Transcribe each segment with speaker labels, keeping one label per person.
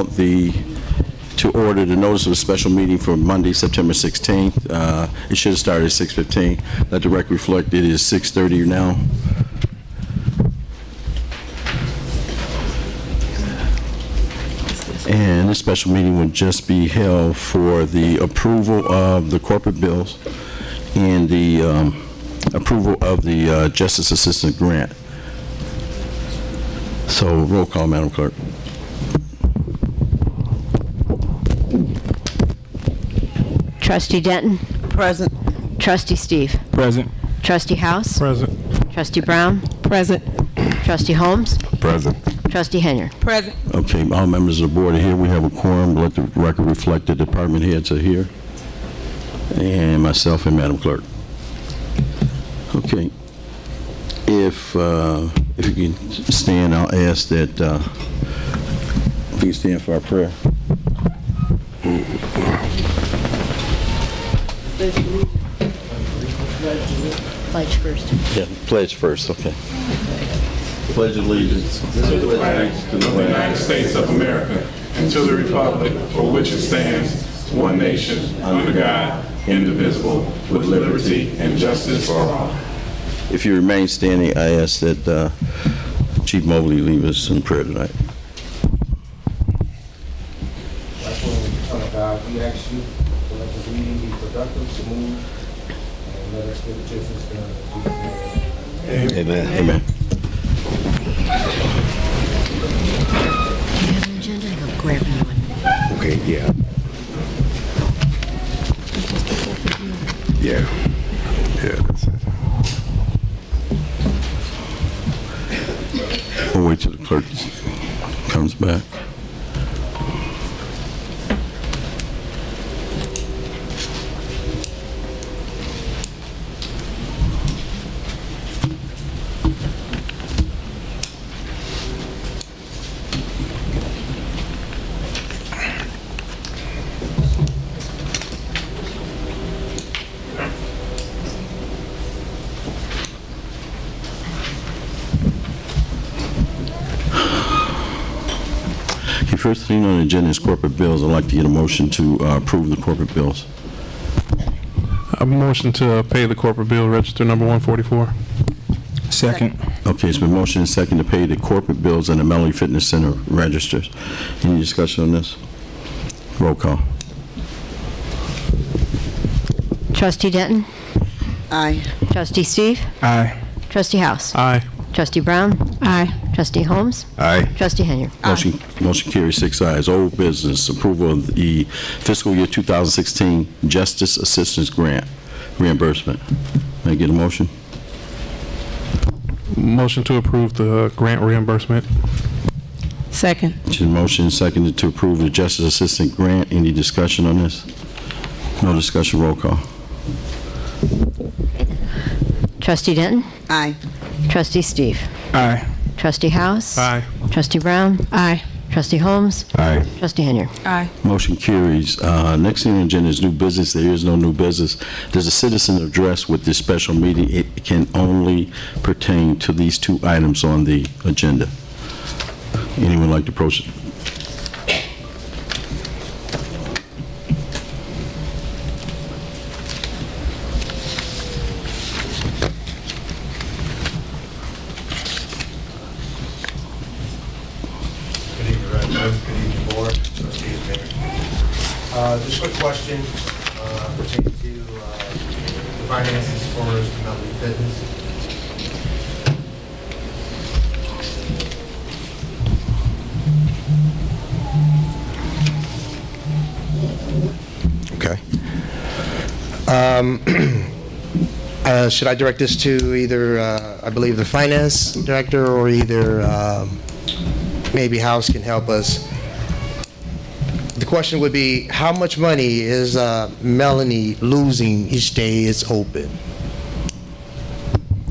Speaker 1: to order the notice of a special meeting for Monday, September 16th. It should have started at 6:15. Let the record reflect it is 6:30 now. And this special meeting would just be held for the approval of the corporate bills and the approval of the Justice Assistant Grant. So roll call, Madam Clerk.
Speaker 2: Trustee Denton.
Speaker 3: Present.
Speaker 2: Trustee Steve.
Speaker 4: Present.
Speaker 2: Trustee House.
Speaker 4: Present.
Speaker 2: Trustee Brown.
Speaker 3: Present.
Speaker 2: Trustee Holmes.
Speaker 4: Present.
Speaker 2: Trustee Henry.
Speaker 3: Present.
Speaker 1: Okay, all members of the board are here. We have a quorum. Let the record reflect the department heads are here. And myself and Madam Clerk. Okay. If you can stand, I'll ask that if you can stand for our prayer.
Speaker 2: Pledge first.
Speaker 1: Yeah, pledge first, okay. Pledge allegiance
Speaker 5: to the flag of the United States of America and to the republic for which it stands, one nation, under God, indivisible, with liberty and justice for all.
Speaker 1: If you remain standing, I ask that Chief Mobley leave us in prayer tonight.
Speaker 6: Son of God, we ask you to let this meeting be productive, smooth, and let us get the business done.
Speaker 4: Amen.
Speaker 1: Amen.
Speaker 2: Do you have an agenda? I'll grab you one.
Speaker 4: Okay, yeah. Yeah. Yeah, that's it.
Speaker 1: We'll wait till the clerk comes back. The first thing on the agenda is corporate bills. I'd like to get a motion to approve the corporate bills.
Speaker 4: A motion to pay the corporate bill, register number 144. Second.
Speaker 1: Okay, it's been motioned and second to pay the corporate bills and the Melody Fitness Center registers. Any discussion on this? Roll call.
Speaker 2: Trustee Denton.
Speaker 3: Aye.
Speaker 2: Trustee Steve.
Speaker 4: Aye.
Speaker 2: Trustee House.
Speaker 4: Aye.
Speaker 2: Trustee Brown.
Speaker 3: Aye.
Speaker 2: Trustee Holmes.
Speaker 4: Aye.
Speaker 2: Trustee Henry.
Speaker 1: Motion carries 6 ayes. Old business, approval of the fiscal year 2016 Justice Assistance Grant reimbursement. May I get a motion?
Speaker 4: Motion to approve the grant reimbursement.
Speaker 3: Second.
Speaker 1: It's been motioned and seconded to approve the Justice Assistant Grant. Any discussion on this? No discussion. Roll call.
Speaker 2: Trustee Denton.
Speaker 3: Aye.
Speaker 2: Trustee Steve.
Speaker 4: Aye.
Speaker 2: Trustee House.
Speaker 4: Aye.
Speaker 2: Trustee Brown.
Speaker 3: Aye.
Speaker 2: Trustee Holmes.
Speaker 4: Aye.
Speaker 2: Trustee Henry.
Speaker 3: Aye.
Speaker 1: Motion carries. Next thing on the agenda is new business. There is no new business. There's a citizen address with this special meeting. It can only pertain to these 2 items on the agenda. Anyone like to proceed?
Speaker 6: Good evening, Reverend. Good evening, Board. Trustees, Mayor. Just a quick question pertaining to the finances for Melody Fitness.
Speaker 7: Okay. Should I direct this to either, I believe, the finance director, or either maybe House can help us? The question would be, how much money is Melanie losing each day it's open?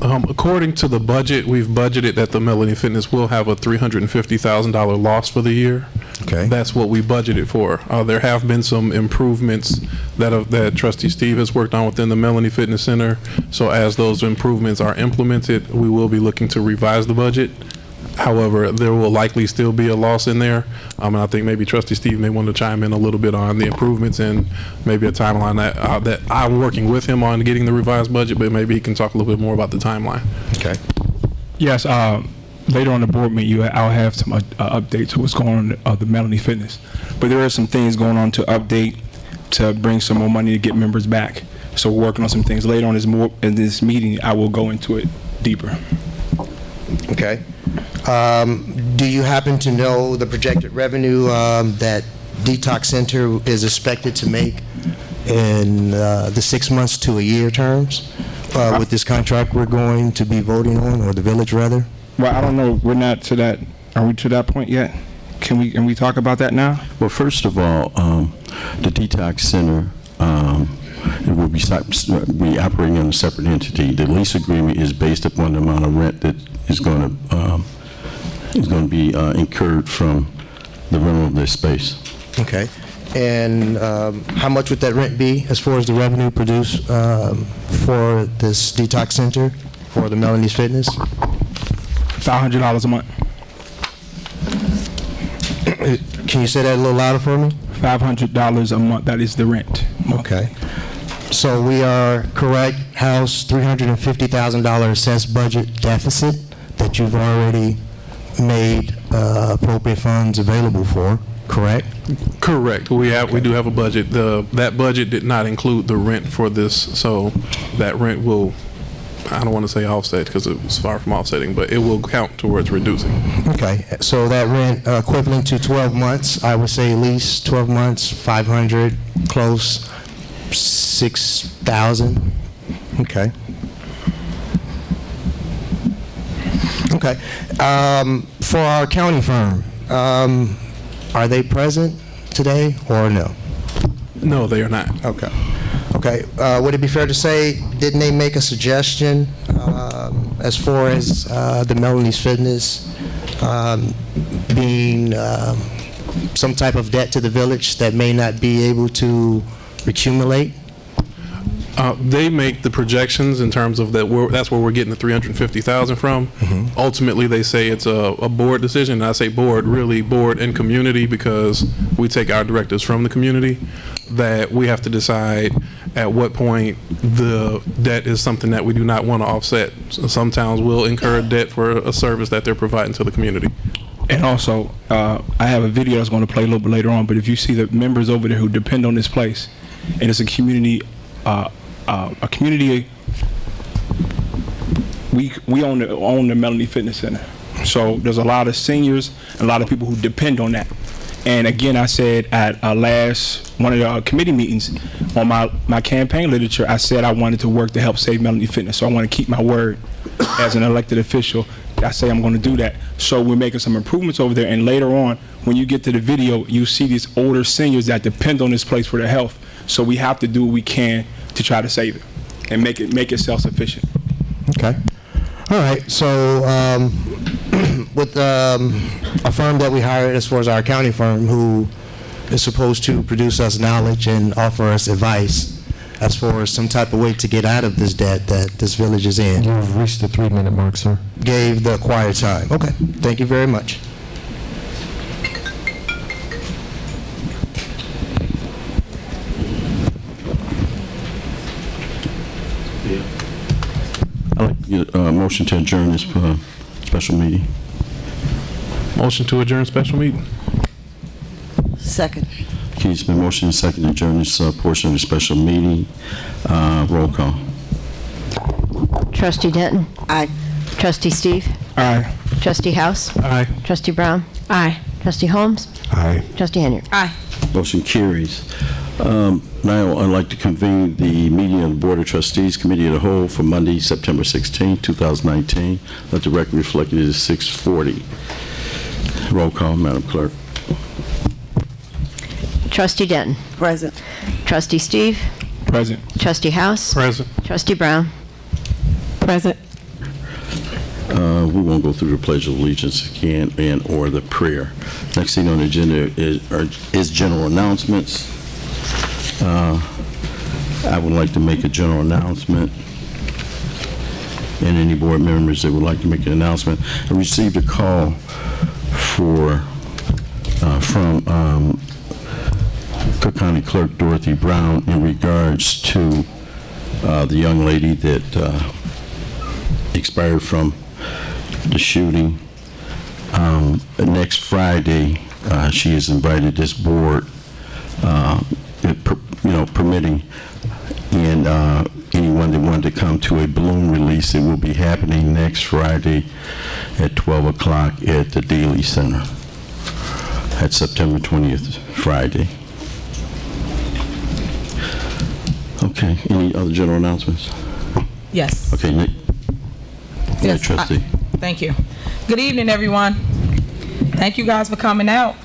Speaker 4: According to the budget, we've budgeted that the Melody Fitness will have a $350,000 loss for the year.
Speaker 7: Okay.
Speaker 4: That's what we budgeted for. There have been some improvements that Trustee Steve has worked on within the Melody Fitness Center. So as those improvements are implemented, we will be looking to revise the budget. However, there will likely still be a loss in there. And I think maybe Trustee Steve may want to chime in a little bit on the improvements and maybe a timeline that I'm working with him on getting the revised budget, but maybe he can talk a little bit more about the timeline.
Speaker 7: Okay.
Speaker 8: Yes, later on the board meeting, I'll have some updates to what's going on the Melanie Fitness. But there are some things going on to update, to bring some more money to get members back. So we're working on some things. Later on in this meeting, I will go into it deeper.
Speaker 7: Okay. Do you happen to know the projected revenue that Detox Center is expected to make in the 6 months to a year terms with this contract we're going to be voting on, or the village rather?
Speaker 8: Well, I don't know. We're not to that. Are we to that point yet? Can we talk about that now?
Speaker 1: Well, first of all, the Detox Center, it will be operating on a separate entity. The lease agreement is based upon the amount of rent that is going to be incurred from the rental of this space.
Speaker 7: Okay. And how much would that rent be as far as the revenue produced for this Detox Center for the Melanie's Fitness?
Speaker 8: $500 a month.
Speaker 7: Can you say that a little louder for me?
Speaker 8: $500 a month. That is the rent.
Speaker 7: Okay. So we are correct, House, $350,000 assessed budget deficit that you've already made appropriate funds available for, correct?
Speaker 4: Correct. We do have a budget. That budget did not include the rent for this, so that rent will, I don't want to say offset because it was far from offsetting, but it will count towards reducing.
Speaker 7: Okay, so that rent equivalent to 12 months, I would say at least 12 months, 500, close, 6,000. Okay. Okay. For our county firm, are they present today or no?
Speaker 4: No, they are not.
Speaker 7: Okay. Okay. Would it be fair to say, didn't they make a suggestion as far as the Melanie's Fitness being some type of debt to the village that may not be able to accumulate?
Speaker 4: They make the projections in terms of that. That's where we're getting the $350,000 from. Mm-hmm. Ultimately, they say it's a board decision. And I say board, really board and community, because we take our directives from the community. That we have to decide at what point the debt is something that we do not want to offset. So some towns will incur debt for a service that they're providing to the community.
Speaker 8: And also, I have a video that's going to play a little bit later on. But if you see the members over there who depend on this place, and it's a community. We own the Melanie Fitness Center, so there's a lot of seniors and a lot of people who depend on that. And again, I said at one of the committee meetings on my campaign literature, I said I wanted to work to help save Melanie Fitness. So I want to keep my word as an elected official. I say I'm going to do that. So we're making some improvements over there, and later on, when you get to the video, you see these older seniors that depend on this place for their health. So we have to do what we can to try to save it and make it self-sufficient.
Speaker 7: Okay. All right. So with a firm that we hired as far as our accounting firm, who is supposed to produce us knowledge and offer us advice as far as some type of way to get out of this debt that this village is in.
Speaker 9: You've reached the 3-minute mark, sir.
Speaker 7: Gave the acquired time. Okay. Thank you very much.
Speaker 1: I'd like to get a motion to adjourn this special meeting.
Speaker 4: Motion to adjourn special meeting.
Speaker 3: Second.
Speaker 1: Okay, it's been motion and second to adjourn this portion of the special meeting. Roll call.
Speaker 2: Trustee Denton.
Speaker 3: Aye.
Speaker 2: Trustee Steve.
Speaker 8: Aye.
Speaker 2: Trustee House.
Speaker 4: Aye.
Speaker 2: Trustee Brown.
Speaker 3: Aye.
Speaker 2: Trustee Holmes.
Speaker 9: Aye.
Speaker 2: Trustee Henry.
Speaker 3: Aye.
Speaker 1: Motion carries. Now I'd like to convene the meeting of the Board of Trustees Committee of the Whole for Monday, September 16, 2019. Let the record reflect it is 6:40. Roll call, Madam Clerk.
Speaker 2: Trustee Denton.
Speaker 3: Present.
Speaker 2: Trustee Steve.
Speaker 8: Present.
Speaker 2: Trustee House.
Speaker 4: Present.
Speaker 2: Trustee Brown.
Speaker 3: Present.
Speaker 1: We won't go through the Pledge of Allegiance again or the prayer. Next thing on the agenda is general announcements. I would like to make a general announcement. and any board members that would like to make an announcement. I received a call from Cook County Clerk Dorothy Brown in regards to the young lady that expired from the shooting. Next Friday, she has invited this board, permitting, and anyone that wanted to come to a balloon release. It will be happening next Friday at 12 o'clock at the Daly Center. That's September 20th, Friday. Okay, any other general announcements?
Speaker 10: Yes.
Speaker 1: Okay, Nick.
Speaker 10: Yes,
Speaker 1: Trustee.
Speaker 10: Thank you. Good evening, everyone. Thank you guys for coming out.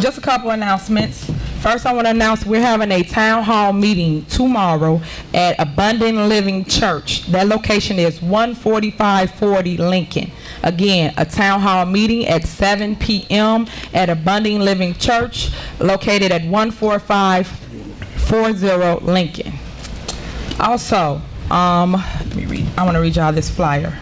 Speaker 10: Just a couple announcements. First, I want to announce we're having a town hall meeting tomorrow at Abundant Living Church. That location is 14540 Lincoln. Again, a town hall meeting at 7 p.m. at Abundant Living Church, located at 14540 Lincoln. Also, let me read. I want to read y'all this flyer.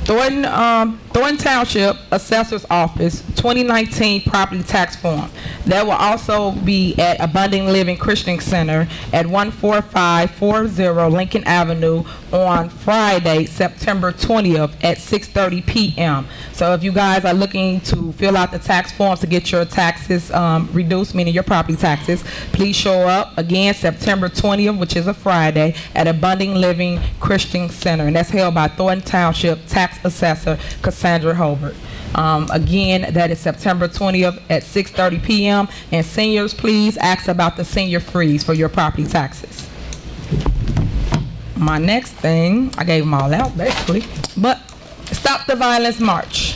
Speaker 10: Dolton Township Assessor's Office 2019 Property Tax Form. That will also be at Abundant Living Christian Center at 14540 Lincoln Avenue on Friday, September 20th at 6:30 p.m. So if you guys are looking to fill out the tax forms to get your taxes reduced, meaning your property taxes, please show up again September 20th, which is a Friday, at Abundant Living Christian Center, and that's held by Dolton Township Tax Assessor Cassandra Hobart. Again, that is September 20th at 6:30 p.m. And seniors, please ask about the senior freeze for your property taxes. My next thing, I gave them all out basically, but Stop the Violence March.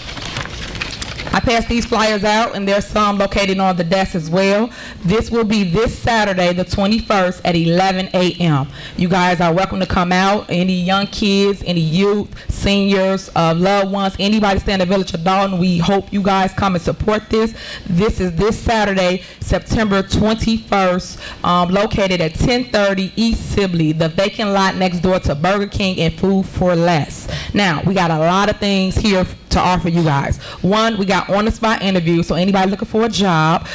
Speaker 10: I passed these flyers out, and there's some located on the desk as well. This will be this Saturday, the 21st at 11 a.m. You guys are welcome to come out. Any young kids, any youth, seniors, loved ones, anybody stay in the village of Dolton, we hope you guys come and support this. This is this Saturday, September 21st, located at 1030 East Sibley, the vacant lot next door to Burger King and Food for Less. Now, we got a lot of things here to offer you guys. One, we got on-the-spot interviews, so anybody looking for a job,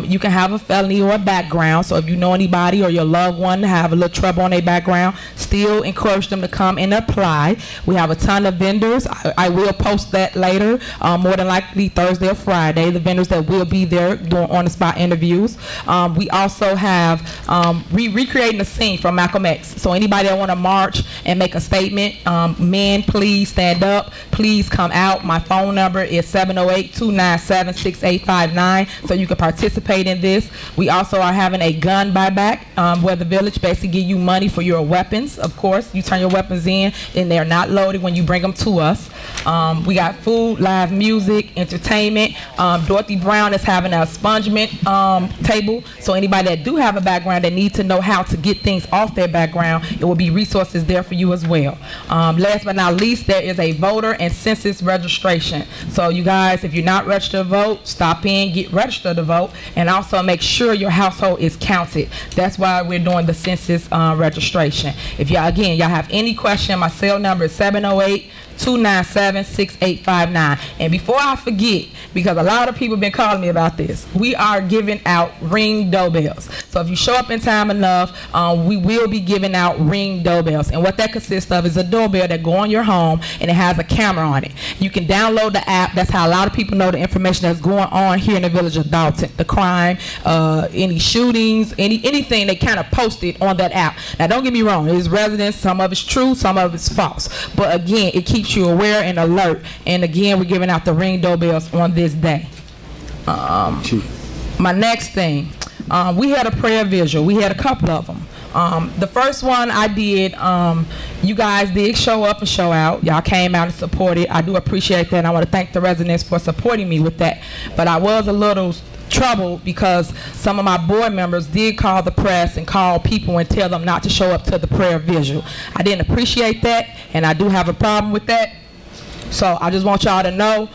Speaker 10: you can have a felony or a background, so if you know anybody or your loved one have a little trouble on their background, still encourage them to come and apply. We have a ton of vendors. I will post that later, more than likely Thursday or Friday, the vendors that will be there doing on-the-spot interviews. We also have recreating a scene from Malcolm X, so anybody that want to march and make a statement, men, please stand up, please come out. My phone number is 708-297-6859, so you can participate in this. We also are having a gun buyback, where the village basically give you money for your weapons. Of course, you turn your weapons in, and they're not loaded when you bring them to us. We got food, live music, entertainment. Dorothy Brown is having a expungement table, so anybody that do have a background that need to know how to get things off their background, it will be resources there for you as well. Last but not least, there is a voter and census registration. So you guys, if you're not registered to vote, stop in, get registered to vote, and also make sure your household is counted. That's why we're doing the census registration. If y'all have any question, my cell number is 708-297-6859. And before I forget, because a lot of people have been calling me about this, we are giving out Ring doorbells. So if you show up in time enough, we will be giving out Ring doorbells. And what that consists of is a doorbell that go on your home, and it has a camera on it. You can download the app. That's how a lot of people know the information that's going on here in the village of Dolton. The crime, any shootings, anything, they kind of post it on that app. Now, don't get me wrong. It is residents. Some of it's true. Some of it's false. But again, it keeps you aware and alert. And again, we're giving out the Ring doorbells on this day. My next thing, we had a prayer visual. We had a couple of them. The first one I did, you guys did show up and show out. Y'all came out and supported. I do appreciate that, and I want to thank the residents for supporting me with that. But I was a little troubled because some of my board members did call the press and call people and tell them not to show up to the prayer visual. I didn't appreciate that, and I do have a problem with that. So I just want y'all to know,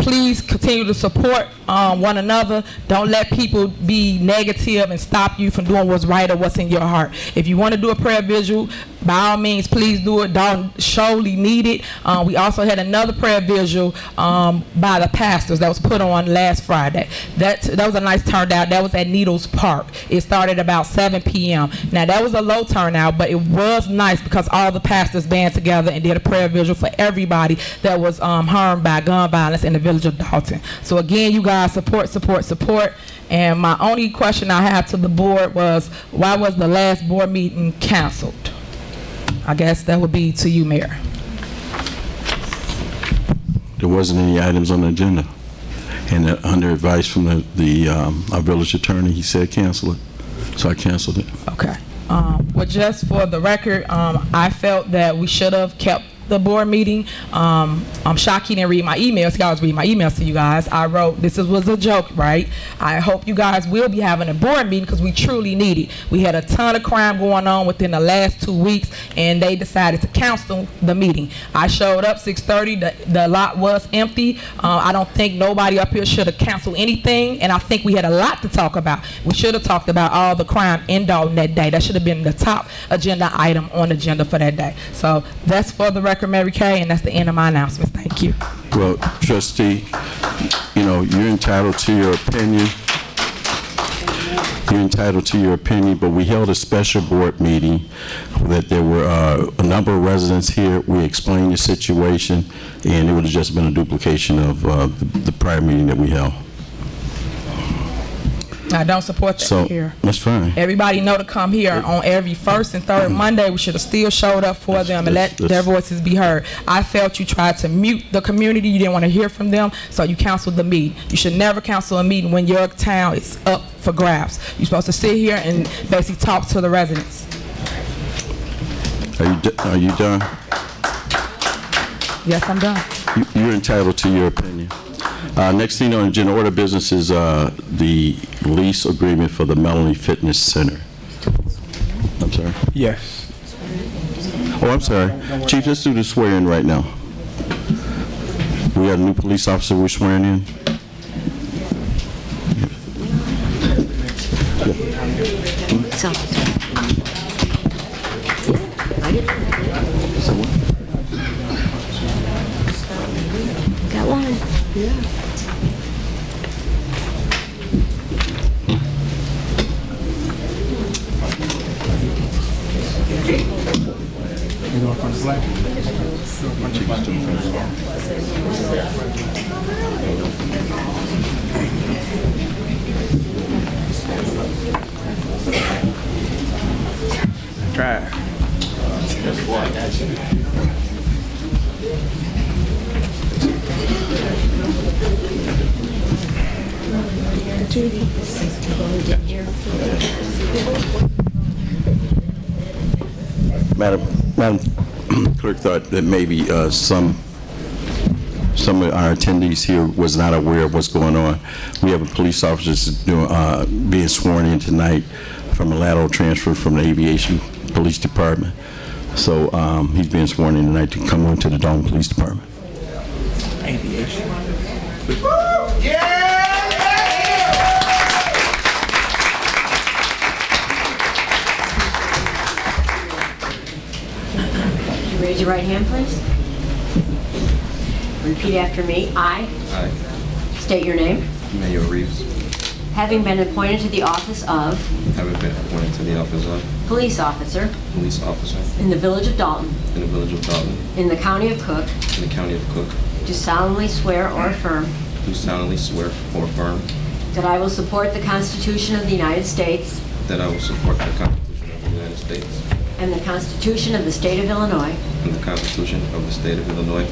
Speaker 10: please continue to support one another. Don't let people be negative and stop you from doing what's right or what's in your heart. If you want to do a prayer visual, by all means, please do it. Don't surely need it. We also had another prayer visual by the pastors that was put on last Friday. That was a nice turnout. That was at Needles Park. It started about 7 p.m. Now, that was a low turnout, but it was nice because all the pastors band together and did a prayer visual for everybody that was harmed by gun violence in the village of Dolton. So again, you guys support, support, support. And my only question I have to the board was, why was the last board meeting canceled? I guess that would be to you, Mayor.
Speaker 1: There wasn't any items on the agenda. And under advice from our village attorney, he said cancel it. So I canceled it.
Speaker 10: Okay. Well, just for the record, I felt that we should have kept the board meeting. I'm shocked he didn't read my emails. I was reading my emails to you guys. I wrote, this was a joke, right? I hope you guys will be having a board meeting because we truly need it. We had a ton of crime going on within the last 2 weeks, and they decided to cancel the meeting. I showed up 6:30. The lot was empty. I don't think nobody up here should have canceled anything, and I think we had a lot to talk about. We should have talked about all the crime in Dolton that day. That should have been the top agenda item on the agenda for that day. So that's for the record, Mary Kay, and that's the end of my announcements. Thank you.
Speaker 1: Well, trustee, you're entitled to your opinion. You're entitled to your opinion, but we held a special board meeting that there were a number of residents here. We explained the situation, and it would have just been a duplication of the prior meeting that we held.
Speaker 10: I don't support that
Speaker 1: So
Speaker 10: here.
Speaker 1: that's fine.
Speaker 10: Everybody know to come here on every first and third Monday. We should have still showed up for them and let their voices be heard. I felt you tried to mute the community. You didn't want to hear from them, so you canceled the meeting. You should never cancel a meeting when your town is up for grabs. You're supposed to sit here and basically talk to the residents.
Speaker 1: Are you done?
Speaker 10: Yes, I'm done.
Speaker 1: You're entitled to your opinion. Next thing on the agenda order business is the lease agreement for the Melanie Fitness Center. I'm sorry.
Speaker 8: Yes.
Speaker 1: Oh, I'm sorry. Chief, let's do the swearing right now. We got a new police officer we're swearing in.
Speaker 2: So. I didn't. Got one. Yeah.
Speaker 8: Try.
Speaker 1: Madam Clerk thought that maybe some of our attendees here was not aware of what's going on. We have a police officer being sworn in tonight from a lateral transfer from the Aviation Police Department. So he's being sworn in tonight to come on to the Dolton Police Department.
Speaker 8: Aviation.
Speaker 2: Raise your right hand, please. Repeat after me. I state your name.
Speaker 11: Mayor Reeves,
Speaker 2: Having been appointed to the office of
Speaker 11: having been appointed to the office of
Speaker 2: police officer
Speaker 11: police officer
Speaker 2: in the village of Dolton,
Speaker 11: in the village of Dolton,
Speaker 2: in the county of Cook,
Speaker 11: in the county of Cook,
Speaker 2: do solemnly swear or affirm
Speaker 11: do solemnly swear or affirm
Speaker 2: that I will support the Constitution of the United States
Speaker 11: that I will support the Constitution of the United States
Speaker 2: and the Constitution of the State of Illinois,
Speaker 11: and the Constitution of the State of Illinois,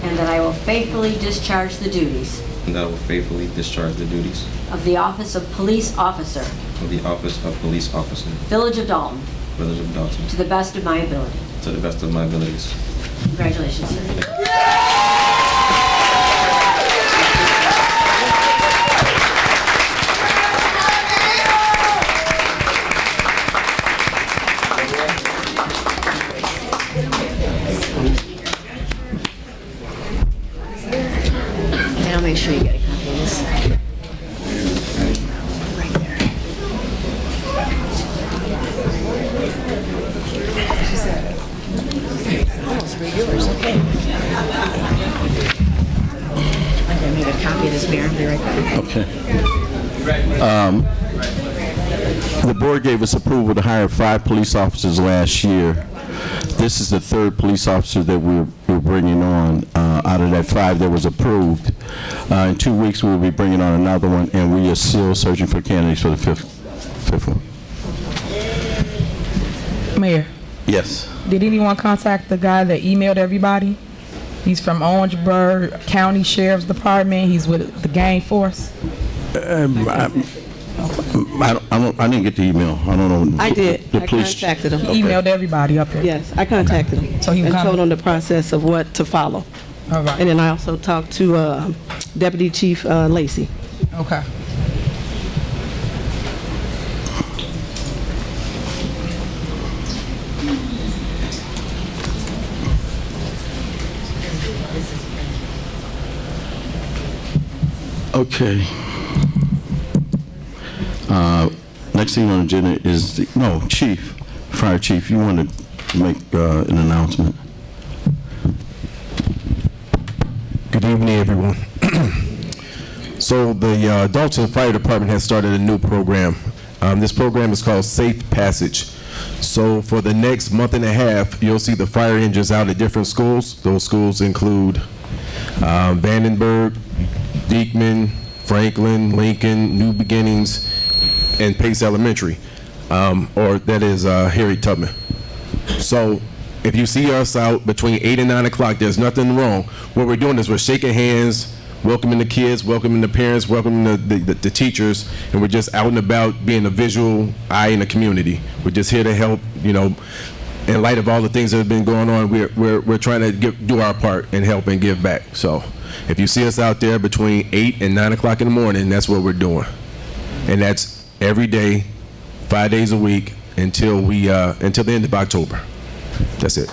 Speaker 2: and that I will faithfully discharge the duties
Speaker 11: and that I will faithfully discharge the duties
Speaker 2: of the office of police officer,
Speaker 11: of the office of police officer,
Speaker 2: village of Dolton,
Speaker 11: village of Dolton,
Speaker 2: to the best of my ability.
Speaker 11: to the best of my abilities.
Speaker 2: Congratulations, sir. make sure you get a copy of this. Right there. Almost for yours, okay. I'm gonna make a copy of this, Mayor. I'll be right back.
Speaker 1: Okay. The board gave us approval to hire 5 police officers last year. This is the 3rd police officer that we're bringing on. Out of that 5 that was approved. In 2 weeks, we'll be bringing on another one, and we are still searching for candidates for the fifth one.
Speaker 10: Mayor,
Speaker 1: Yes.
Speaker 10: did anyone contact the guy that emailed everybody? He's from Orangeburg County Sheriff's Department. He's with the gang force.
Speaker 1: I didn't get the email. I don't know.
Speaker 3: I did.
Speaker 1: The
Speaker 3: I
Speaker 1: police.
Speaker 3: contacted him.
Speaker 10: He emailed everybody up here.
Speaker 3: Yes, I contacted him.
Speaker 10: So he
Speaker 3: and
Speaker 10: come-
Speaker 3: told him the process of what to follow.
Speaker 10: All right.
Speaker 3: And then I also talked to Deputy Chief Lacey.
Speaker 10: Okay.
Speaker 1: Okay. Next thing on the agenda is, Chief, Fire Chief, you want to make an announcement?
Speaker 9: Good evening, everyone. So the Dolton Fire Department has started a new program. This program is called Safe Passage. So for the next month and a half, you'll see the fire engines out at different schools. Those schools include Vandenberg, Beekman, Franklin, Lincoln, New Beginnings, and Pace Elementary, or that is Harry Tubman. So if you see us out between 8 and 9 o'clock, there's nothing wrong. What we're doing is we're shaking hands, welcoming the kids, welcoming the parents, welcoming the teachers, and we're just out and about being a visual eye in the community. We're just here to help, in light of all the things that have been going on, we're trying to do our part and help and give back. So if you see us out there between 8 and 9 o'clock in the morning, that's what we're doing. And that's every day, 5 days a week, until the end of October. That's it.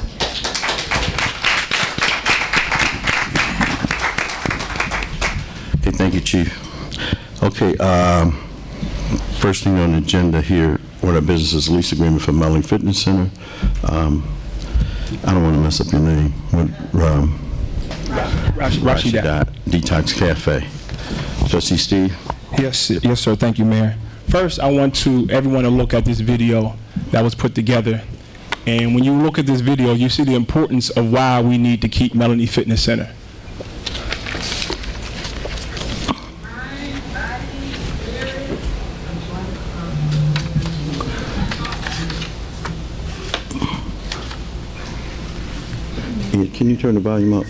Speaker 1: Okay, thank you, Chief. Okay, first thing on the agenda here, order of business is lease agreement for Melling Fitness Center. I don't want to mess up your name.
Speaker 8: Rashida.
Speaker 1: Detox Cafe. Trustee Steve?
Speaker 8: Yes, sir. Thank you, Mayor. First, I want everyone to look at this video that was put together. And when you look at this video, you see the importance of why we need to keep Melanie Fitness Center.
Speaker 1: Can you turn the volume up?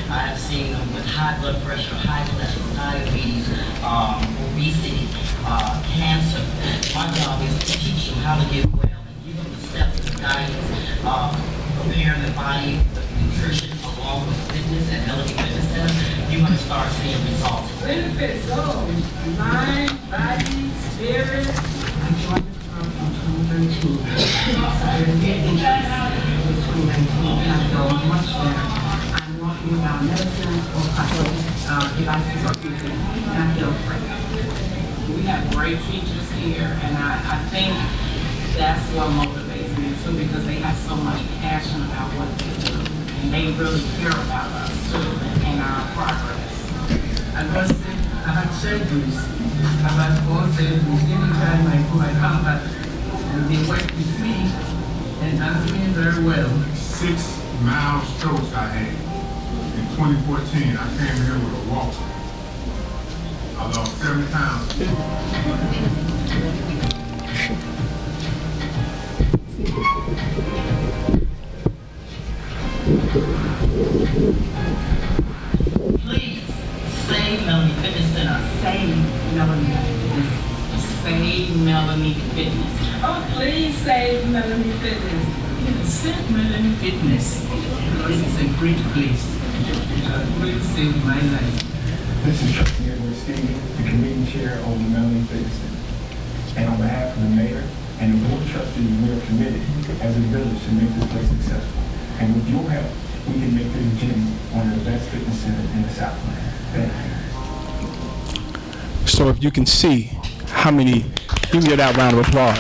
Speaker 12: I've seen them with high blood pressure, high cholesterol, diabetes, obesity, cancer. My job is to teach them how to get well and give them the steps and guidance, preparing the body with nutrition along with fitness at Melody Fitness Center. You're going to start seeing results. Benefits of mind, body, spirit. I joined the club in 2013. I've grown much better. Talking about medicine or devices or future, and I feel great. We have great teachers here, and I think that's what motivates me too, because they have so much passion about what they do, and they really care about us too, and our progress. Agora, checklists, about courses, anytime I go, I come back, and they work with me, and I'm doing very well.
Speaker 13: 6 mild strokes I had. In 2014, I came here with a walker. I lost 70 pounds.
Speaker 12: Please, save Melanie Fitness Center. Save Melanie Fitness. Save Melanie Fitness. Oh, please save Melanie Fitness. Save Melanie Fitness. Because it's a great place. Please save my life.
Speaker 13: This is Trustee Edward Stevens, the committee chair of the Melanie Fitness Center. And on behalf of the mayor and the board of trustees, we are committed as a village to make this place successful. And with your help, we can make this gym one of the best fitness centers in the Southland. Thank you.
Speaker 8: So if you can see how many, you can give that round of applause.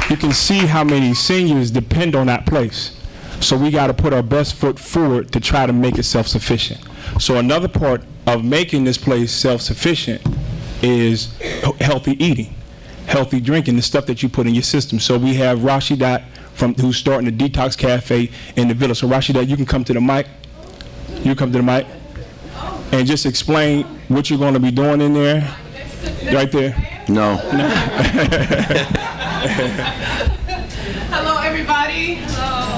Speaker 8: You can see how many seniors depend on that place. So we got to put our best foot forward to try to make it self-sufficient. So another part of making this place self-sufficient is healthy eating, healthy drinking, the stuff that you put in your system. So we have Rashidat who's starting the Detox Cafe in the village. So Rashidat, you can come to the mic. You come to the mic and just explain what you're going to be doing in there. Right there.
Speaker 1: No.
Speaker 14: Hello, everybody. Hello.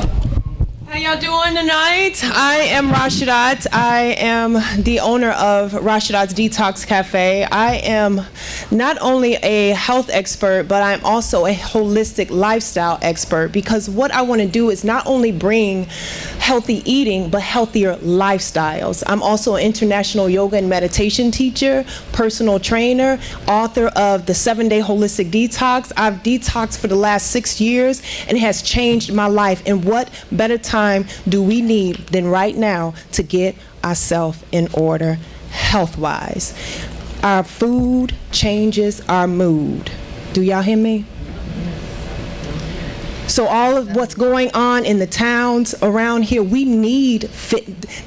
Speaker 14: How y'all doing tonight? I am Rashidat. I am the owner of Rashidat's Detox Cafe. I am not only a health expert, but I'm also a holistic lifestyle expert, because what I want to do is not only bring healthy eating, but healthier lifestyles. I'm also an international yoga and meditation teacher, personal trainer, author of the 7-Day Holistic Detox. I've detoxed for the last 6 years, and it has changed my life. And what better time do we need than right now to get ourselves in order health-wise? Our food changes our mood. Do y'all hear me? So all of what's going on in the towns around here, we need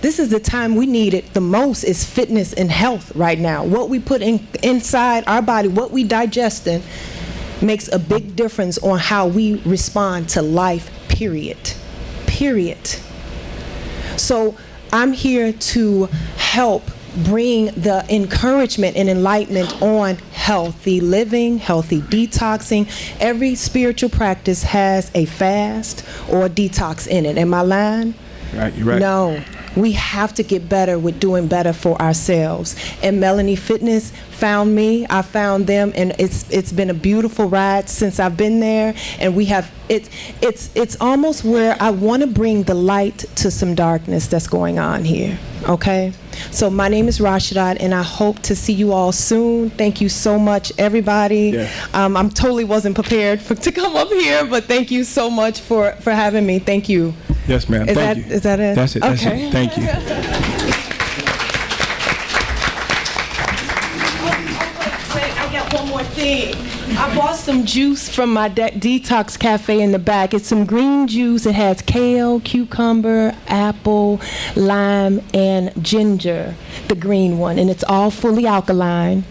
Speaker 14: this is the time we need it the most, is fitness and health right now. What we put inside our body, what we digesting, makes a big difference on how we respond to life, period. So I'm here to help bring the encouragement and enlightenment on healthy living, healthy detoxing. Every spiritual practice has a fast or a detox in it. Am I lying?
Speaker 8: Right, you're right.
Speaker 14: No. We have to get better with doing better for ourselves. And Melanie Fitness found me, I found them, and it's been a beautiful ride since I've been there. And we have it's almost where I want to bring the light to some darkness that's going on here. Okay? So my name is Rashidat, and I hope to see you all soon. Thank you so much, everybody.
Speaker 8: Yeah.
Speaker 14: I'm totally wasn't prepared to come up here, but thank you so much for having me. Thank you.
Speaker 8: Yes, ma'am. Thank you.
Speaker 14: Is that it?
Speaker 8: That's it. That's
Speaker 14: Okay.
Speaker 8: it. Thank you.
Speaker 14: Wait, I got one more thing. I bought some juice from my Detox Cafe in the back. It's some green juice. It has kale, cucumber, apple, lime, and ginger, the green one. And it's all fully alkaline.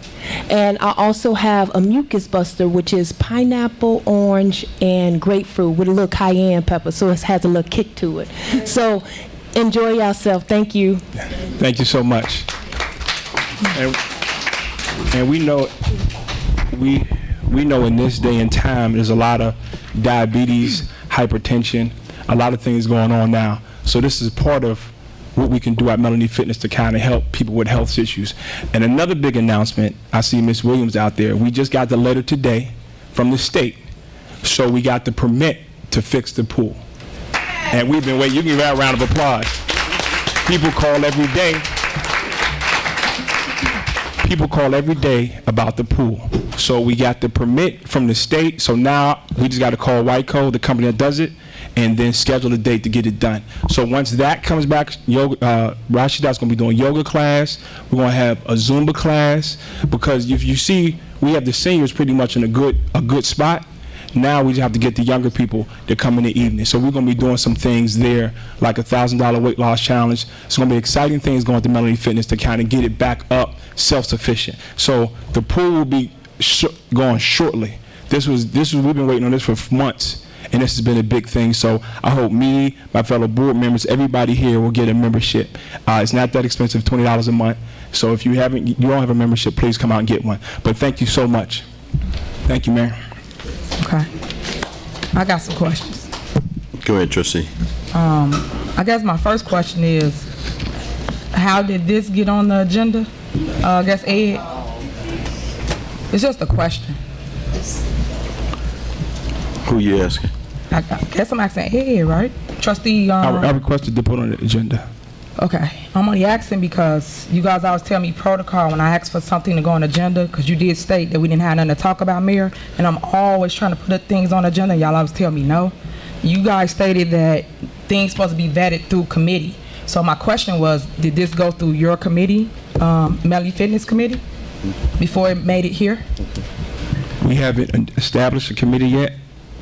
Speaker 14: And I also have a mucus buster, which is pineapple, orange, and grapefruit with a little cayenne pepper, so it has a little kick to it. So enjoy yourself. Thank you.
Speaker 8: Thank you so much. And we know in this day and time there's a lot of diabetes, hypertension, a lot of things going on now. So this is part of what we can do at Melanie Fitness to kind of help people with health issues. And another big announcement, I see Ms. Williams out there. We just got the letter today from the state. So we got the permit to fix the pool. And we've been waiting. You can give that a round of applause. People call every day. People call every day about the pool. So we got the permit from the state. So now we just got to call Whiteco, the company that does it, and then schedule a date to get it done. So once that comes back, Rashidat's going to be doing yoga class. We're going to have a Zumba class, because if you see, we have the seniors pretty much in a good spot. Now we just have to get the younger people to come in the evening. So we're going to be doing some things there, like a $1,000 weight loss challenge. It's going to be exciting things going to Melanie Fitness to kind of get it back up self-sufficient. So the pool will be going shortly. We've been waiting on this for months. And this has been a big thing. So I hope me, my fellow board members, everybody here will get a membership. It's not that expensive, $20 a month. So if you don't have a membership, please come out and get one. But thank you so much. Thank you, Mayor.
Speaker 10: Okay. I got some questions.
Speaker 1: Go ahead, trustee.
Speaker 10: I guess my first question is, how did this get on the agenda? I guess Ed. It's just a question.
Speaker 1: Who you asking?
Speaker 10: I guess I'm asking Ed, right? Trustee.
Speaker 8: I requested to put on the agenda.
Speaker 10: Okay, I'm only asking because you guys always tell me protocol when I ask for something to go on the agenda, because you did state that we didn't have nothing to talk about, Mayor, and I'm always trying to put things on the agenda, and y'all always tell me no. You guys stated that things supposed to be vetted through committee. So my question was, did this go through your committee, Melody Fitness Committee, before it made it here?
Speaker 8: We haven't established a committee yet,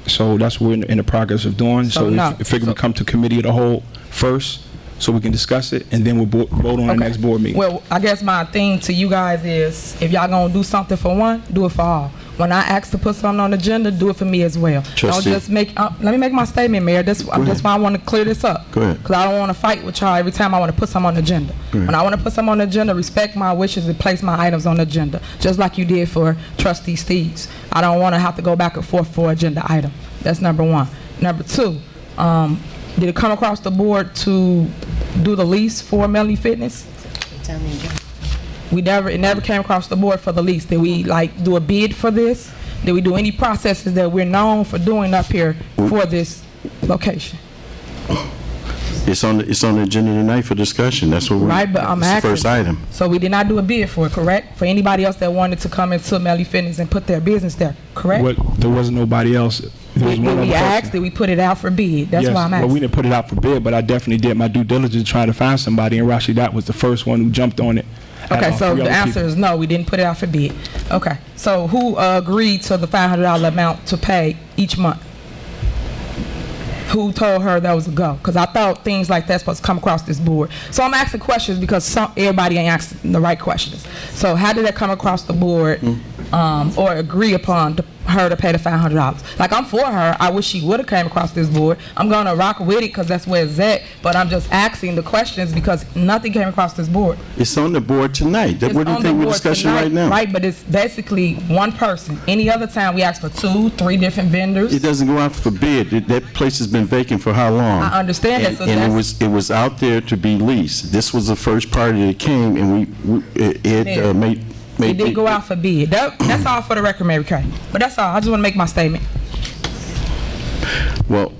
Speaker 8: so that's what we're in the progress of doing. So
Speaker 10: no.
Speaker 8: we figure we come to committee of the whole first, so we can discuss it, and then we'll vote on the next board meeting.
Speaker 10: Well, I guess my thing to you guys is, if y'all gonna do something for one, do it for all. When I ask to put something on the agenda, do it for me as well.
Speaker 1: Trustee.
Speaker 10: Don't just make, let me make my statement, Mayor. That's why I want to clear this up.
Speaker 1: Go ahead.
Speaker 10: Because I don't want to fight with y'all every time I want to put something on the agenda.
Speaker 1: ahead.
Speaker 10: When I want to put something on the agenda, respect my wishes and place my items on the agenda, just like you did for Trustee Steves. I don't want to have to go back and forth for agenda item. That's number one. Number two, did it come across the board to do the lease for Melody Fitness?
Speaker 2: It's on the agenda.
Speaker 10: It never came across the board for the lease. Did we do a bid for this? Did we do any processes that we're known for doing up here for this location?
Speaker 1: It's on the agenda tonight for discussion. That's what
Speaker 10: Right, but I'm
Speaker 1: it's the
Speaker 10: asking.
Speaker 1: first item.
Speaker 10: So we did not do a bid for it, correct? For anybody else that wanted to come into Melody Fitness and put their business there, correct?
Speaker 8: There wasn't nobody else. There was
Speaker 10: Did
Speaker 8: one other
Speaker 10: we
Speaker 8: person.
Speaker 10: ask? Did we put it out for bid? That's
Speaker 8: Yes,
Speaker 10: why I'm
Speaker 8: well,
Speaker 10: asking.
Speaker 8: we didn't put it out for bid, but I definitely did my due diligence trying to find somebody, and Rashidat was the first one who jumped on it.
Speaker 10: Okay, so
Speaker 8: Three
Speaker 10: the
Speaker 8: other
Speaker 10: answer
Speaker 8: people.
Speaker 10: is no, we didn't put it out for bid. Okay, so who agreed to the $500 amount to pay each month? Who told her that was a go? Because I thought things like that's supposed to come across this board. So I'm asking questions because everybody ain't asking the right questions. So how did that come across the board or agree upon her to pay the $500? Like, I'm for her. I wish she would have came across this board. I'm going to rock with it because that's where it's at. But I'm just asking the questions because nothing came across this board.
Speaker 1: It's on the board tonight.
Speaker 10: It's
Speaker 1: What do you
Speaker 10: on the
Speaker 1: think we're
Speaker 10: board
Speaker 1: discussing
Speaker 10: tonight,
Speaker 1: right now?
Speaker 10: Right, but it's basically one person. Any other time we ask for 2, 3 different vendors.
Speaker 1: It doesn't go out for bid. That place has been vacant for how long?
Speaker 10: I understand that, so
Speaker 1: And
Speaker 10: that's-
Speaker 1: it was out there to be leased. This was the first party that came, and it made.
Speaker 10: It did go out for bid. That's all for the record, Mary Kay. But that's all. I just want to make my statement.
Speaker 1: Well,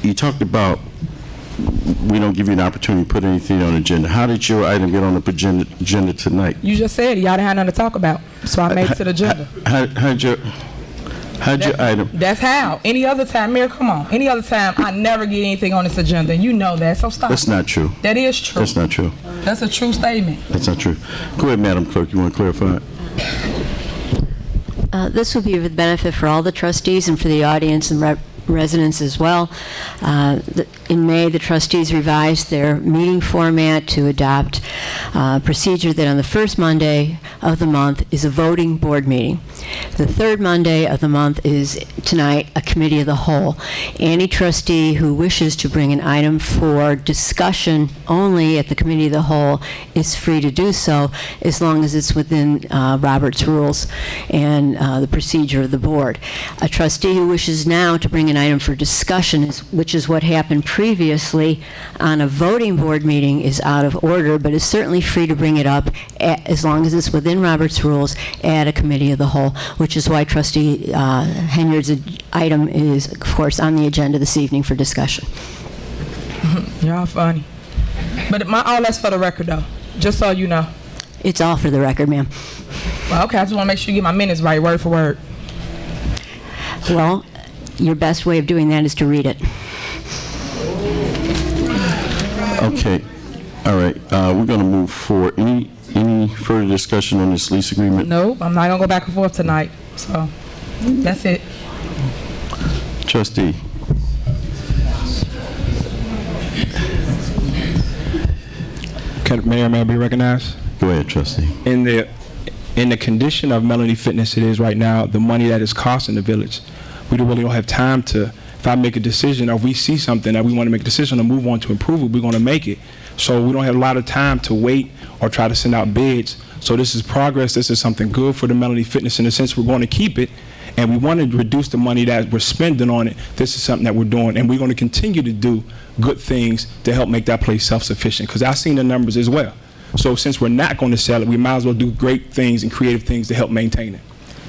Speaker 1: you talked about we don't give you an opportunity to put anything on the agenda. How did your item get on the agenda tonight?
Speaker 10: You just said y'all didn't have nothing to talk about, so I made it to the agenda.
Speaker 1: How'd your item?
Speaker 10: That's how. Any other time, Mary, come on. Any other time, I never get anything on this agenda, and you know that, so stop.
Speaker 1: That's not true.
Speaker 10: That is true.
Speaker 1: That's not true.
Speaker 10: That's a true statement.
Speaker 1: That's not true. Go ahead, Madam Clerk. You want to clarify it?
Speaker 2: This will be for the benefit for all the trustees and for the audience and residents as well. In May, the trustees revised their meeting format to adopt a procedure that on the first Monday of the month is a voting board meeting. The third Monday of the month is tonight a committee of the whole. Any trustee who wishes to bring an item for discussion only at the committee of the whole is free to do so, as long as it's within Robert's rules and the procedure of the board. A trustee who wishes now to bring an item for discussion, which is what happened previously on a voting board meeting, is out of order, but is certainly free to bring it up as long as it's within Robert's rules at a committee of the whole, which is why Trustee Henyard's item is, of course, on the agenda this evening for discussion.
Speaker 10: Y'all funny. But all that's for the record, though, just so you know.
Speaker 2: It's all for the record, ma'am.
Speaker 10: Well, okay, I just want to make sure you get my minutes right, word for word.
Speaker 2: Well, your best way of doing that is to read it.
Speaker 1: Okay. All right. We're going to move forward. Any further discussion on this lease agreement?
Speaker 10: No, I'm not going to go back and forth tonight. So, that's it.
Speaker 1: Trustee.
Speaker 8: Mayor, may I be recognized?
Speaker 1: Go ahead, Trustee.
Speaker 8: In the condition of Melody Fitness it is right now, the money that is costing the village, we really don't have time to, if I make a decision or we see something that we want to make a decision to move on to improve it, we're going to make it. So we don't have a lot of time to wait or try to send out bids. So this is progress. This is something good for the Melody Fitness in the sense we're going to keep it, and we want to reduce the money that we're spending on it. This is something that we're doing, and we're going to continue to do good things to help make that place self-sufficient, because I've seen the numbers as well. So since we're not going to sell it, we might as well do great things and creative things to help maintain it.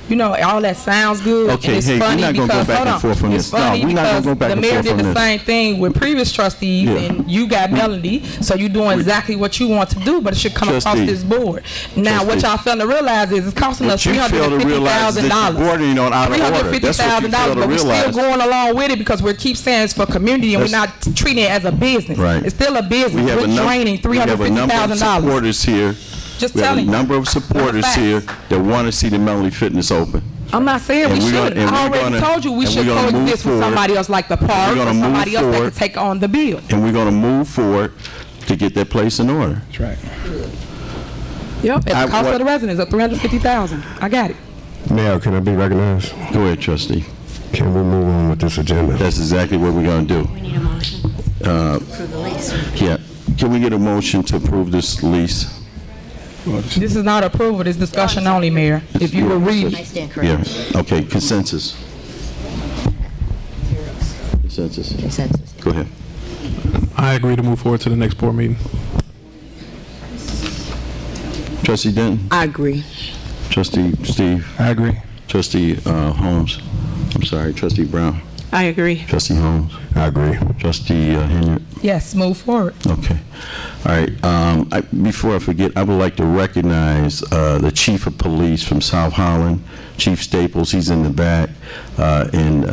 Speaker 10: You know, all that sounds good.
Speaker 1: Okay,
Speaker 10: and it's
Speaker 1: hey, we're
Speaker 10: funny
Speaker 1: not gonna go
Speaker 10: because,
Speaker 1: back
Speaker 10: hold
Speaker 1: and
Speaker 10: on,
Speaker 1: forth on
Speaker 10: it's
Speaker 1: this. No,
Speaker 10: funny
Speaker 1: we're not gonna go
Speaker 10: because
Speaker 1: back
Speaker 10: the
Speaker 1: and
Speaker 10: mayor
Speaker 1: forth
Speaker 10: did
Speaker 1: on
Speaker 10: the
Speaker 1: this.
Speaker 10: same thing with previous trustees,
Speaker 1: Yeah.
Speaker 10: and you got Melody, so you're doing exactly what you want to do, but it should come across
Speaker 1: Trustee.
Speaker 10: this board. Now, what
Speaker 1: Trustee.
Speaker 10: y'all fail to realize is it's costing us
Speaker 1: What you fail to realize is that you're bordering on out of order. That's what you fail to
Speaker 10: but we're still
Speaker 1: realize.
Speaker 10: going along with it because we keep saying it's for community and we're not treating it as a business.
Speaker 1: Right.
Speaker 10: It's still a business.
Speaker 1: We have
Speaker 10: We're draining
Speaker 1: we have a number of
Speaker 10: $350,000.
Speaker 1: supporters here.
Speaker 10: Just
Speaker 1: We have a
Speaker 10: telling you.
Speaker 1: number of supporters
Speaker 10: Facts.
Speaker 1: here that want to see the Melody Fitness open.
Speaker 10: I'm not saying
Speaker 1: And
Speaker 10: we
Speaker 1: we're
Speaker 10: should.
Speaker 1: gonna- and
Speaker 10: I
Speaker 1: we're
Speaker 10: already
Speaker 1: gonna-
Speaker 10: told you we
Speaker 1: and
Speaker 10: should
Speaker 1: we're gonna move
Speaker 10: coexist with
Speaker 1: forward.
Speaker 10: somebody else like the park
Speaker 1: We're
Speaker 10: or
Speaker 1: gonna move
Speaker 10: somebody else that
Speaker 1: forward.
Speaker 10: could take on the bill.
Speaker 1: And we're going to move forward to get that place in order.
Speaker 8: That's right.
Speaker 10: Yep, at the cost
Speaker 1: what-
Speaker 10: of the residents of $350,000. I got it.
Speaker 15: Mayor, can I be recognized?
Speaker 1: Go ahead, trustee.
Speaker 15: Can we move on with this agenda?
Speaker 1: That's exactly what we're going to do.
Speaker 2: We need a motion to approve the lease.
Speaker 1: Yeah. Can we get a motion to approve this lease?
Speaker 10: This is not approval, it's discussion only, Mayor. If you will read.
Speaker 2: I stand
Speaker 1: Yeah.
Speaker 2: corrected.
Speaker 1: Okay, consensus. Consensus.
Speaker 2: Consensus.
Speaker 1: Go ahead.
Speaker 4: I agree to move forward to the next board meeting.
Speaker 1: Trustee Denton?
Speaker 3: I agree.
Speaker 1: Trustee Steve?
Speaker 8: I agree.
Speaker 1: Trustee Holmes? I'm sorry, Trustee Brown?
Speaker 3: I agree.
Speaker 1: Trustee Holmes?
Speaker 15: I agree.
Speaker 1: Trustee Henry?
Speaker 10: Yes, move forward.
Speaker 1: Okay. All right. Before I forget, I would like to recognize the Chief of Police from South Holland, Chief Staples. He's in the back. And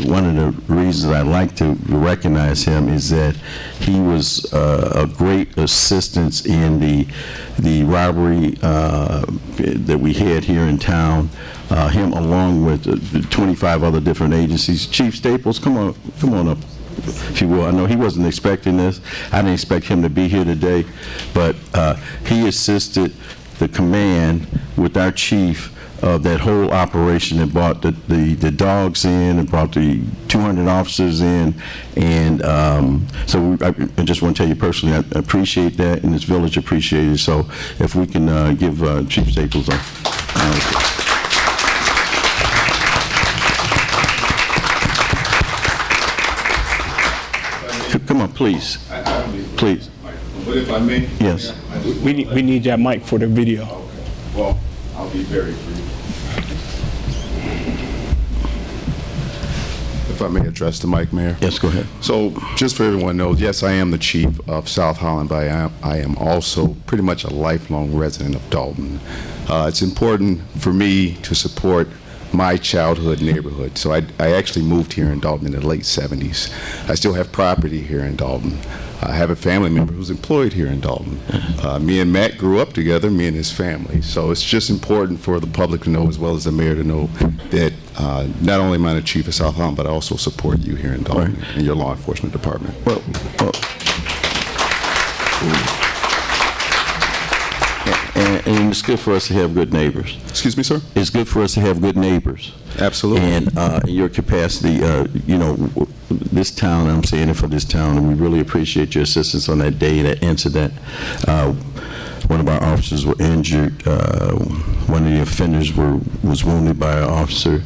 Speaker 1: one of the reasons I like to recognize him is that he was a great assistance in the robbery that we had here in town. Him along with 25 other different agencies. Chief Staples, come on up, if you will. I know he wasn't expecting this. I didn't expect him to be here today, but he assisted the command with our chief of that whole operation and brought the dogs in and brought the 200 officers in. And so I just want to tell you personally, I appreciate that, and this village appreciates it. So if we can give Chief Staples a come on, please. Please.
Speaker 5: But if I may?
Speaker 1: Yes.
Speaker 8: We need that mic for the video.
Speaker 5: Okay. Well, I'll be very brief. If I may address the mic, Mayor.
Speaker 1: Yes, go ahead.
Speaker 5: So, just for everyone knows, yes, I am the chief of South Holland, but I am also pretty much a lifelong resident of Dolton. It's important for me to support my childhood neighborhood. So I actually moved here in Dolton in the late 70s. I still have property here in Dolton. I have a family member who's employed here in Dolton. Me and Matt grew up together, me and his family. So it's just important for the public to know, as well as the mayor to know, that not only am I the chief of South Holland, but I also support you here in Dolton and your law enforcement department.
Speaker 1: Well, and it's good for us to have good neighbors.
Speaker 5: Excuse me, sir?
Speaker 1: It's good for us to have good neighbors.
Speaker 5: Absolutely.
Speaker 1: And in your capacity, you know, this town, I'm saying it for this town, and we really appreciate your assistance on that day, that incident. One of our officers were injured. One of the offenders was wounded by an officer.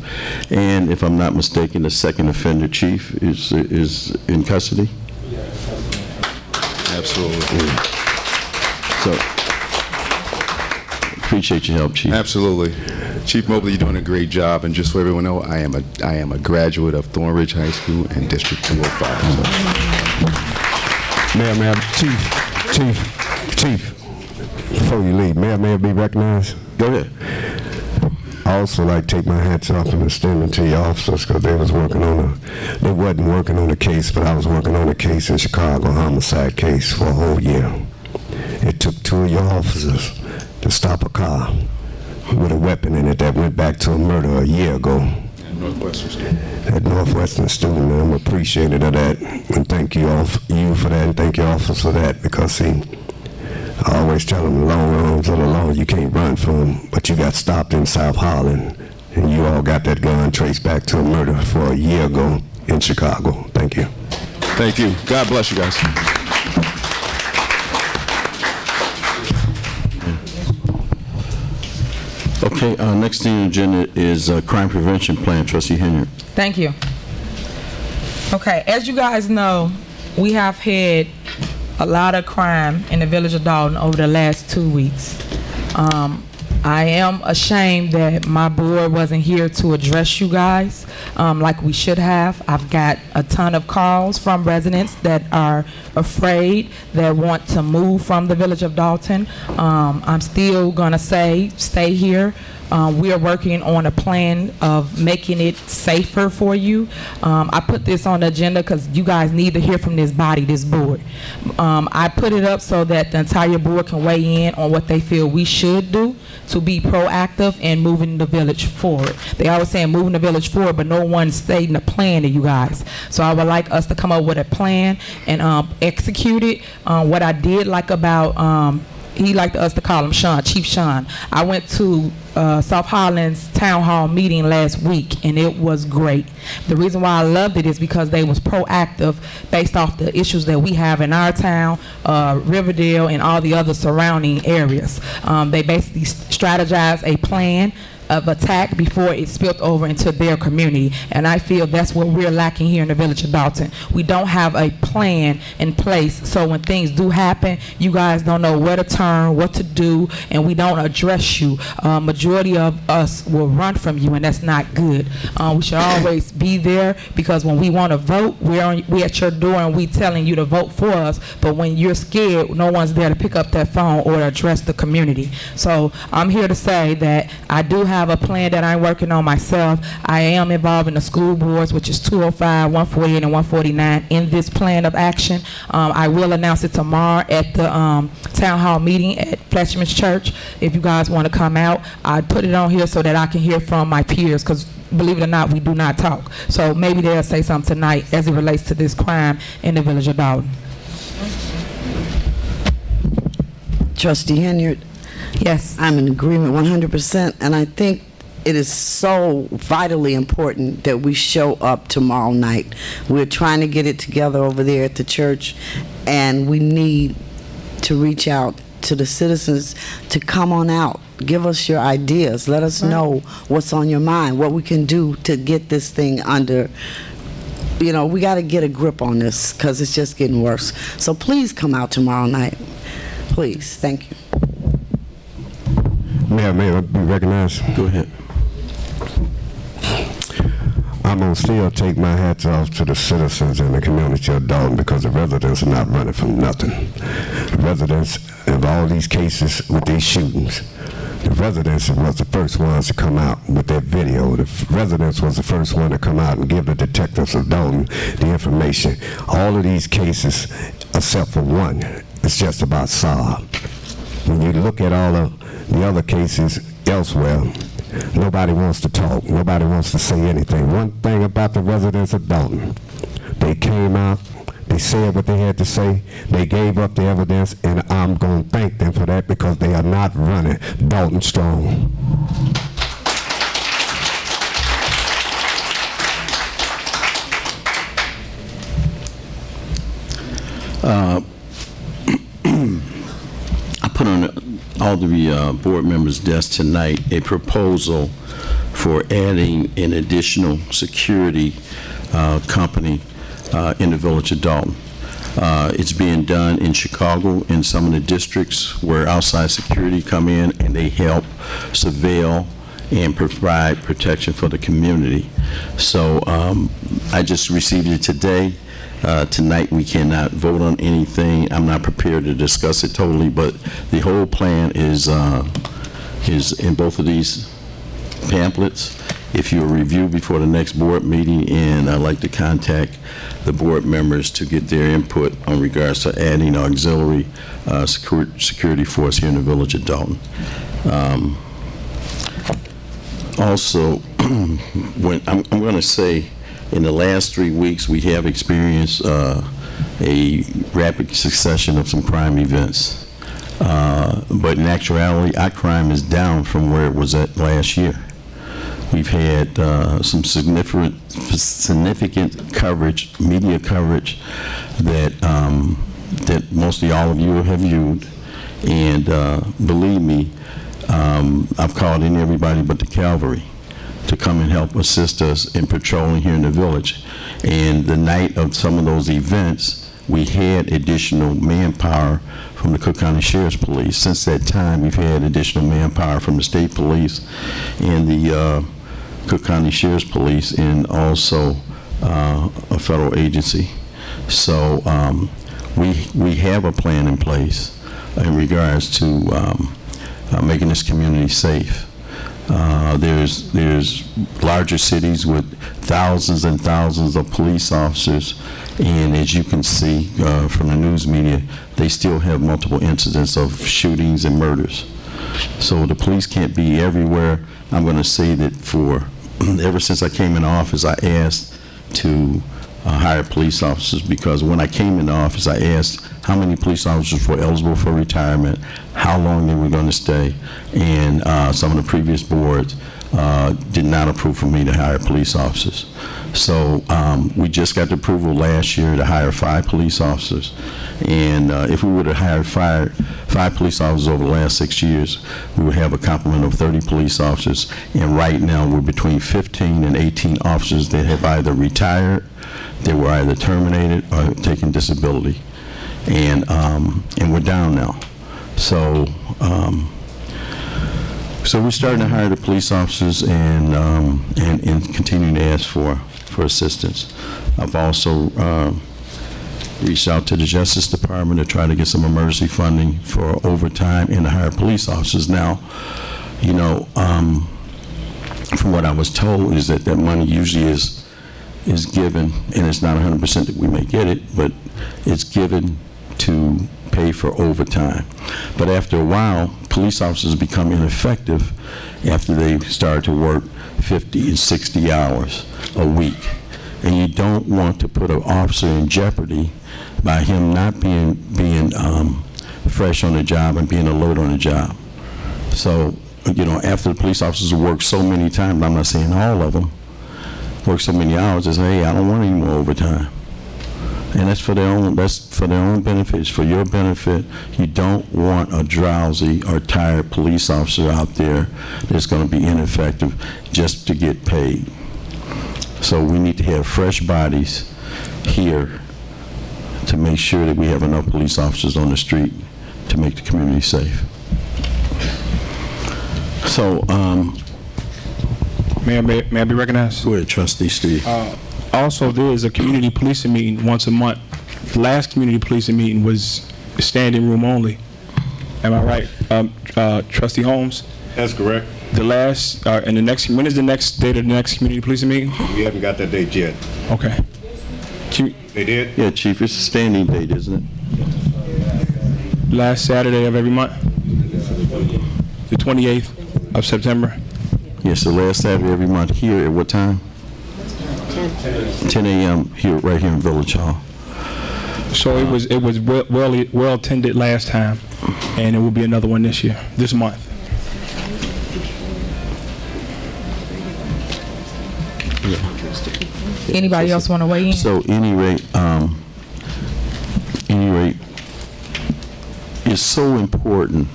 Speaker 1: And if I'm not mistaken, the second offender, chief, is in custody?
Speaker 5: Absolutely.
Speaker 1: So, appreciate your help, Chief.
Speaker 5: Absolutely. Chief Mobley, you're doing a great job. And just so everyone knows, I am a graduate of Thornridge High School and District 205.
Speaker 15: Mayor, Chief, before you leave, Mayor, be recognized?
Speaker 1: Go ahead.
Speaker 15: I also like to take my hats off and extend them to your officers because they wasn't working on a case, but I was working on a case in Chicago, a homicide case for a whole year. It took 2 of your officers to stop a car with a weapon in it that went back to a murder a year ago. At Northwestern student, and I'm appreciative of that, and thank you all, you for that, and thank your officers for that, because see, I always tell them the long arms of the law, you can't run from them, but you got stopped in South Holland, and you all got that gun traced back to a murder for a year ago in Chicago. Thank you.
Speaker 5: Thank you. God bless you guys.
Speaker 1: Okay, next on the agenda is crime prevention plan. Trustee Henry.
Speaker 10: Thank you. Okay, as you guys know, we have had a lot of crime in the village of Dolton over the last 2 weeks. I am ashamed that my board wasn't here to address you guys like we should have. I've got a ton of calls from residents that are afraid, that want to move from the village of Dolton. I'm still gonna say, stay here. We are working on a plan of making it safer for you. I put this on the agenda because you guys need to hear from this body, this board. I put it up so that the entire board can weigh in on what they feel we should do to be proactive in moving the village forward. They always saying moving the village forward, but no one's stating a plan to you guys. So I would like us to come up with a plan and execute it. What I did like about he liked us to call him Sean, Chief Sean. I went to South Highlands Town Hall meeting last week, and it was great. The reason why I loved it is because they was proactive based off the issues that we have in our town, Riverdale, and all the other surrounding areas. They basically strategized a plan of attack before it spilled over into their community, and I feel that's what we're lacking here in the village of Dolton. We don't have a plan in place, so when things do happen, you guys don't know where to turn, what to do, and we don't address you. Majority of us will run from you, and that's not good. We should always be there, because when we want to vote, we at your door and we telling you to vote for us, but when you're scared, no one's there to pick up that phone or to address the community. So I'm here to say that I do have a plan that I'm working on myself. I am involved in the school boards, which is 205, 148, and 149 in this plan of action. I will announce it tomorrow at the town hall meeting at Fletchman's Church. If you guys want to come out, I put it on here so that I can hear from my peers, because believe it or not, we do not talk. So maybe they'll say something tonight as it relates to this crime in the village of Dolton.
Speaker 16: Trustee Henyard?
Speaker 10: Yes.
Speaker 16: I'm in agreement 100%, and I think it is so vitally important that we show up tomorrow night. We're trying to get it together over there at the church, and we need to reach out to the citizens to come on out. Give us your ideas. Let us know what's on your mind, what we can do to get this thing under. You know, we got to get a grip on this, because it's just getting worse. So please come out tomorrow night. Please. Thank you.
Speaker 15: May I be recognized?
Speaker 1: Go ahead.
Speaker 15: I'm going to still take my hats off to the citizens in the community of Dolton, because the residents are not running from nothing. The residents of all these cases with these shootings, the residents was the first ones to come out with that video. The residents was the first one to come out and give the detectives of Dolton the information. All of these cases, except for one, it's just about Saab. When you look at all of the other cases elsewhere, nobody wants to talk. Nobody wants to say anything. One thing about the residents of Dolton, they came out, they said what they had to say, they gave up the evidence, and I'm going to thank them for that, because they are not running. Dolton strong.
Speaker 1: I put on all the board members' desks tonight a proposal for adding an additional security company in the village of Dolton. It's being done in Chicago in some of the districts where outside security come in and they help surveil and provide protection for the community. So I just received it today. Tonight we cannot vote on anything. I'm not prepared to discuss it totally, but the whole plan is in both of these pamphlets. If you'll review before the next board meeting, and I'd like to contact the board members to get their input on regards to adding auxiliary security force here in the village of Dolton. Also, when I'm going to say, in the last 3 weeks, we have experienced a rapid succession of some crime events. But in actuality, our crime is down from where it was at last year. We've had some significant coverage, media coverage, that mostly all of you have viewed. And believe me, I've called in everybody but the cavalry to come and help assist us in patrolling here in the village. And the night of some of those events, we had additional manpower from the Cook County Sheriff's Police. Since that time, we've had additional manpower from the state police and the Cook County Sheriff's Police, and also a federal agency. So we have a plan in place in regards to making this community safe. There's larger cities with thousands and thousands of police officers, and as you can see from the news media, they still have multiple incidents of shootings and murders. So the police can't be everywhere. I'm going to say that ever since I came in office, I asked to hire police officers, because when I came into office, I asked how many police officers were eligible for retirement, how long they were going to stay, and some of the previous boards did not approve for me to hire police officers. So we just got the approval last year to hire 5 police officers, and if we would have hired five police officers over the last 6 years, we would have a complement of 30 police officers, and right now we're between 15 and 18 officers that have either retired, they were either terminated or taken disability, and we're down now. So we're starting to hire the police officers and continuing to ask for assistance. I've also reached out to the Justice Department to try to get some emergency funding for overtime and to hire police officers. Now, you know, from what I was told is that money usually is given, and it's not 100% that we may get it, but it's given to pay for overtime. But after a while, police officers become ineffective after they start to work 50 and 60 hours a week. And you don't want to put an officer in jeopardy by him not being fresh on the job and being alert on the job. So, you know, after the police officers work so many times, I'm not saying all of them, work so many hours, they say, hey, I don't want any more overtime. And that's for their own benefit. It's for your benefit. You don't want a drowsy or tired police officer out there that's going to be ineffective just to get paid. So we need to have fresh bodies here to make sure that we have enough police officers on the street to make the community safe. So,
Speaker 8: May I be recognized?
Speaker 1: Go ahead, Trustee Steve.
Speaker 8: Also, there is a community policing meeting once a month. The last community policing meeting was standing room only. Am I right, Trustee Holmes?
Speaker 17: That's correct.
Speaker 8: The last, and the next, when is the next date of the next community policing meeting?
Speaker 17: We haven't got that date yet.
Speaker 8: Okay.
Speaker 17: They did?
Speaker 1: Yeah, Chief, it's a standing date, isn't it?
Speaker 8: Last Saturday of every month? The 28th of September?
Speaker 1: Yes, the last Saturday every month. Here at what time? 10 a.m. here, right here in Village Hall.
Speaker 8: So it was well attended last time, and it will be another one this month.
Speaker 1: Yeah.
Speaker 10: Anybody else want to weigh in?
Speaker 1: So, any rate, it's so important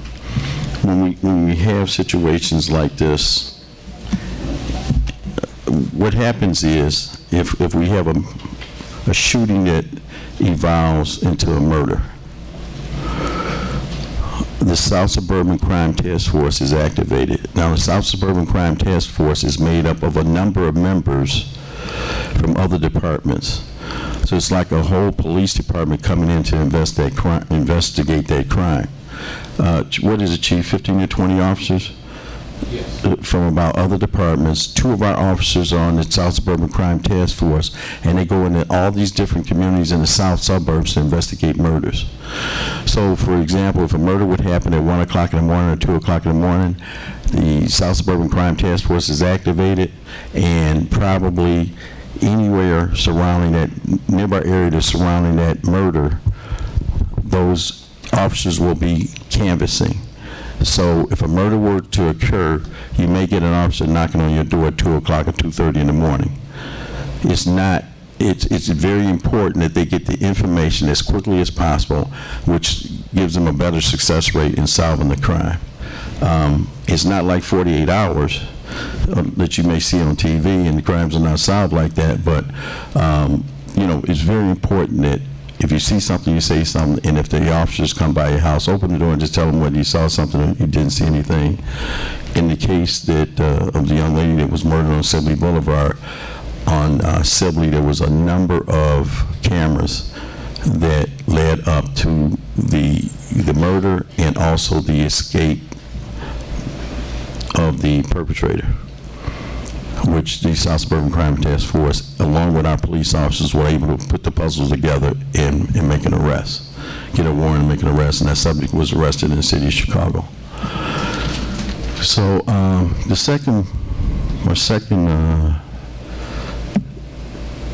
Speaker 1: when we have situations like this. What happens is, if we have a shooting that evolves into a murder, the South Suburban Crime Task Force is activated. Now, the South Suburban Crime Task Force is made up of a number of members from other departments. So it's like a whole police department coming in to investigate that crime. What is it, Chief? 15 to 20 officers? Yes. From about other departments. 2 of our officers are on the South Suburban Crime Task Force, and they go into all these different communities in the south suburbs to investigate murders. So, for example, if a murder would happen at 1 o'clock in the morning or 2 o'clock in the morning, the South Suburban Crime Task Force is activated, and probably anywhere surrounding that, nearby area that's surrounding that murder, those officers will be canvassing. So if a murder were to occur, you may get an officer knocking on your door at 2 o'clock or 2:30 in the morning. It's very important that they get the information as quickly as possible, which gives them a better success rate in solving the crime. It's not like 48 hours that you may see on TV, and the crimes are not solved like that, but you know, it's very important that if you see something, you say something, and if the officers come by your house, open the door and just tell them whether you saw something or you didn't see anything. In the case that of the young lady that was murdered on Sibley Boulevard, on Sibley, there was a number of cameras that led up to the murder and also the escape of the perpetrator, which the South Suburban Crime Task Force, along with our police officers, were able to put the puzzles together and make an arrest, get a warrant and make an arrest, and that subject was arrested in the city of Chicago. So the second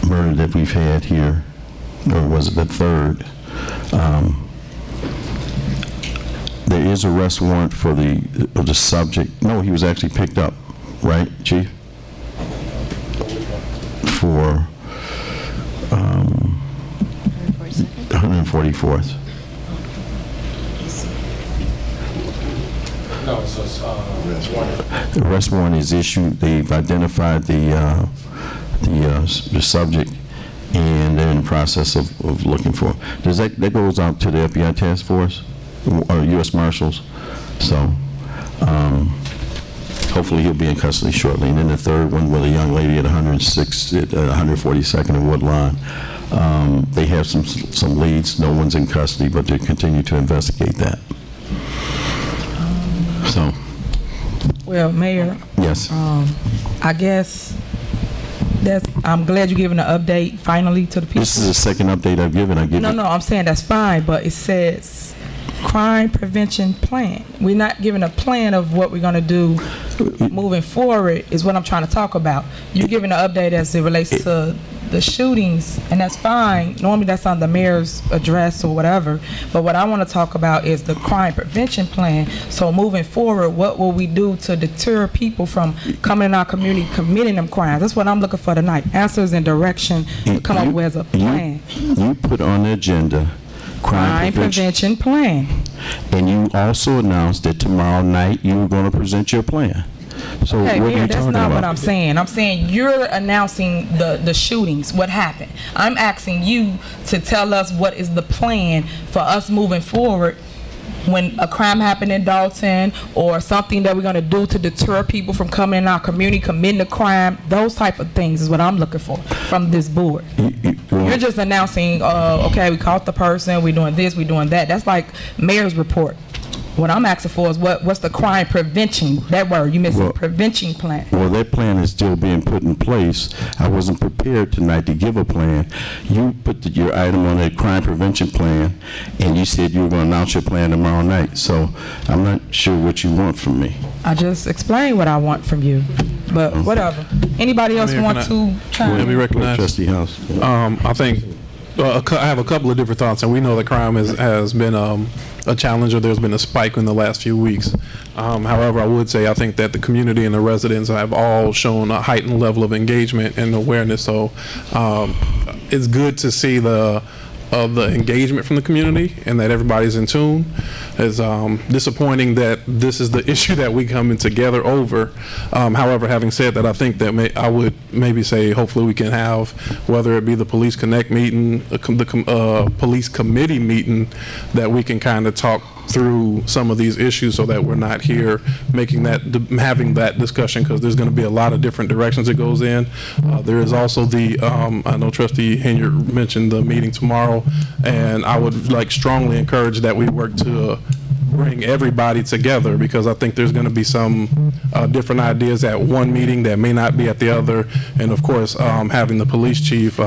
Speaker 1: murder that we've had here, or was it the third? There is a arrest warrant for the subject. No, he was actually picked up, right, Chief? For 144th.
Speaker 6: No, so it's
Speaker 1: The arrest warrant is issued. They've identified the subject, and they're in the process of looking for him. Does that goes out to the FBI task force or U.S. Marshals? So hopefully he'll be in custody shortly. And then the third one with a young lady at 142nd and Woodlawn. They have some leads. No one's in custody, but they continue to investigate that. So.
Speaker 10: Well, Mayor.
Speaker 1: Yes.
Speaker 10: I guess I'm glad you're giving an update finally to the people.
Speaker 1: This is the second update I've given.
Speaker 10: No, I'm saying that's fine, but it says crime prevention plan. We're not giving a plan of what we're going to do moving forward is what I'm trying to talk about. You're giving an update as it relates to the shootings, and that's fine. Normally that's on the mayor's address or whatever, but what I want to talk about is the crime prevention plan. So moving forward, what will we do to deter people from coming in our community committing them crimes? That's what I'm looking for tonight, answers and direction to come up with as a plan.
Speaker 1: You put on the agenda crime
Speaker 10: prevention plan.
Speaker 1: And you also announced that tomorrow night you were going to present your plan. So
Speaker 10: okay,
Speaker 1: what are you
Speaker 10: that's
Speaker 1: talking
Speaker 10: not
Speaker 1: about?
Speaker 10: what I'm saying. I'm saying you're announcing the shootings, what happened. I'm asking you to tell us what is the plan for us moving forward when a crime happened in Dolton, or something that we're going to do to deter people from coming in our community, committing a crime. Those type of things is what I'm looking for from this board. You're just announcing, okay, we caught the person, we're doing this, we're doing that. That's like mayor's report. What I'm asking for is what's the crime prevention, that word, you missing, prevention plan.
Speaker 1: Well, that plan is still being put in place. I wasn't prepared tonight to give a plan. You put your item on a crime prevention plan, and you said you were going to announce your plan tomorrow night. So I'm not sure what you want from me.
Speaker 10: I just explained what I want from you, but whatever. Anybody else want to chime
Speaker 4: Let me
Speaker 10: in?
Speaker 4: recognize
Speaker 1: Trustee House.
Speaker 4: I think I have a couple of different thoughts, and we know that crime has been a challenge, or there's been a spike in the last few weeks. However, I would say I think that the community and the residents have all shown a heightened level of engagement and awareness. So it's good to see the engagement from the community and that everybody's in tune. It's disappointing that this is the issue that we come in together over. However, having said that, I think that I would maybe say hopefully we can have, whether it be the Police Connect meeting, the police committee meeting, that we can kind of talk through some of these issues so that we're not here having that discussion, because there's going to be a lot of different directions it goes in. There is also I know Trustee Henyard mentioned the meeting tomorrow, and I would strongly encourage that we work to bring everybody together, because I think there's going to be some different ideas at one meeting that may not be at the other. And of course, having the police chief,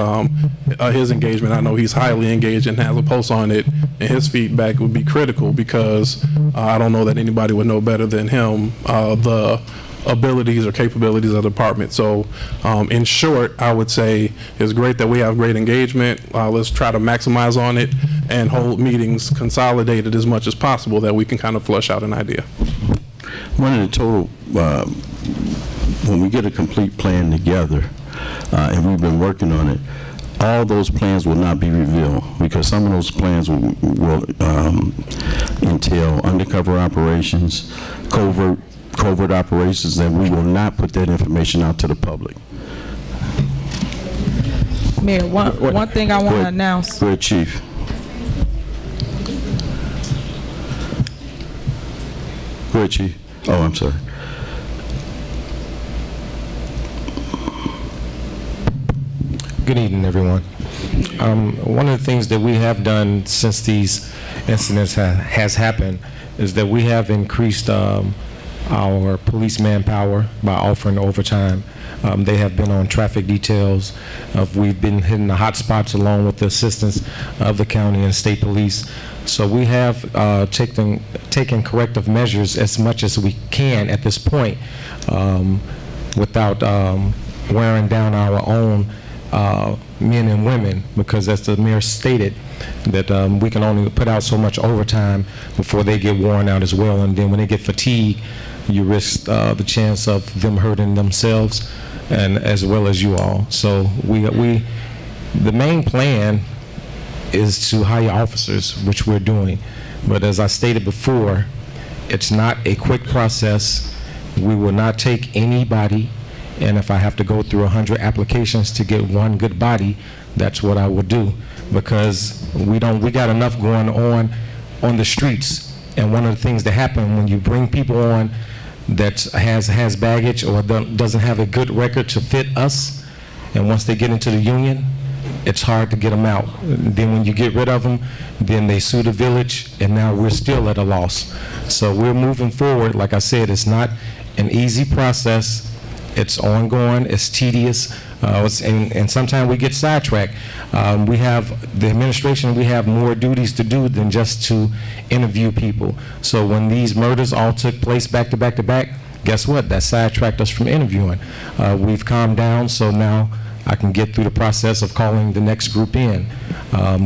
Speaker 4: his engagement, I know he's highly engaged and has a pulse on it, and his feedback would be critical, because I don't know that anybody would know better than him the abilities or capabilities of the department. So in short, I would say it's great that we have great engagement. Let's try to maximize on it and hold meetings consolidated as much as possible, that we can kind of flush out an idea.
Speaker 1: One of the total, when we get a complete plan together, and we've been working on it, all those plans will not be revealed, because some of those plans will entail undercover operations, covert operations, and we will not put that information out to the public.
Speaker 10: Mayor, one thing I want to announce.
Speaker 1: Go ahead, Chief. report, Chief. Oh, I'm sorry.
Speaker 18: Good evening, everyone. One of the things that we have done since these incidents has happened is that we have increased our police manpower by offering overtime. They have been on traffic details. We've been hitting the hot spots along with the assistance of the county and state police. So we have taken corrective measures as much as we can at this point without wearing down our own men and women, because as the mayor stated, that we can only put out so much overtime before they get worn out as well. And then when they get fatigued, you risk the chance of them hurting themselves and as well as you all. So the main plan is to hire officers, which we're doing. But as I stated before, it's not a quick process. We will not take anybody, and if I have to go through 100 applications to get one good body, that's what I will do, because we got enough going on the streets. And one of the things that happen when you bring people on that has baggage or doesn't have a good record to fit us, and once they get into the union, it's hard to get them out. Then when you get rid of them, then they sue the village, and now we're still at a loss. So we're moving forward. Like I said, it's not an easy process. It's ongoing, it's tedious, and sometimes we get sidetracked. We have, the administration, we have more duties to do than just to interview people. So when these murders all took place back to back to back, guess what? That sidetracked us from interviewing. We've calmed down, so now I can get through the process of calling the next group in.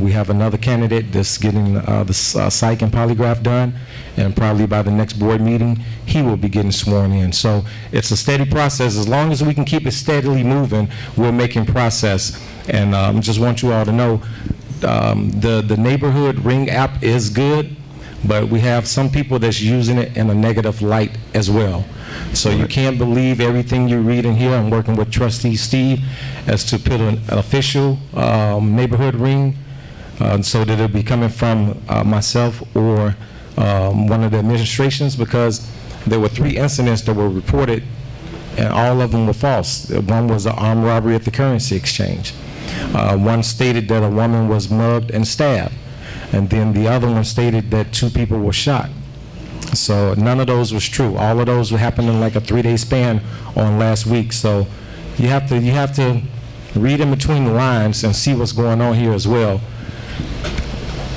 Speaker 18: We have another candidate that's getting the psych and polygraph done, and probably by the next board meeting, he will be getting sworn in. So it's a steady process. As long as we can keep it steadily moving, we're making progress. And just want you all to know, the neighborhood ring app is good, but we have some people that's using it in a negative light as well. So you can't believe everything you read in here. I'm working with Trustee Steve as to put an official neighborhood ring so that it'll be coming from myself or one of the administrations, because there were 3 incidents that were reported and all of them were false. One was an armed robbery at the currency exchange. One stated that a woman was mugged and stabbed, and then the other one stated that 2 people were shot. So none of those was true. All of those were happening in like a 3-day span on last week. So you have to read in between the lines and see what's going on here as well.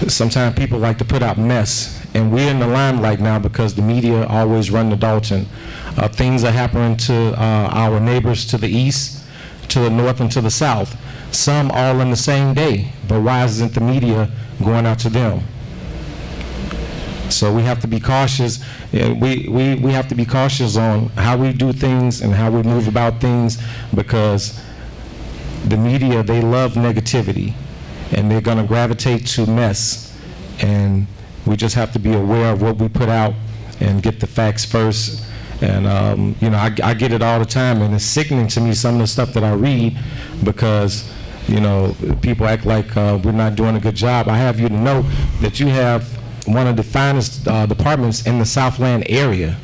Speaker 18: Sometimes people like to put out mess, and we're in the limelight now because the media always run the Dolton. Things are happening to our neighbors to the east, to the north, and to the south. Some all in the same day, but why isn't the media going out to them? So we have to be cautious. We have to be cautious on how we do things and how we move about things, because the media, they love negativity, and they're going to gravitate to mess. And we just have to be aware of what we put out and get the facts first. And you know, I get it all the time, and it's sickening to me, some of the stuff that I read, because you know, people act like we're not doing a good job. I have you to know that you have one of the finest departments in the Southland area.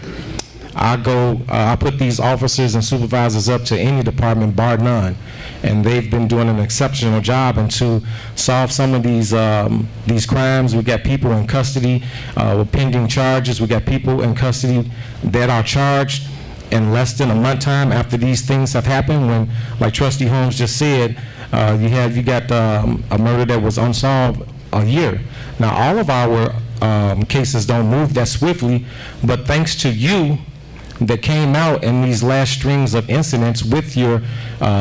Speaker 18: I put these officers and supervisors up to any department bar none, and they've been doing an exceptional job. And to solve some of these crimes, we got people in custody with pending charges. We got people in custody that are charged in less than a month time after these things have happened. When, like Trustee Holmes just said, you got a murder that was unsolved a year. Now all of our cases don't move that swiftly, but thanks to you that came out in these last strings of incidents with your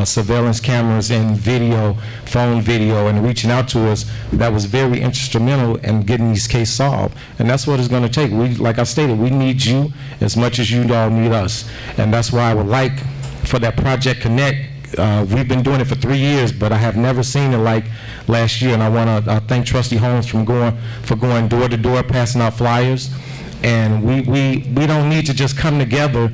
Speaker 18: surveillance cameras and video, phone video, and reaching out to us, that was very instrumental in getting these cases solved. And that's what it's going to take. Like I stated, we need you as much as you all need us. And that's why I would like for that Project Connect. We've been doing it for 3 years, but I have never seen it like last year. And I want to thank Trustee Holmes for going door to door, passing out flyers. And we don't need to just come together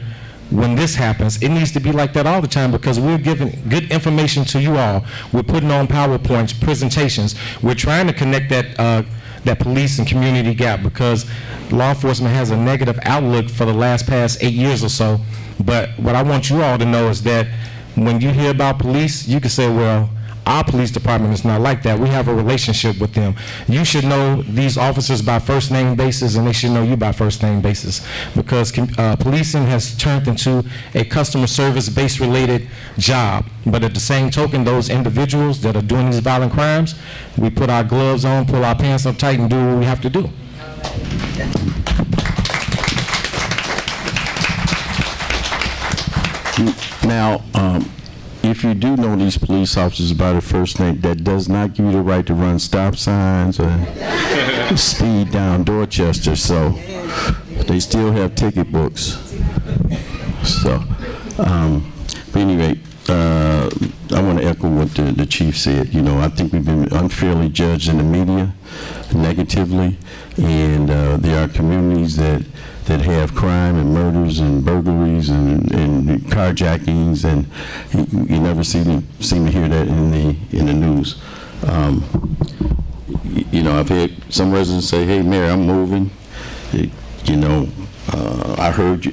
Speaker 18: when this happens. It needs to be like that all the time, because we're giving good information to you all. We're putting on PowerPoints, presentations. We're trying to connect that that police and community gap, because law enforcement has a negative outlook for the past 8 years or so. But what I want you all to know is that when you hear about police, you can say, well, our police department is not like that. We have a relationship with them. You should know these officers by first name basis, and they should know you by first name basis, because policing has turned into a customer service based related job. But at the same token, those individuals that are doing these violent crimes, we put our gloves on, pull our pants up tight, and do what we have to do.
Speaker 1: Now, if you do know these police officers by their first name, that does not give you the right to run stop signs or speed down Dorchester, so they still have ticket books. So, but anyway, I want to echo what the chief said. You know, I think we've been unfairly judged in the media negatively, and there are communities that have crime and murders and burglaries and carjackings, and you never seem to hear that in the news. You know, I've had some residents say, "Hey, Mayor, I'm moving. You know, I heard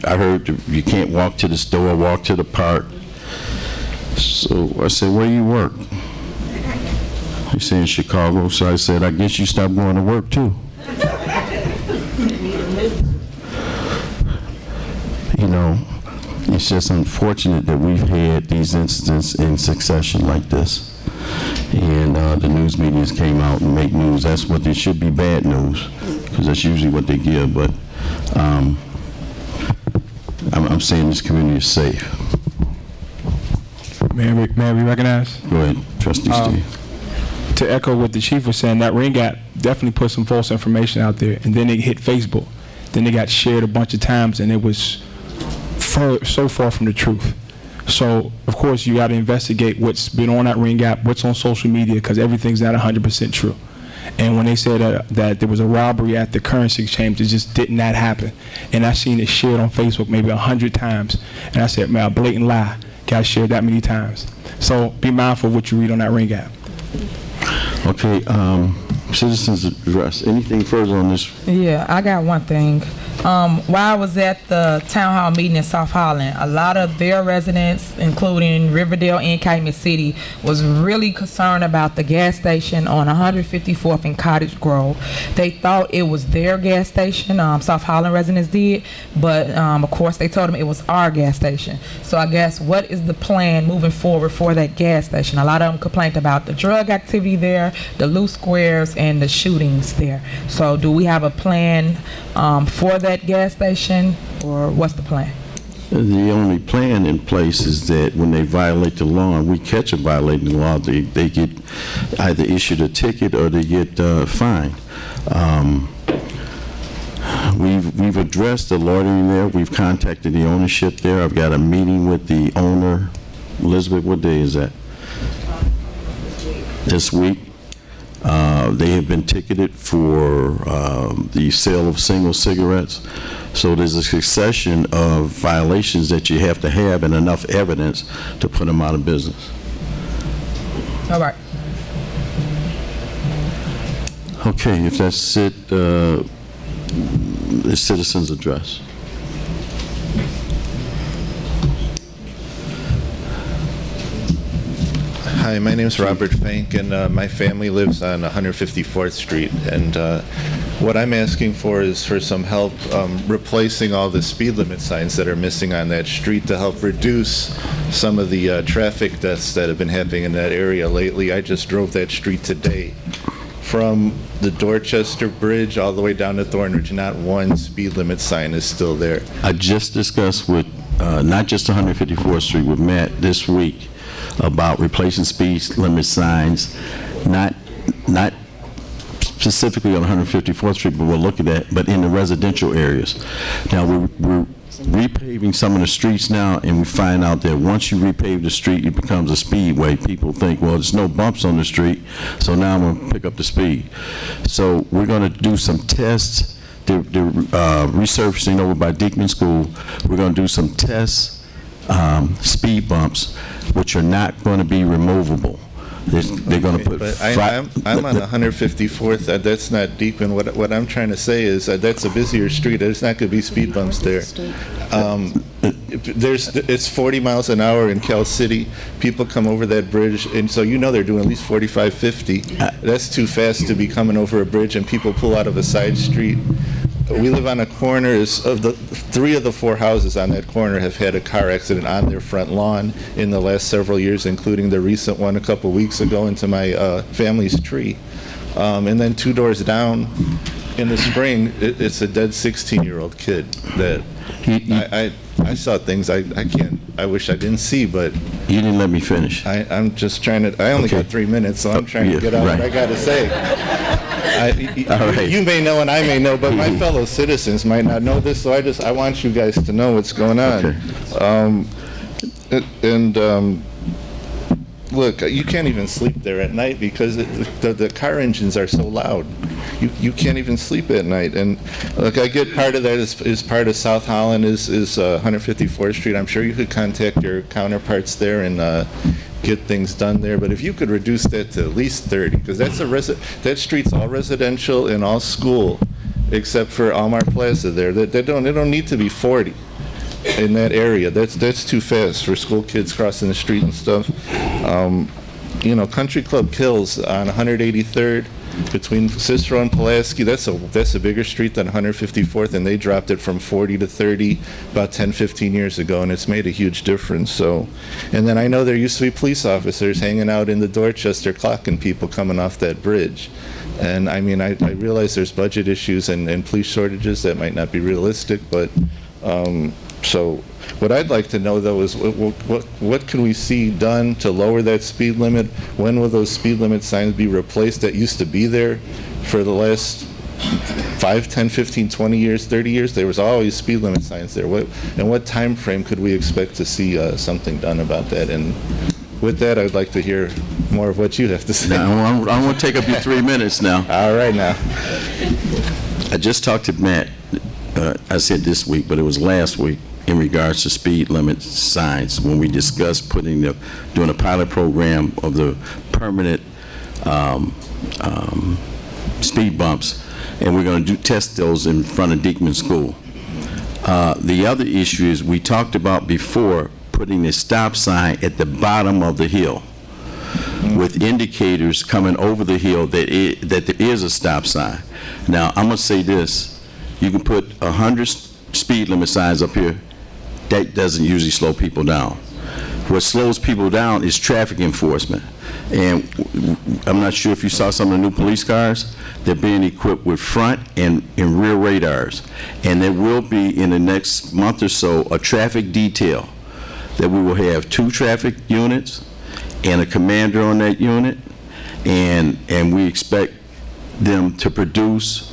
Speaker 1: you can't walk to the store, walk to the park." So I said, "Where you work?" He said, "In Chicago." So I said, "I guess you stopped going to work too." You know, it's just unfortunate that we've had these incidents in succession like this. And the news medias came out and make news. That's what they should be, bad news, because that's usually what they give. But I'm saying this community is safe.
Speaker 8: May I be recognized?
Speaker 1: Go ahead, Trustee Steve.
Speaker 8: To echo what the chief was saying, that ring gap definitely put some false information out there, and then it hit Facebook. Then it got shared a bunch of times, and it was so far from the truth. So, of course, you got to investigate what's been on that ring gap, what's on social media, because everything's not 100% true. And when they said that there was a robbery at the currency exchange, it just did not happen. And I seen it shared on Facebook maybe 100 times. And I said, man, a blatant lie got shared that many times. So be mindful of what you read on that ring gap.
Speaker 1: Okay, citizens address. Anything further on this?
Speaker 10: Yeah, I got one thing. While I was at the town hall meeting in South Holland, a lot of their residents, including Riverdale and Calumet City, was really concerned about the gas station on 154th and Cottage Grove. They thought it was their gas station, South Holland residents did, but of course they told them it was our gas station. So I guess what is the plan moving forward for that gas station? A lot of them complained about the drug activity there, the loose squares, and the shootings there. So do we have a plan for that gas station, or what's the plan?
Speaker 1: The only plan in place is that when they violate the law and we catch them violating the law, they get either issued a ticket or they get fined. We've addressed the loitering there. We've contacted the ownership there. I've got a meeting with the owner. Elizabeth, what day is that? This week. They have been ticketed for the sale of single cigarettes. So there's a succession of violations that you have to have and enough evidence to put them out of business.
Speaker 10: All right.
Speaker 1: Okay, if that's it, the citizens' address.
Speaker 19: Hi, my name is Robert Fank, and my family lives on 154th Street. And what I'm asking for is for some help replacing all the speed limit signs that are missing on that street to help reduce some of the traffic deaths that have been happening in that area lately. I just drove that street today. From the Dorchester Bridge all the way down to Thornridge, not one speed limit sign is still there.
Speaker 1: I just discussed with not just 154th Street with Matt this week about replacing speed limit signs, not specifically on 154th Street, but we'll look at that, but in the residential areas. Now we're repaving some of the streets now, and we find out that once you repave the street, it becomes a speedway. People think, well, there's no bumps on the street, so now I'm going to pick up the speed. So we're going to do some tests. They're resurfacing over by Diekman School. We're going to do some tests, speed bumps, which are not going to be removable. They're going to put
Speaker 19: But
Speaker 1: five.
Speaker 19: I'm on 154th. That's not deep. And what I'm trying to say is that's a busier street. There's not going to be speed bumps there. It's 40 miles an hour in Cal City. People come over that bridge, and so they're doing at least 45, 50. That's too fast to be coming over a bridge, and people pull out of a side street. We live on a corner. Of the 3 of the 4 houses on that corner have had a car accident on their front lawn in the last several years, including the recent one a couple weeks ago into my family's tree. And then 2 doors down, in the spring, it's a dead 16-year-old kid that I saw things I wish I didn't see, but
Speaker 1: you didn't let me finish.
Speaker 19: I'm just trying to. I only got 3 minutes, so I'm trying to get out what I got to say. You may know and I may know, but my fellow citizens might not know this, so I want you guys to know what's going on. Look, you can't even sleep there at night because the car engines are so loud. You can't even sleep at night. And look, I get part of that is part of South Holland is 154th Street. I'm sure you could contact your counterparts there and get things done there. But if you could reduce that to at least 30, because that street's all residential and all school, except for Almar Plaza there. They don't need to be 40 in that area. That's too fast for school kids crossing the street and stuff. Country Club Kills on 183rd between Cicero and Pulaski. That's a bigger street than 154th, and they dropped it from 40 to 30 about 10, 15 years ago, and it's made a huge difference. So, and then I know there used to be police officers hanging out in the Dorchester clocking people coming off that bridge. And I mean, I realize there's budget issues and police shortages that might not be realistic, but so what I'd like to know, though, is what can we see done to lower that speed limit? When will those speed limit signs be replaced that used to be there for the last 5, 10, 15, 20 years, 30 years? There was always speed limit signs there. And what time frame could we expect to see something done about that? And with that, I'd like to hear more of what you have to say.
Speaker 1: Now, I want to take up your 3 minutes now.
Speaker 19: All right, now.
Speaker 1: I just talked to Matt. I said this week, but it was last week, in regards to speed limit signs, when we discussed doing a pilot program of the permanent speed bumps, and we're going to test those in front of Diekman School. The other issue is we talked about before putting a stop sign at the bottom of the hill with indicators coming over the hill that there is a stop sign. Now, I'm going to say this. You can put 100 speed limit signs up here. That doesn't usually slow people down. What slows people down is traffic enforcement. And I'm not sure if you saw some of the new police cars. They're being equipped with front and rear radars. And there will be, in the next month or so, a traffic detail that we will have 2 traffic units and a commander on that unit. And we expect them to produce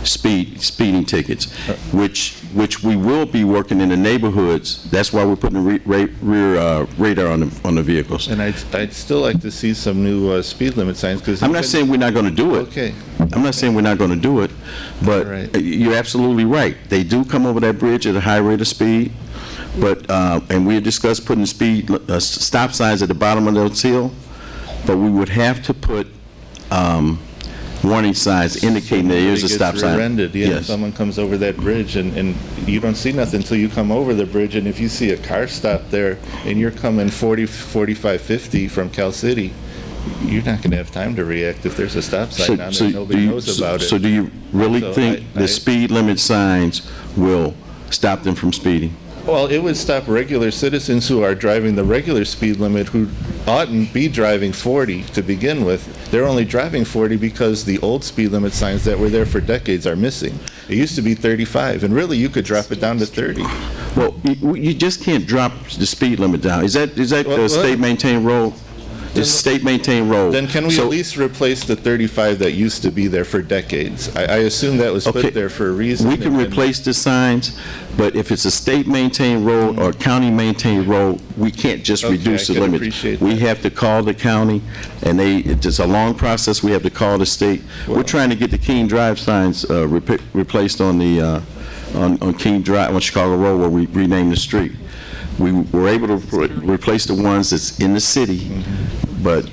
Speaker 1: speeding tickets, which we will be working in the neighborhoods. That's why we're putting the rear radar on the vehicles.
Speaker 19: And I'd still like to see some new speed limit signs, because
Speaker 1: I'm not saying we're not going to do it.
Speaker 19: Okay.
Speaker 1: I'm not saying we're not going to do it, but you're absolutely right. They do come over that bridge at a high rate of speed, but and we had discussed putting stop signs at the bottom of those hill, but we would have to put warning signs indicating there is a stop sign.
Speaker 19: Rear-ended, yeah.
Speaker 1: Yes.
Speaker 19: Someone comes over that bridge and you don't see nothing until you come over the bridge, and if you see a car stop there and you're coming 40, 45, 50 from Cal City, you're not going to have time to react if there's a stop sign on there. Nobody knows about it.
Speaker 1: So do you really think the speed limit signs will stop them from speeding?
Speaker 19: Well, it would stop regular citizens who are driving the regular speed limit, who oughtn't be driving 40 to begin with. They're only driving 40 because the old speed limit signs that were there for decades are missing. It used to be 35, and really you could drop it down to 30.
Speaker 1: Well, you just can't drop the speed limit down. Is that a state-maintained road? It's state-maintained road.
Speaker 19: Then can we at least replace the 35 that used to be there for decades? I assume that was put there for a reason.
Speaker 1: We can replace the signs, but if it's a state-maintained road or county-maintained road, we can't just reduce the limit. We have to call the county, and it's a long process. We have to call the state. We're trying to get the King Drive signs replaced on the on King Drive, on Chicago Road, where we renamed the street. We were able to replace the ones that's in the city, but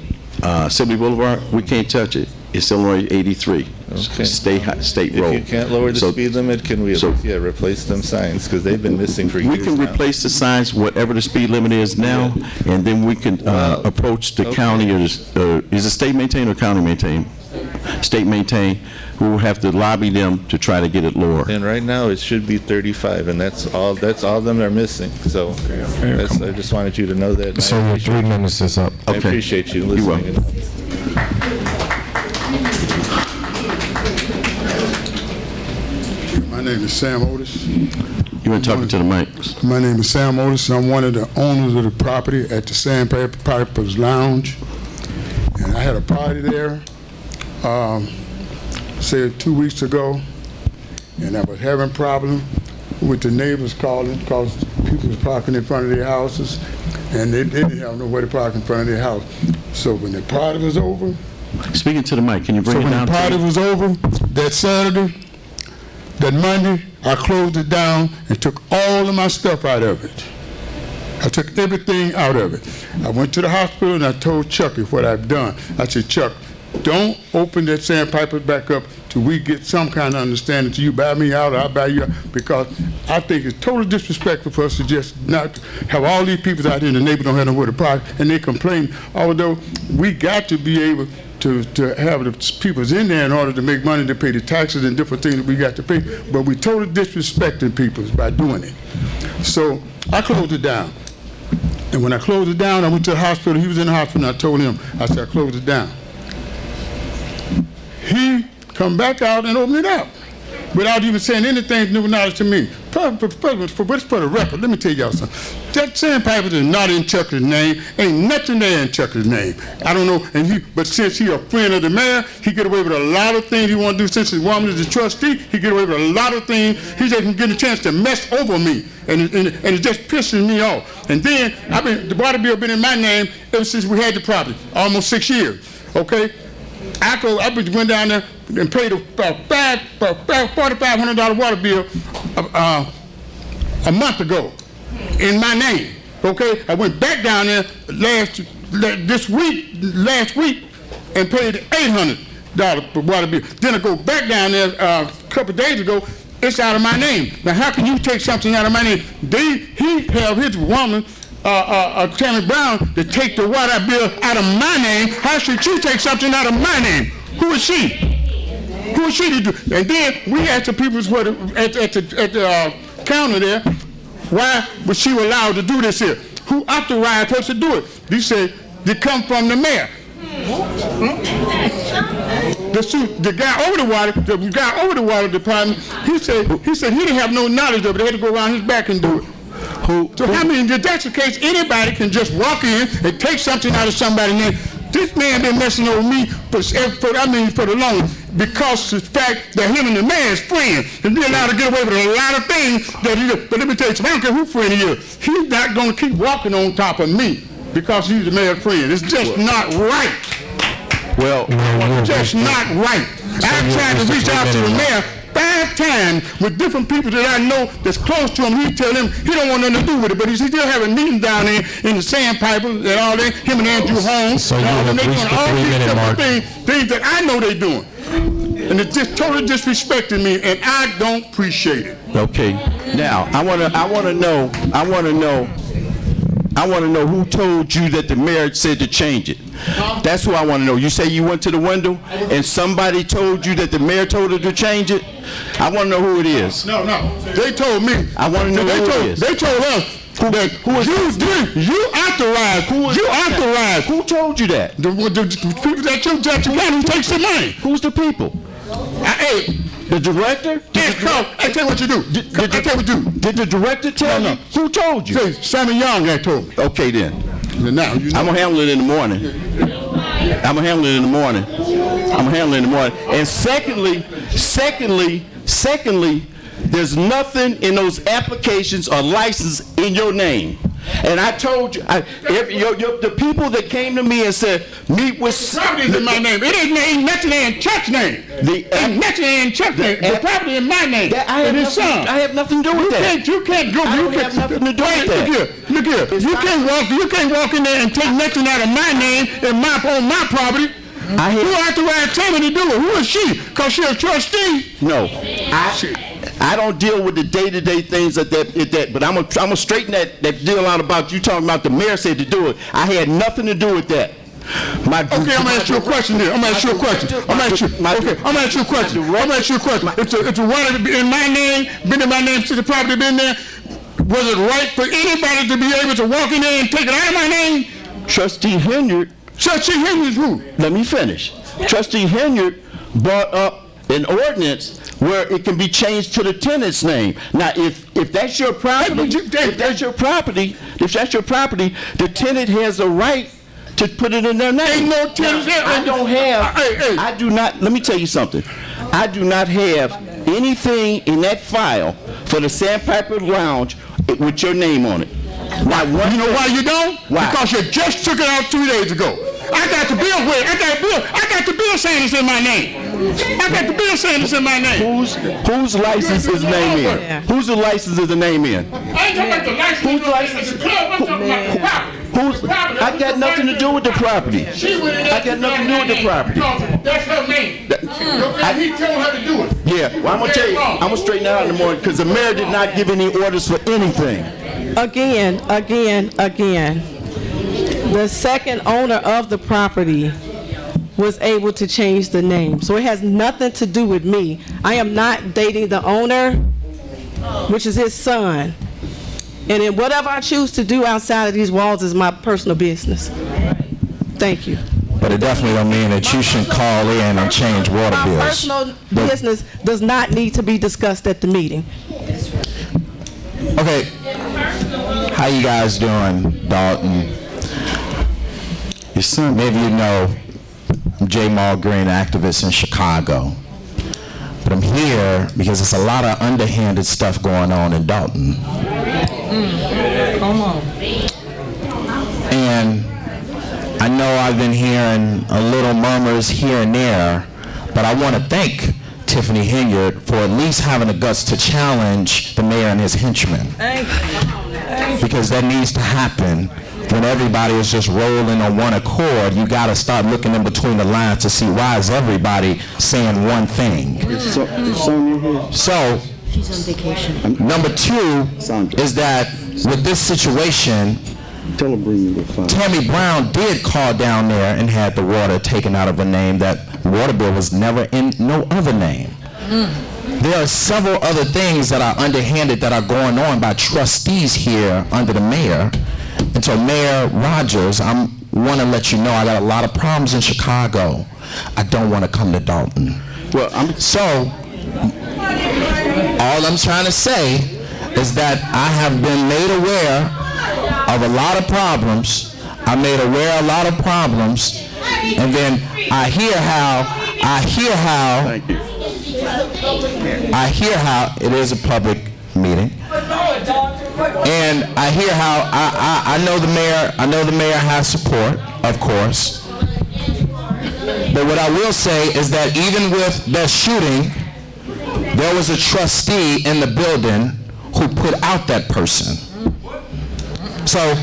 Speaker 1: Sibley Boulevard, we can't touch it. It's Illinois 83,
Speaker 19: Okay.
Speaker 1: state road.
Speaker 19: If you can't lower the
Speaker 1: So-
Speaker 19: speed limit, can we, replace them signs? Because they've been missing for years
Speaker 1: We can
Speaker 19: now.
Speaker 1: replace the signs, whatever the speed limit is now, and then we can approach the county, or is it state maintained or county maintained? State maintained. We will have to lobby them to try to get it lower.
Speaker 19: And right now, it should be 35, and that's all them are missing. So I just wanted you to know that. and
Speaker 18: So
Speaker 19: I
Speaker 18: your
Speaker 19: appreciate-
Speaker 18: 3 minutes is up.
Speaker 19: I appreciate you
Speaker 1: You're
Speaker 19: listening.
Speaker 20: My name is Sam Otis.
Speaker 1: You want to talk to the mic?
Speaker 20: My name is Sam Otis. I'm one of the owners of the property at the Sandpipers Lounge. And I had a party there, say 2 weeks ago, and I was having problems with the neighbors calling because people was parking in front of their houses, and they didn't have nowhere to park in front of their house. So when the party was over,
Speaker 1: Speaking to the mic, can you bring
Speaker 20: so
Speaker 1: it
Speaker 20: when
Speaker 1: down?
Speaker 20: the party was over, that Saturday, that Monday, I closed it down and took all of my stuff out of it. I took everything out of it. I went to the hospital and I told Chucky what I've done. I said, Chuck, don't open that Sandpiper back up till we get some kind of understanding. Till you buy me out or I buy you out, because I think it's totally disrespectful for us to just not have all these people out here in the neighborhood don't have nowhere to park, and they complain. Although we got to be able to have the peoples in there in order to make money to pay the taxes and different things that we got to pay, but we totally disrespecting people by doing it. So I closed it down. And when I closed it down, I went to the hospital. He was in the hospital, and I told him, I said, I closed it down. He come back out and opened it up without even saying anything new knowledge to me. For the record, let me tell y'all something. That Sandpiper is not in Chucky's name. Ain't nothing there in Chucky's name. I don't know, but since he a friend of the mayor, he get away with a lot of things he want to do. Since his woman is a trustee, he get away with a lot of things. He just can get a chance to mess over me, and it just pisses me off. And then, the water bill been in my name ever since we had the property, almost 6 years, okay? I went down there and paid a $4,500 water bill a month ago in my name. Okay, I went back down there last week and paid $800 for water bill. Then I go back down there a couple days ago. It's out of my name. Now, how can you take something out of my name? He have his woman. Tammy Brown to take the water bill out of my name. How should she take something out of my name? Who is she? Who is she to do? And then we asked the people at the counter there, why was she allowed to do this here? Who authorized her to do it? They said they come from the mayor. The guy over the water department, he said he didn't have no knowledge of it. They had to go around his back and do it. So I mean, if that's the case, anybody can just walk in and take something out of somebody's name. This man been messing over me for the longest, because of the fact that him and the man's friends, and they're allowed to get away with a lot of things that he did. But let me tell you something, I don't care who friend he is. He's not going to keep walking on top of me because he's the man's friend. It's just not right.
Speaker 1: Well,
Speaker 20: just not right. I've tried to reach out to the mayor 5 times with different people that I know that's close to him. He tell him he don't want nothing to do with it, but he's still having meetings down there in the Sandpiper and all that. Him and Andrew Holmes.
Speaker 18: So you have reached the 3 minute mark.
Speaker 20: Things that I know they doing, and it's just totally disrespecting me, and I don't appreciate it.
Speaker 1: Okay. Now I want to know who told you that the mayor said to change it. That's who I want to know. You say you went to the window and somebody told you that the mayor told her to change it? I want to know who it is.
Speaker 20: No. They told me.
Speaker 1: I want to know who it is.
Speaker 20: They told us that you authorized.
Speaker 1: Who told you that?
Speaker 20: The people that you got who takes the money.
Speaker 1: Who's the people? The director?
Speaker 20: I tell you what you do.
Speaker 1: Did the director tell you? Who told you?
Speaker 20: Sammy Young that told me.
Speaker 1: Okay then.
Speaker 20: Now, you know.
Speaker 1: I'm gonna handle it in the morning. And secondly, There's nothing in those applications or license in your name. And I told you, the people that came to me and said, meet with...
Speaker 20: The property's in my name. It ain't nothing in church name. Ain't nothing in church name. The property in my name.
Speaker 1: I have nothing to do with that.
Speaker 20: You can't go.
Speaker 1: I don't have nothing to do with that.
Speaker 20: Look here. You can't walk in there and take nothing out of my name and on my property. Who authorized Tammy to do it? Who is she? Because she's a trustee?
Speaker 1: No. I don't deal with the day-to-day things at that, but I'm gonna straighten that deal out about you talking about the mayor said to do it. I had nothing to do with that.
Speaker 20: Okay, I'm gonna ask you a question here. I'm gonna ask you a question. If the water in my name, been in my name since the property been there, was it right for anybody to be able to walk in there and take it out of my name?
Speaker 1: Trustee Henyard.
Speaker 20: Trustee Henyard's who?
Speaker 1: Let me finish. Trustee Henyard brought up an ordinance where it can be changed to the tenant's name. Now, if that's your property, the tenant has a right to put it in their name.
Speaker 20: Ain't no tenant there.
Speaker 1: I do not, let me tell you something. I do not have anything in that file for the Sandpiper Lounge with your name on it.
Speaker 20: You know why you don't?
Speaker 1: Why?
Speaker 20: Because you just took it out 2 days ago. I got the bill with it. I got the bill saying it's in my name.
Speaker 1: Whose license is the name in? Whose the license is the name in?
Speaker 20: I ain't talking about the license. Whose license? The club. I'm talking about the property.
Speaker 1: I got nothing to do with the property. I got nothing to do with the property.
Speaker 20: That's her name. He told her to do it.
Speaker 1: Yeah, well, I'm gonna tell you, I'm gonna straighten that out in the morning because the mayor did not give any orders for anything.
Speaker 3: Again. The second owner of the property was able to change the name. So it has nothing to do with me. I am not dating the owner, which is his son. And then whatever I choose to do outside of these walls is my personal business. Thank you.
Speaker 21: But it definitely don't mean that you shouldn't call in and change water bills.
Speaker 3: My personal business does not need to be discussed at the meeting.
Speaker 21: Okay, how you guys doing, Dalton? Your son, maybe you know, I'm J. Maul Green, activist in Chicago. But I'm here because there's a lot of underhanded stuff going on in Dalton.
Speaker 10: Come on.
Speaker 21: And I know I've been hearing a little murmurs here and there, but I want to thank Tiffany Henyard for at least having the guts to challenge the mayor and his henchmen. Because that needs to happen. When everybody is just rolling on one accord, you got to start looking in between the lines to see why is everybody saying one thing. So,
Speaker 2: She's on vacation.
Speaker 21: number two is that with this situation, Tammy Brown did call down there and had the water taken out of her name. That water bill was never in no other name. There are several other things that are underhanded that are going on by trustees here under the mayor. And so Mayor Rogers, I want to let you know I got a lot of problems in Chicago. I don't want to come to Dolton. So all I'm trying to say is that I have been made aware of a lot of problems. I'm made aware of a lot of problems. And then I hear how it is a public meeting. And I hear how I know the mayor has support, of course. But what I will say is that even with that shooting, there was a trustee in the building who put out that person. So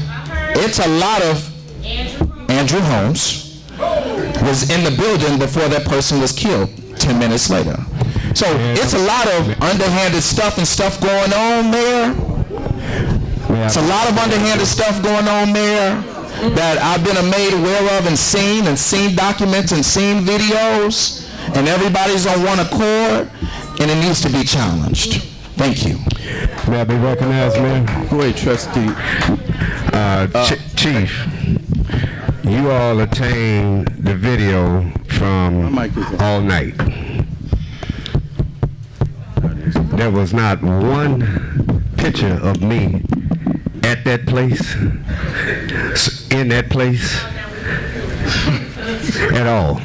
Speaker 21: it's a lot of Andrew Holmes was in the building before that person was killed 10 minutes later. So it's a lot of underhanded stuff and stuff going on there. It's a lot of underhanded stuff going on there that I've been made aware of and seen documents and seen videos, and everybody's on one accord, and it needs to be challenged. Thank you.
Speaker 15: May I be recognized, man?
Speaker 1: Go ahead, trustee.
Speaker 15: Chief, you all obtained the video from all night. There was not one picture of me at that place, in that place, at all.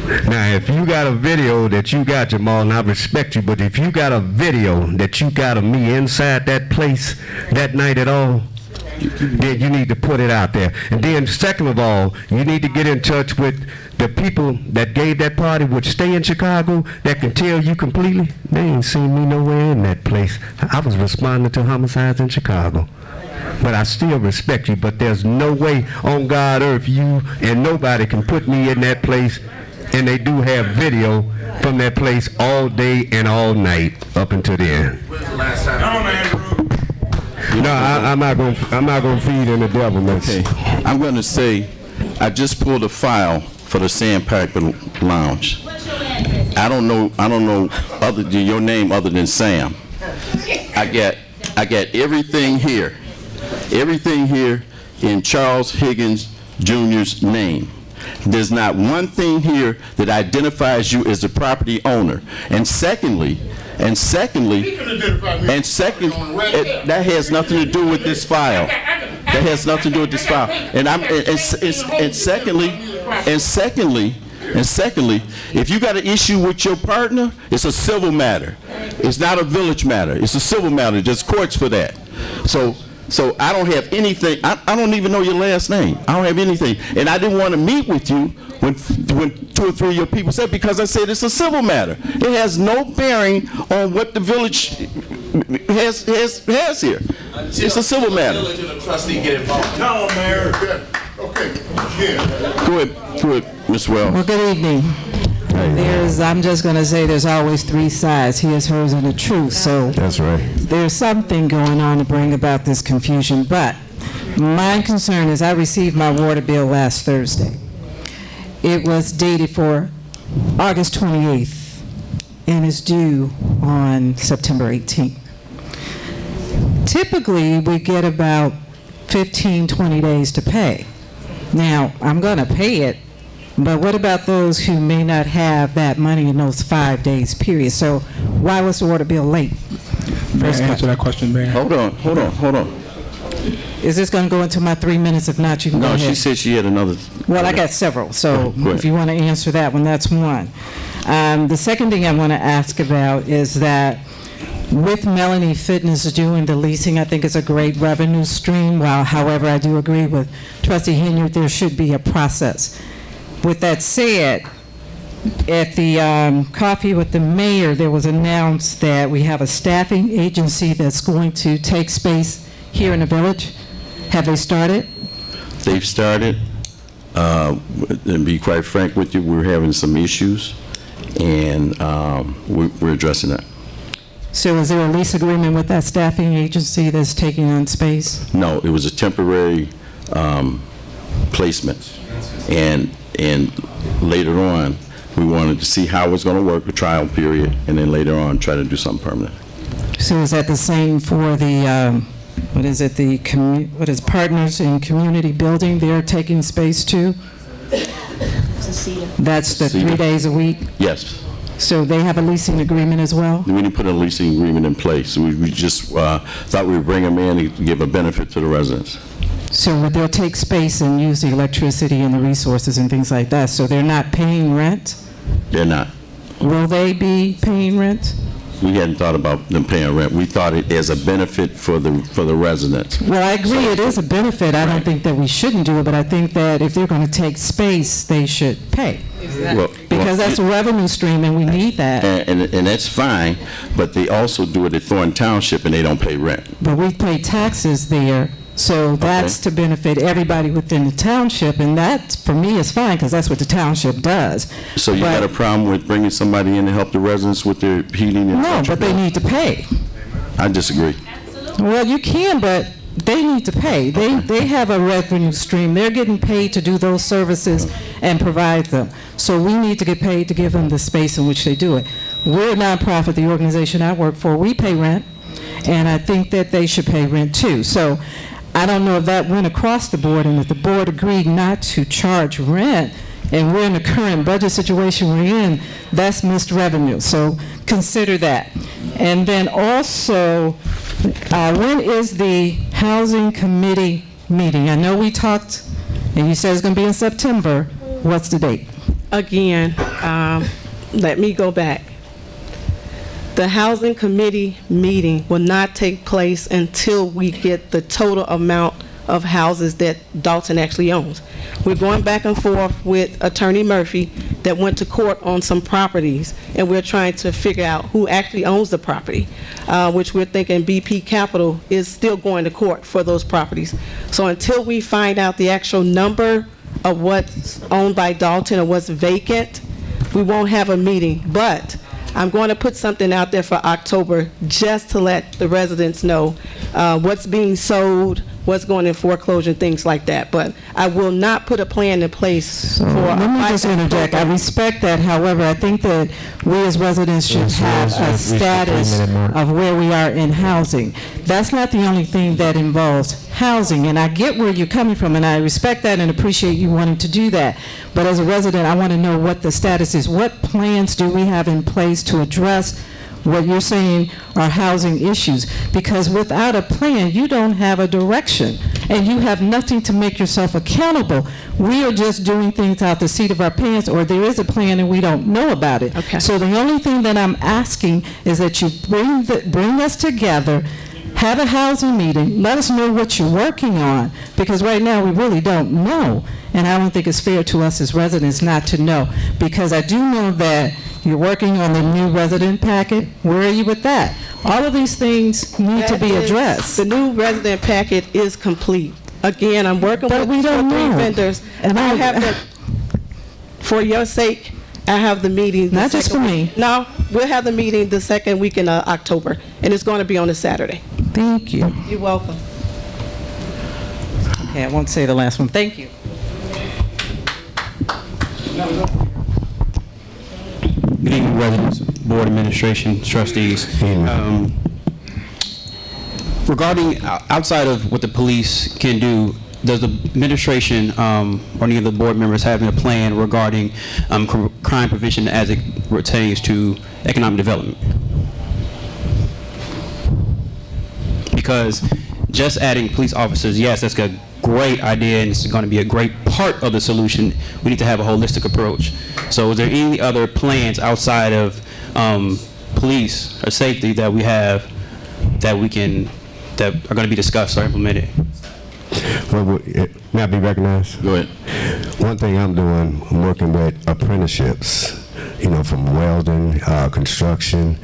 Speaker 15: Now, if you got a video that you got, Jamal, and I respect you, but if you got a video that you got of me inside that place that night at all, then you need to put it out there. And then, second of all, you need to get in touch with the people that gave that party, which stay in Chicago, that can tell you completely, they ain't seen me nowhere in that place. I was responding to homicides in Chicago. But I still respect you, but there's no way on God earth you and nobody can put me in that place, and they do have video from that place all day and all night up until the end. No, I'm not gonna feed in the devil, man.
Speaker 1: Okay, I'm going to say, I just pulled a file for the Sandpiper Lounge. I don't know other than your name other than Sam. I got everything here in Charles Higgins Jr.'s name. There's not one thing here that identifies you as the property owner. And secondly, that has nothing to do with this file. That has nothing to do with this file. And secondly, if you got an issue with your partner, it's a civil matter. It's not a village matter. It's a civil matter. There's courts for that. So I don't have anything. I don't even know your last name. I don't have anything. And I didn't want to meet with you when 2 or 3 of your people said, because I said it's a civil matter. It has no bearing on what the village has here. It's a civil matter.
Speaker 6: The village and the trustee get involved.
Speaker 20: Tell them, Mayor. Okay, yeah.
Speaker 1: Go ahead, Ms. Wells.
Speaker 7: Well, good evening. I'm just going to say there's always 3 sides, his, hers, and the truth. So
Speaker 15: That's right.
Speaker 7: there's something going on to bring about this confusion. But my concern is I received my water bill last Thursday. It was dated for August 28th and is due on September 18th. Typically, we get about 15, 20 days to pay. Now, I'm going to pay it, but what about those who may not have that money in those 5 days period? So why was the water bill late?
Speaker 8: May I answer that question, Mayor?
Speaker 1: Hold on.
Speaker 7: Is this going to go into my 3 minutes? If not, you can go
Speaker 1: No,
Speaker 7: ahead.
Speaker 1: she said she had another.
Speaker 7: Well, I got several, so
Speaker 1: Go ahead.
Speaker 7: if you want to answer that one, that's one. The second thing I want to ask about is that with Melanie Fitness doing the leasing, I think it's a great revenue stream. However, I do agree with Trustee Henyard, there should be a process. With that said, at the coffee with the mayor, there was announced that we have a staffing agency that's going to take space here in the village. Have they started?
Speaker 1: They've started. And be quite frank with you, we're having some issues, and we're addressing that.
Speaker 7: So is there a lease agreement with that staffing agency that's taking on space?
Speaker 1: No, it was a temporary placement, and later on, we wanted to see how it was going to work, a trial period, and then later on, try to do something permanent.
Speaker 7: So is that the same for the, what is Partners in Community Building? They're taking space too? That's the 3 days a week?
Speaker 1: Yes.
Speaker 7: So they have a leasing agreement as well?
Speaker 1: We didn't put a leasing agreement in place. We just thought we would bring them in and give a benefit to the residents.
Speaker 7: So they'll take space and use the electricity and the resources and things like that. So they're not paying rent?
Speaker 1: They're not.
Speaker 7: Will they be paying rent?
Speaker 1: We hadn't thought about them paying rent. We thought it as a benefit for the residents.
Speaker 7: Well, I agree it is a benefit. I don't think that we shouldn't do it, but I think that if they're going to take space, they should pay. Because that's a revenue stream and we need that.
Speaker 1: And that's fine, but they also do it at Thornton Township and they don't pay rent.
Speaker 7: But we pay taxes there, so that's to benefit everybody within the township, and that, for me, is fine, because that's what the township does.
Speaker 1: So you got a problem with bringing somebody in to help the residents with their heating and
Speaker 7: No,
Speaker 1: electric
Speaker 7: but they
Speaker 1: bill?
Speaker 7: need to pay.
Speaker 1: I disagree.
Speaker 7: Well, you can, but they need to pay. They have a revenue stream. They're getting paid to do those services and provide them. So we need to get paid to give them the space in which they do it. We're a nonprofit, the organization I work for, we pay rent, and I think that they should pay rent too. So I don't know if that went across the board, and if the board agreed not to charge rent, and we're in the current budget situation we're in, that's missed revenue. So consider that. And then also, when is the Housing Committee meeting? I know we talked, and you said it's going to be in September. What's the date?
Speaker 3: again, let me go back. The Housing Committee meeting will not take place until we get the total amount of houses that Dolton actually owns. We're going back and forth with Attorney Murphy that went to court on some properties, and we're trying to figure out who actually owns the property, which we're thinking BP Capital is still going to court for those properties. So until we find out the actual number of what's owned by Dolton or what's vacant, we won't have a meeting. But I'm going to put something out there for October just to let the residents know what's being sold, what's going in foreclosure, and things like that. But I will not put a plan in place for
Speaker 7: Let me just interject. I respect that. However, I think that we as residents should have a status of where we are in housing. That's not the only thing that involves housing, and I get where you're coming from, and I respect that and appreciate you wanting to do that. But as a resident, I want to know what the status is. What plans do we have in place to address what you're saying are housing issues? Because without a plan, you don't have a direction, and you have nothing to make yourself accountable. We are just doing things out the seat of our pants, or there is a plan and we don't know about it.
Speaker 3: Okay.
Speaker 7: So the only thing that I'm asking is that you bring us together, have a housing meeting, let us know what you're working on, because right now we really don't know, and I don't think it's fair to us as residents not to know, because I do know that you're working on the new resident packet. Where are you with that? All of these things need to be addressed.
Speaker 3: The new resident packet is complete. Again, I'm working with 2 or 3 vendors, and I have the, for your sake, I have the meeting.
Speaker 7: Not just for me.
Speaker 3: No, we'll have the meeting the second week in October, and it's going to be on a Saturday.
Speaker 7: Thank you.
Speaker 3: You're welcome.
Speaker 7: Okay, I won't say the last one. Thank you.
Speaker 11: Good evening, residents, board administration, trustees. Regarding outside of what the police can do, does the administration or any of the board members have a plan regarding crime prevention as it pertains to economic development? Because just adding police officers, yes, that's a great idea and it's going to be a great part of the solution. We need to have a holistic approach. So is there any other plans outside of police or safety that we have that are going to be discussed or implemented?
Speaker 15: Well, may I be recognized?
Speaker 1: Go ahead.
Speaker 15: One thing I'm doing, I'm working with apprenticeships, from welding, construction,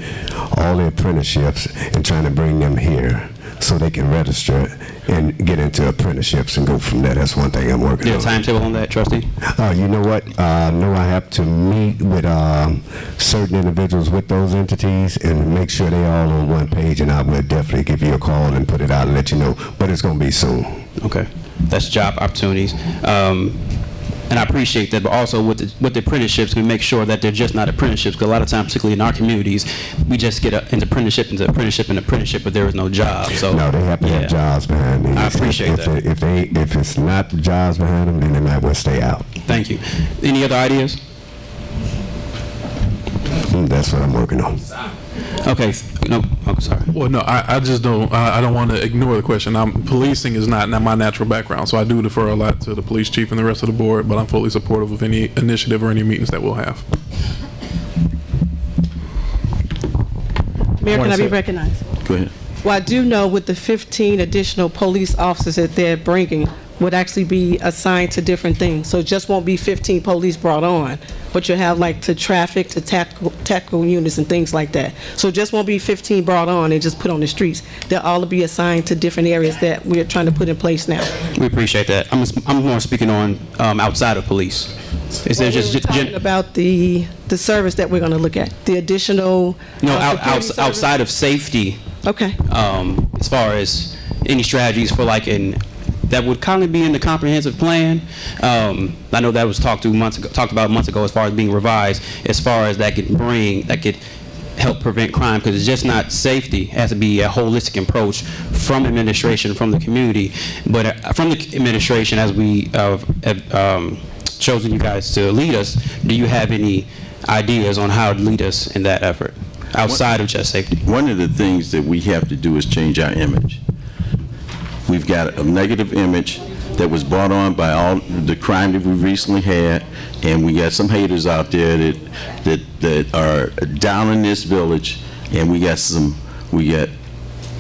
Speaker 15: all the apprenticeships, and trying to bring them here so they can register and get into apprenticeships and go from there. That's one thing I'm working on.
Speaker 11: Do you have a timetable on that, trustee?
Speaker 15: You know what? No, I have to meet with certain individuals with those entities and make sure they're all on one page, and I will definitely give you a call and put it out and let you know, but it's going to be soon.
Speaker 11: Okay. That's job opportunities. And I appreciate that, but also with the apprenticeships, we make sure that they're just not apprenticeships, because a lot of times, particularly in our communities, we just get an apprenticeship, but there is no job. So
Speaker 15: no, they have to have jobs behind them.
Speaker 11: I appreciate that.
Speaker 15: If it's not jobs behind them, then they might well stay out.
Speaker 11: Thank you. Any other ideas?
Speaker 15: That's what I'm working on.
Speaker 11: Okay. No, I'm sorry.
Speaker 4: Well, no, I just don't. I don't want to ignore the question. Policing is not my natural background, so I do defer a lot to the police chief and the rest of the board. But I'm fully supportive of any initiative or any meetings that we'll have.
Speaker 3: Mayor, can I be recognized?
Speaker 1: Go ahead.
Speaker 3: Well, I do know with the 15 additional police officers that they're bringing would actually be assigned to different things. So it just won't be 15 police brought on, but you'll have like to traffic, to tactical units and things like that. So it just won't be 15 brought on and just put on the streets. They'll all be assigned to different areas that we're trying to put in place now.
Speaker 11: We appreciate that. I'm more speaking on outside of police. Is there just
Speaker 3: talking about the service that we're going to look at, the additional
Speaker 11: outside of safety?
Speaker 3: Okay.
Speaker 11: As far as any strategies for that would kind of be in the comprehensive plan. I know that was talked about months ago as far as being revised, as far as that could help prevent crime, because it's just not safety. It has to be a holistic approach from administration, from the community. But from the administration, as we have chosen you guys to lead us, do you have any ideas on how to lead us in that effort outside of just safety?
Speaker 1: One of the things that we have to do is change our image. We've got a negative image that was brought on by all the crime that we recently had, and we got some haters out there that are down in this village, and we got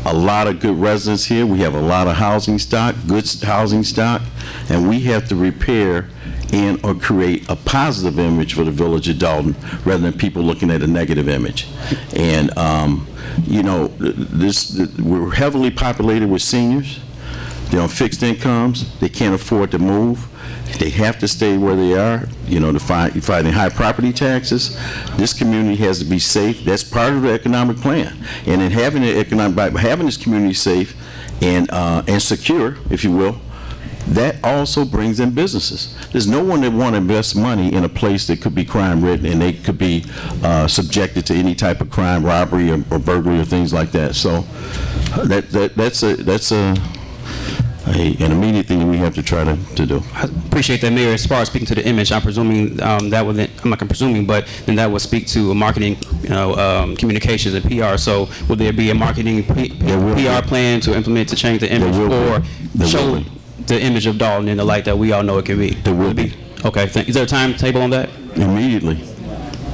Speaker 1: a lot of good residents here. We have a lot of housing stock, good housing stock, and we have to repair and or create a positive image for the village of Dolton rather than people looking at a negative image. And you know, we're heavily populated with seniors. They're on fixed incomes. They can't afford to move. They have to stay where they are, you know, fighting high property taxes. This community has to be safe. That's part of the economic plan. And in having this community safe and secure, if you will, that also brings in businesses. There's no one that want to invest money in a place that could be crime-ridden and they could be subjected to any type of crime, robbery, or burglary, or things like that. So that's an immediate thing that we have to try to do.
Speaker 11: I appreciate that, Mayor. As far as speaking to the image, I'm presuming that would, I'm not presuming, but then that would speak to marketing, communications and PR. So would there be a marketing PR plan to implement to change the image or show the image of Dolton in the light that we all know it can be?
Speaker 1: There will be.
Speaker 11: Okay. Is there a timetable on that?
Speaker 1: Immediately.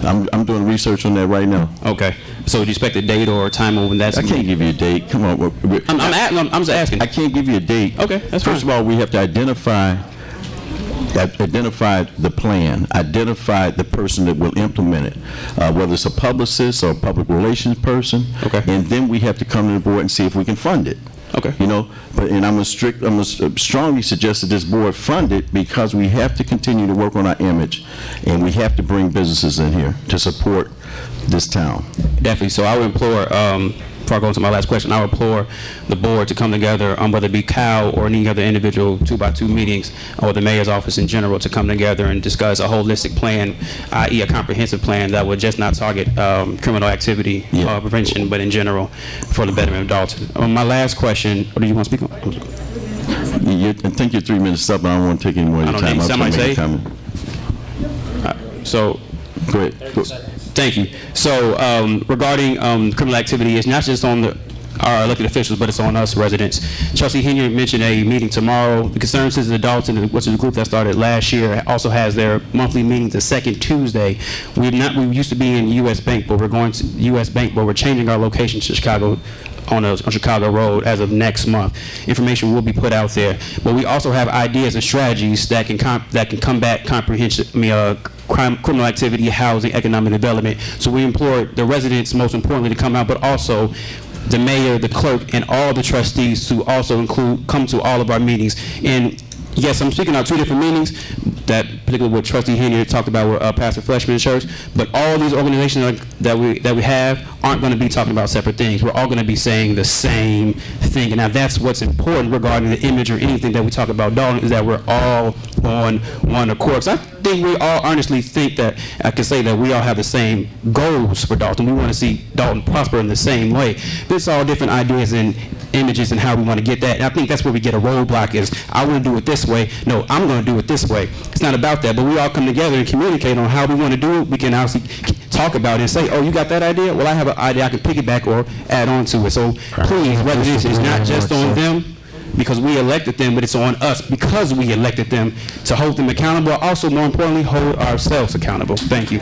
Speaker 1: I'm doing research on that right now.
Speaker 11: Okay. So do you expect a date or a time when that's?
Speaker 1: I can't give you a date. Come on.
Speaker 11: I'm just asking.
Speaker 1: I can't give you a date.
Speaker 11: Okay, that's
Speaker 1: First of all, we have to identify the plan, identify the person that will implement it, whether it's a publicist or a public relations person.
Speaker 11: Okay.
Speaker 1: And then we have to come to the board and see if we can fund it.
Speaker 11: Okay.
Speaker 1: You know, and I'm gonna strongly suggest that this board fund it because we have to continue to work on our image, and we have to bring businesses in here to support this town.
Speaker 11: Definitely. So I would implore, before I go into my last question, I would implore the board to come together on whether it be Cal or any other individual 2x2 meetings or the mayor's office in general to come together and discuss a holistic plan, i.e. a comprehensive plan that would just not target criminal activity prevention, but in general for the betterment of Dolton. My last question, or do you want to speak on?
Speaker 1: I think you're 3 minutes up, but I don't want to take any more of your time.
Speaker 11: Somebody say? So,
Speaker 1: go ahead.
Speaker 11: Thank you. So regarding criminal activity, it's not just on our elected officials, but it's on us residents. Trustee Henry mentioned a meeting tomorrow. The Concerned Citizens of Dolton, which is a group that started last year, also has their monthly meeting the second Tuesday. We used to be in U.S. Bank, but we're going to U.S. Bank, but we're changing our location to Chicago. On Chicago Road as of next month. Information will be put out there. But we also have ideas and strategies that can combat criminal activity, housing, economic development. So we implore the residents, most importantly, to come out, but also the mayor, the clerk, and all the trustees to also come to all of our meetings. And yes, I'm speaking out 2 different meetings, that particularly what Trustee Henry talked about with Pastor Fleshman Church, but all these organizations that we have aren't going to be talking about separate things. We're all going to be saying the same thing. And now that's what's important regarding the image or anything that we talk about Dolton, is that we're all on one accord. So I think we all honestly think that I can say that we all have the same goals for Dolton. We want to see Dolton prosper in the same way. There's all different ideas and images and how we want to get that. And I think that's where we get a roadblock is, I want to do it this way. No, I'm going to do it this way. It's not about that, but we all come together and communicate on how we want to do it. We can obviously talk about it and say, oh, you got that idea? Well, I have an idea I can piggyback or add on to it. So please, residents, it's not just on them because we elected them, but it's on us because we elected them to hold them accountable, also more importantly, hold ourselves accountable. Thank you.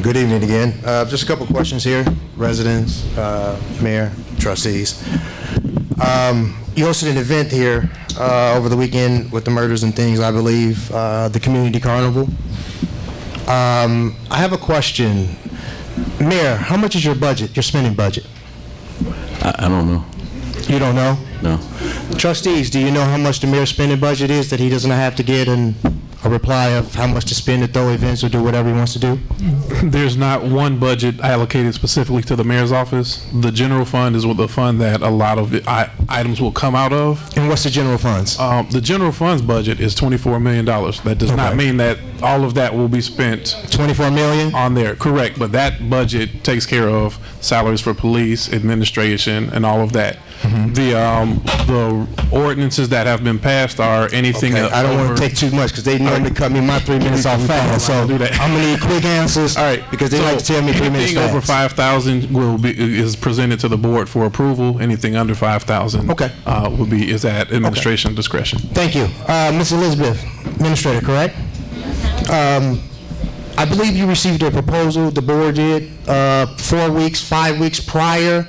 Speaker 9: Good evening again. Just a couple questions here, residents, mayor, trustees. You hosted an event here over the weekend with the murders and things, I believe, the community carnival. I have a question. Mayor, how much is your budget, your spending budget?
Speaker 1: I don't know.
Speaker 9: You don't know?
Speaker 1: No.
Speaker 9: Trustees, do you know how much the mayor's spending budget is that he doesn't have to get a reply of how much to spend to throw events or do whatever he wants to do?
Speaker 4: There's not one budget allocated specifically to the mayor's office. The general fund is the fund that a lot of items will come out of.
Speaker 9: And what's the general funds?
Speaker 4: The general funds budget is $24 million. That does not mean that all of that will be spent.
Speaker 21: 24 million?
Speaker 4: On there, correct. But that budget takes care of salaries for police, administration, and all of that. The ordinances that have been passed are anything
Speaker 21: Okay, I don't want to take too much because they normally cut me my 3 minutes off fast. So I'm going to need quick answers. All right, because they like to tell me 3 minutes
Speaker 4: Anything over
Speaker 21: fast.
Speaker 4: 5,000 is presented to the board for approval. Anything under 5,000 is at administration discretion.
Speaker 21: Thank you. Ms. Elizabeth, Administrator, correct? I believe you received a proposal, the board did, 4 weeks, 5 weeks prior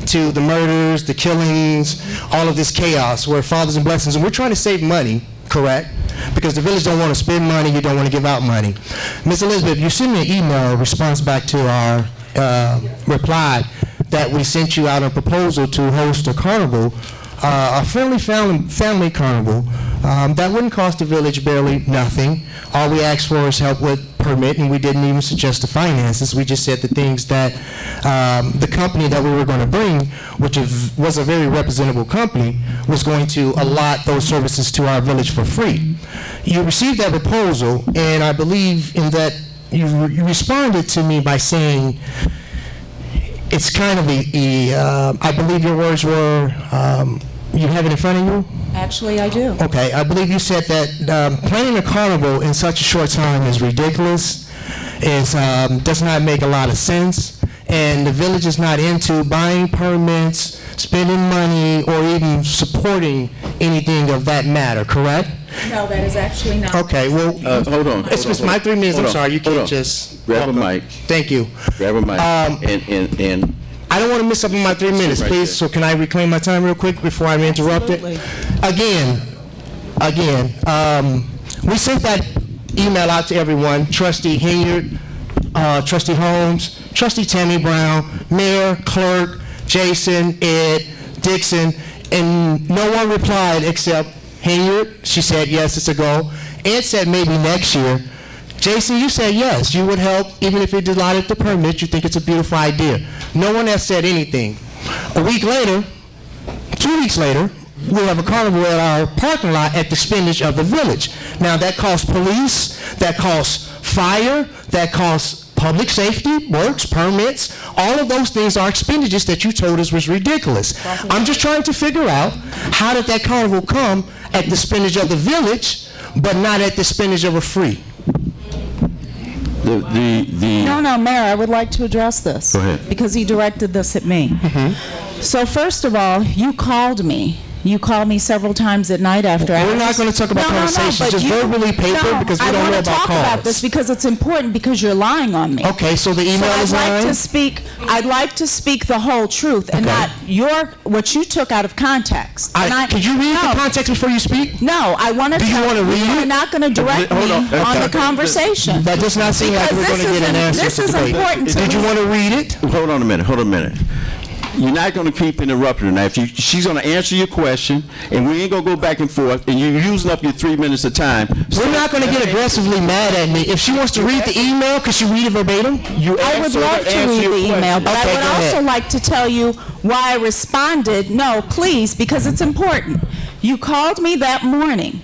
Speaker 21: to the murders, the killings, all of this chaos, where fathers and blessings, and we're trying to save money, correct? Because the village don't want to spend money, you don't want to give out money. Ms. Elizabeth, you sent me an email response back to our reply that we sent you out a proposal to host a carnival, a friendly family carnival. That wouldn't cost the village barely nothing. All we asked for is help with permit, and we didn't even suggest the finances. We just said the things that the company that we were going to bring, which was a very representable company, was going to allot those services to our village for free. You received that proposal, and I believe in that you responded to me by saying it's kind of I believe your words were, you have it in front of you?
Speaker 12: Actually, I do.
Speaker 21: Okay, I believe you said that planning a carnival in such a short time is ridiculous, does not make a lot of sense, and the village is not into buying permits, spending money, or even supporting anything of that matter, correct?
Speaker 12: No, that is actually not.
Speaker 21: Okay, well,
Speaker 1: hold on.
Speaker 21: It's my 3 minutes, I'm sorry, you can't just...
Speaker 1: Grab a mic.
Speaker 21: Thank you.
Speaker 1: Grab a mic. And
Speaker 21: I don't want to miss up on my 3 minutes,
Speaker 1: Right
Speaker 21: please,
Speaker 1: there.
Speaker 21: so can I reclaim my time real quick before I'm interrupted? Again, we sent that email out to everyone, Trustee Hilliard, Trustee Holmes, Trustee Tammy Brown, Mayor, Clerk, Jason, Ed, Dixon, and no one replied except Hilliard. She said, yes, it's a go. Ed said maybe next year. Jason, you said yes, you would help even if it allotted the permit. You think it's a beautiful idea. No one else said anything. A week later, 2 weeks later, we have a carnival at our parking lot at the expense of the village. Now that costs police, that costs fire, that costs public safety, works, permits. All of those things are expenditures that you told us was ridiculous. I'm just trying to figure out how did that carnival come at the expense of the village, but not at the expense of a free.
Speaker 12: No, Mayor, I would like to address this.
Speaker 1: Go ahead.
Speaker 12: Because he directed this at me. So first of all, you called me. You called me several times at night after hours.
Speaker 21: We're not going to talk about conversations,
Speaker 12: but
Speaker 21: just verbally paper, because we don't know about calls.
Speaker 12: I want to talk about this because it's important, because you're lying on me.
Speaker 21: Okay, so the email is lying?
Speaker 12: I'd like to speak the whole truth and not what you took out of context.
Speaker 21: Could you read the context before you speak?
Speaker 12: No, I want to.
Speaker 21: Do you want to read it?
Speaker 12: You're not going to direct me on the conversation.
Speaker 21: That does not seem like we're going to get an answer.
Speaker 12: This is important to me.
Speaker 21: Did you want to read it?
Speaker 1: Hold on a minute. You're not going to keep interrupting her. Now, she's going to answer your question, and we ain't going to go back and forth, and you're using up your 3 minutes of time.
Speaker 21: We're not going to get aggressively mad at me. If she wants to read the email, could she read it verbatim?
Speaker 12: I would love to read the email, but I would also like to tell you why I responded, no, please, because it's important. You called me that morning,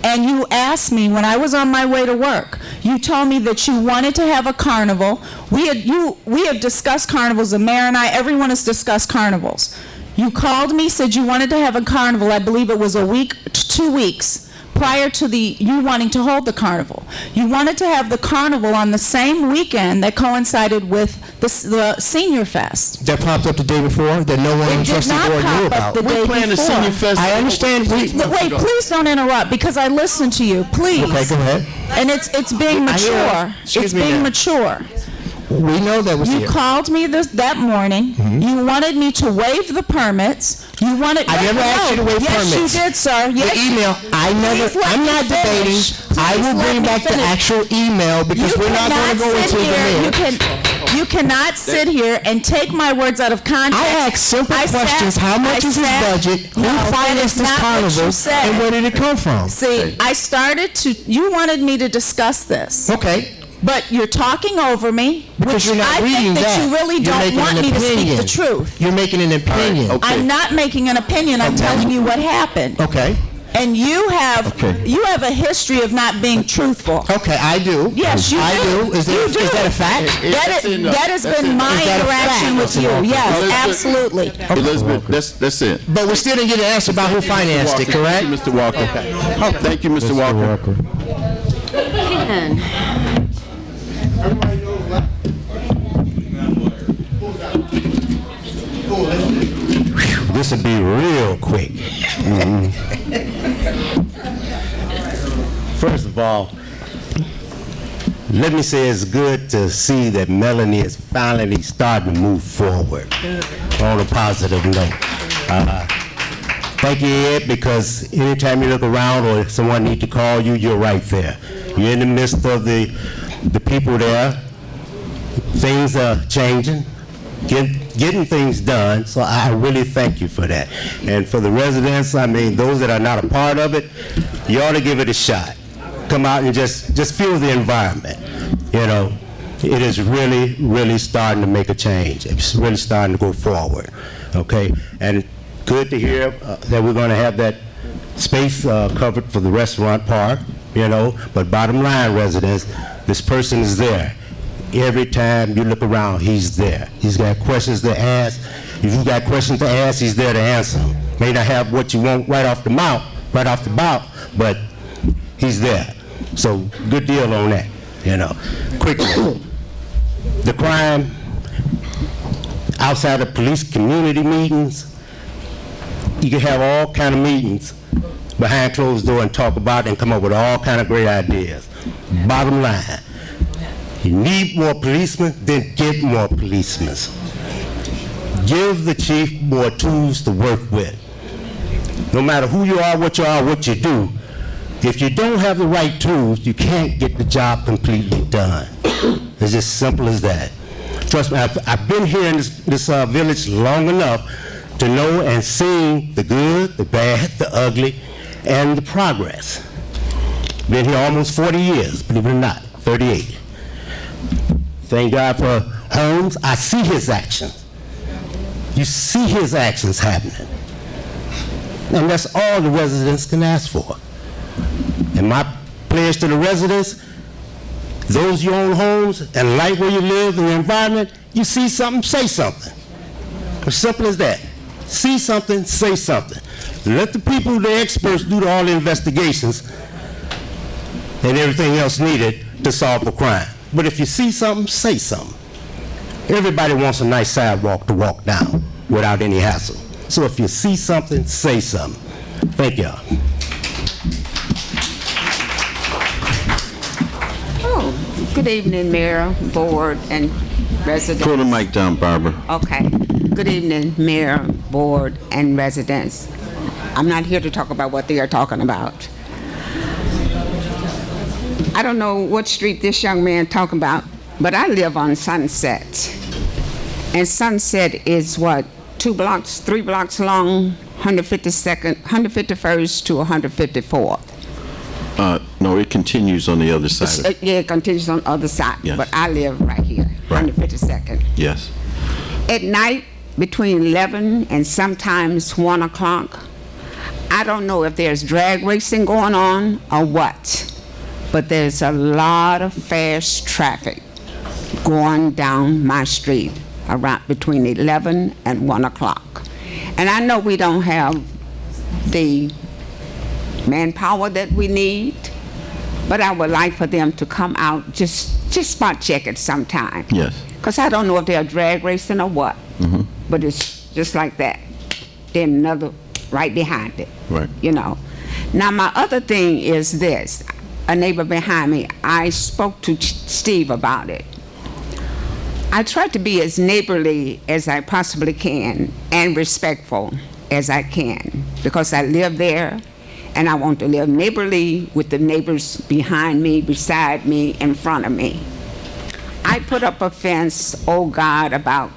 Speaker 12: and you asked me when I was on my way to work, you told me that you wanted to have a carnival. We have discussed carnivals, the mayor and I, everyone has discussed carnivals. You called me, said you wanted to have a carnival, I believe it was a week, 2 weeks, prior to you wanting to hold the carnival. You wanted to have the carnival on the same weekend that coincided with the Senior Fest.
Speaker 21: That popped up the day before that no one on the trustee board knew about.
Speaker 12: We're planning the Senior
Speaker 21: Fest. I understand.
Speaker 12: Wait, please don't interrupt, because I listened to you. Please.
Speaker 21: Okay, go ahead.
Speaker 12: And it's being mature. It's being mature.
Speaker 21: We know that was
Speaker 12: You called me that morning. You wanted me to waive the permits. You wanted.
Speaker 21: I never asked you to waive permits.
Speaker 12: Yes, you did, sir. Yes.
Speaker 21: The email. I'm not debating. I will bring back the actual email because we're not going to go into the mayor.
Speaker 12: You cannot sit here and take my words out of context.
Speaker 21: I asked simple questions. How much is his budget? Who financed this carnival? And where did it come from?
Speaker 12: See, you wanted me to discuss this.
Speaker 21: Okay.
Speaker 12: But you're talking over me,
Speaker 21: because you're not
Speaker 12: I
Speaker 21: reading
Speaker 12: think that you really don't want me to speak the truth.
Speaker 21: You're making an opinion.
Speaker 12: I'm not making an opinion. I'm telling you what happened.
Speaker 21: Okay.
Speaker 12: And you have
Speaker 21: Okay.
Speaker 12: you have a history of not being truthful.
Speaker 21: Okay, I do.
Speaker 12: Yes, you
Speaker 21: I
Speaker 12: do.
Speaker 21: Is that a fact?
Speaker 12: That has been my interaction with you. Yes, absolutely.
Speaker 1: Elizabeth, that's it.
Speaker 21: But we still didn't get an answer about who financed it, correct?
Speaker 1: Thank you, Mr. Walker. Thank you, Mr. Walker.
Speaker 21: This will be real quick. First of all, let me say it's good to see that Melanie is finally starting to move forward on a positive note. Thank you, Ed, because anytime you look around or someone needs to call you, you're right there. You're in the midst of the people there. Things are changing, getting things done, so I really thank you for that. And for the residents, I mean, those that are not a part of it, you ought to give it a shot. Come out and just feel the environment. You know, it is really, really starting to make a change. It's really starting to go forward, okay? And good to hear that we're going to have that space covered for the restaurant part, you know, but bottom line, residents, this person is there. Every time you look around, he's there. He's got questions to ask. If you've got questions to ask, he's there to answer them. May not have what you want right off the bat, but he's there. So good deal on that, you know. Quickly, the crime outside of police community meetings, you can have all kind of meetings behind closed door and talk about and come up with all kind of great ideas. Bottom line, you need more policemen, then get more policemen. Give the chief more tools to work with. No matter who you are, what you do, if you don't have the right tools, you can't get the job completely done. It's just simple as that. Trust me, I've been here in this village long enough to know and see the good, the bad, the ugly, and the progress. Been here almost 40 years, believe it or not, 38. Thank God for Holmes. I see his actions. You see his actions happening. And that's all the residents can ask for. And my pledge to the residents, those you own homes and like where you live and the environment, you see something, say something. As simple as that. See something, say something. Let the people, the experts, do all the investigations and everything else needed to solve a crime. But if you see something, say something. Everybody wants a nice sidewalk to walk down without any hassle. So if you see something, say something. Thank y'all.
Speaker 13: Oh, good evening, Mayor, Board, and residents.
Speaker 1: Pull the mic down, Barbara.
Speaker 13: Okay. Good evening, Mayor, Board, and residents. I'm not here to talk about what they are talking about. I don't know what street this young man talking about, but I live on Sunset. And Sunset is what, 3 blocks long, 151st to 154th.
Speaker 1: No, it continues on the other side.
Speaker 13: Yeah, it continues on the other side,
Speaker 1: Yes.
Speaker 13: but I live right here,
Speaker 1: Right.
Speaker 13: 152nd.
Speaker 1: Yes.
Speaker 13: At night, between 11 and sometimes 1 o'clock, I don't know if there's drag racing going on or what, but there's a lot of fast traffic going down my street around between 11 and 1 o'clock. And I know we don't have the manpower that we need, but I would like for them to come out, just spot check it sometime.
Speaker 1: Yes.
Speaker 13: Because I don't know if they're drag racing or what, but it's just like that. Then another right behind it.
Speaker 1: Right.
Speaker 13: You know. Now my other thing is this. A neighbor behind me, I spoke to Steve about it. I try to be as neighborly as I possibly can and respectful as I can because I live there and I want to live neighborly with the neighbors behind me, beside me, in front of me. I put up a fence, oh God, about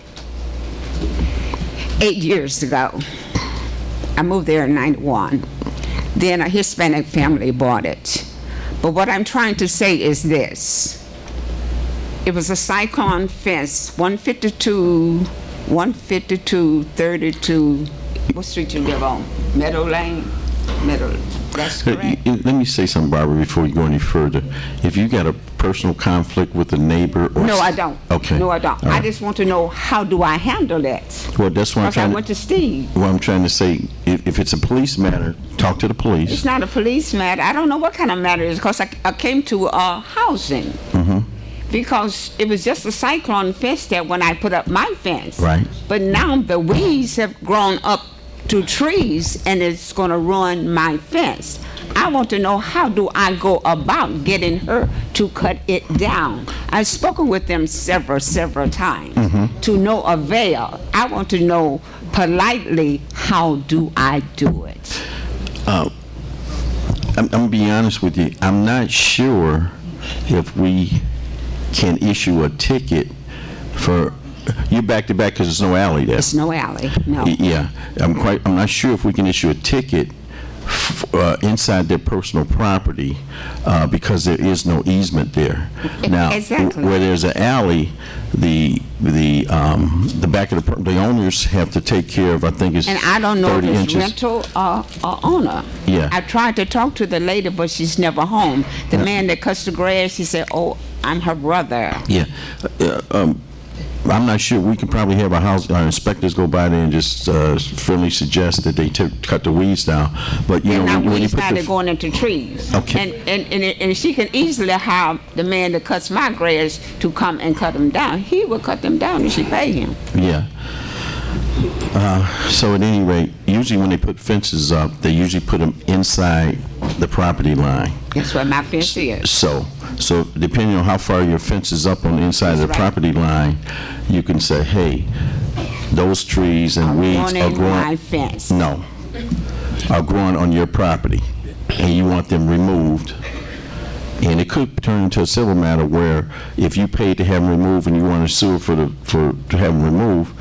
Speaker 13: 8 years ago. I moved there in 91. Then a Hispanic family bought it. But what I'm trying to say is this. It was a cyclone fence, 152, 32, what street you live on? Meadow Lane? middle. That's correct.
Speaker 1: Let me say something, Barbara, before you go any further. If you got a personal conflict with a neighbor or...
Speaker 13: No, I don't.
Speaker 1: Okay.
Speaker 13: No, I don't.
Speaker 1: All right.
Speaker 13: I just want to know, how do I handle that?
Speaker 1: Well, that's what I'm
Speaker 13: Because
Speaker 1: trying
Speaker 13: I went to Steve.
Speaker 1: What I'm trying to say, if it's a police matter, talk to the police.
Speaker 13: It's not a police matter. I don't know what kind of matter it is, because I came to housing.
Speaker 1: Mm-hmm.
Speaker 13: Because it was just a cyclone fence there when I put up my fence.
Speaker 1: Right.
Speaker 13: But now the weeds have grown up to trees, and it's going to ruin my fence. I want to know, how do I go about getting her to cut it down? I've spoken with them several times to no avail. I want to know politely, how do I do it?
Speaker 1: I'm going to be honest with you. I'm not sure if we can issue a ticket for... You're back to back because there's no alley there.
Speaker 13: It's no alley, no.
Speaker 1: Yeah, I'm not sure if we can issue a ticket inside their personal property because there is no easement there. Now,
Speaker 13: Exactly.
Speaker 1: where there's an alley, the back of the owners have to take care of, I think it's 30 inches.
Speaker 13: And I don't know if it's rental or owner.
Speaker 1: Yeah.
Speaker 13: I tried to talk to the lady, but she's never home. The man that cuts the grass, he said, "Oh, I'm her brother."
Speaker 1: Yeah. I'm not sure. We could probably have our inspectors go by there and just friendly suggest that they cut the weeds down. But you
Speaker 13: And
Speaker 1: know,
Speaker 13: now
Speaker 1: when
Speaker 13: we
Speaker 1: you put
Speaker 13: started going into trees.
Speaker 1: Okay.
Speaker 13: And she can easily have the man that cuts my grass to come and cut them down. He will cut them down if she pay him.
Speaker 1: Yeah. So at any rate, usually when they put fences up, they usually put them inside the property line.
Speaker 13: That's what my fence is.
Speaker 1: So depending on how far your fence is up on the inside of the property line, you can say, hey, those trees and weeds are growing.
Speaker 13: My fence.
Speaker 1: No, are growing on your property, and you want them removed. And it could turn into a civil matter where if you paid to have them removed and you want to sue to have them removed,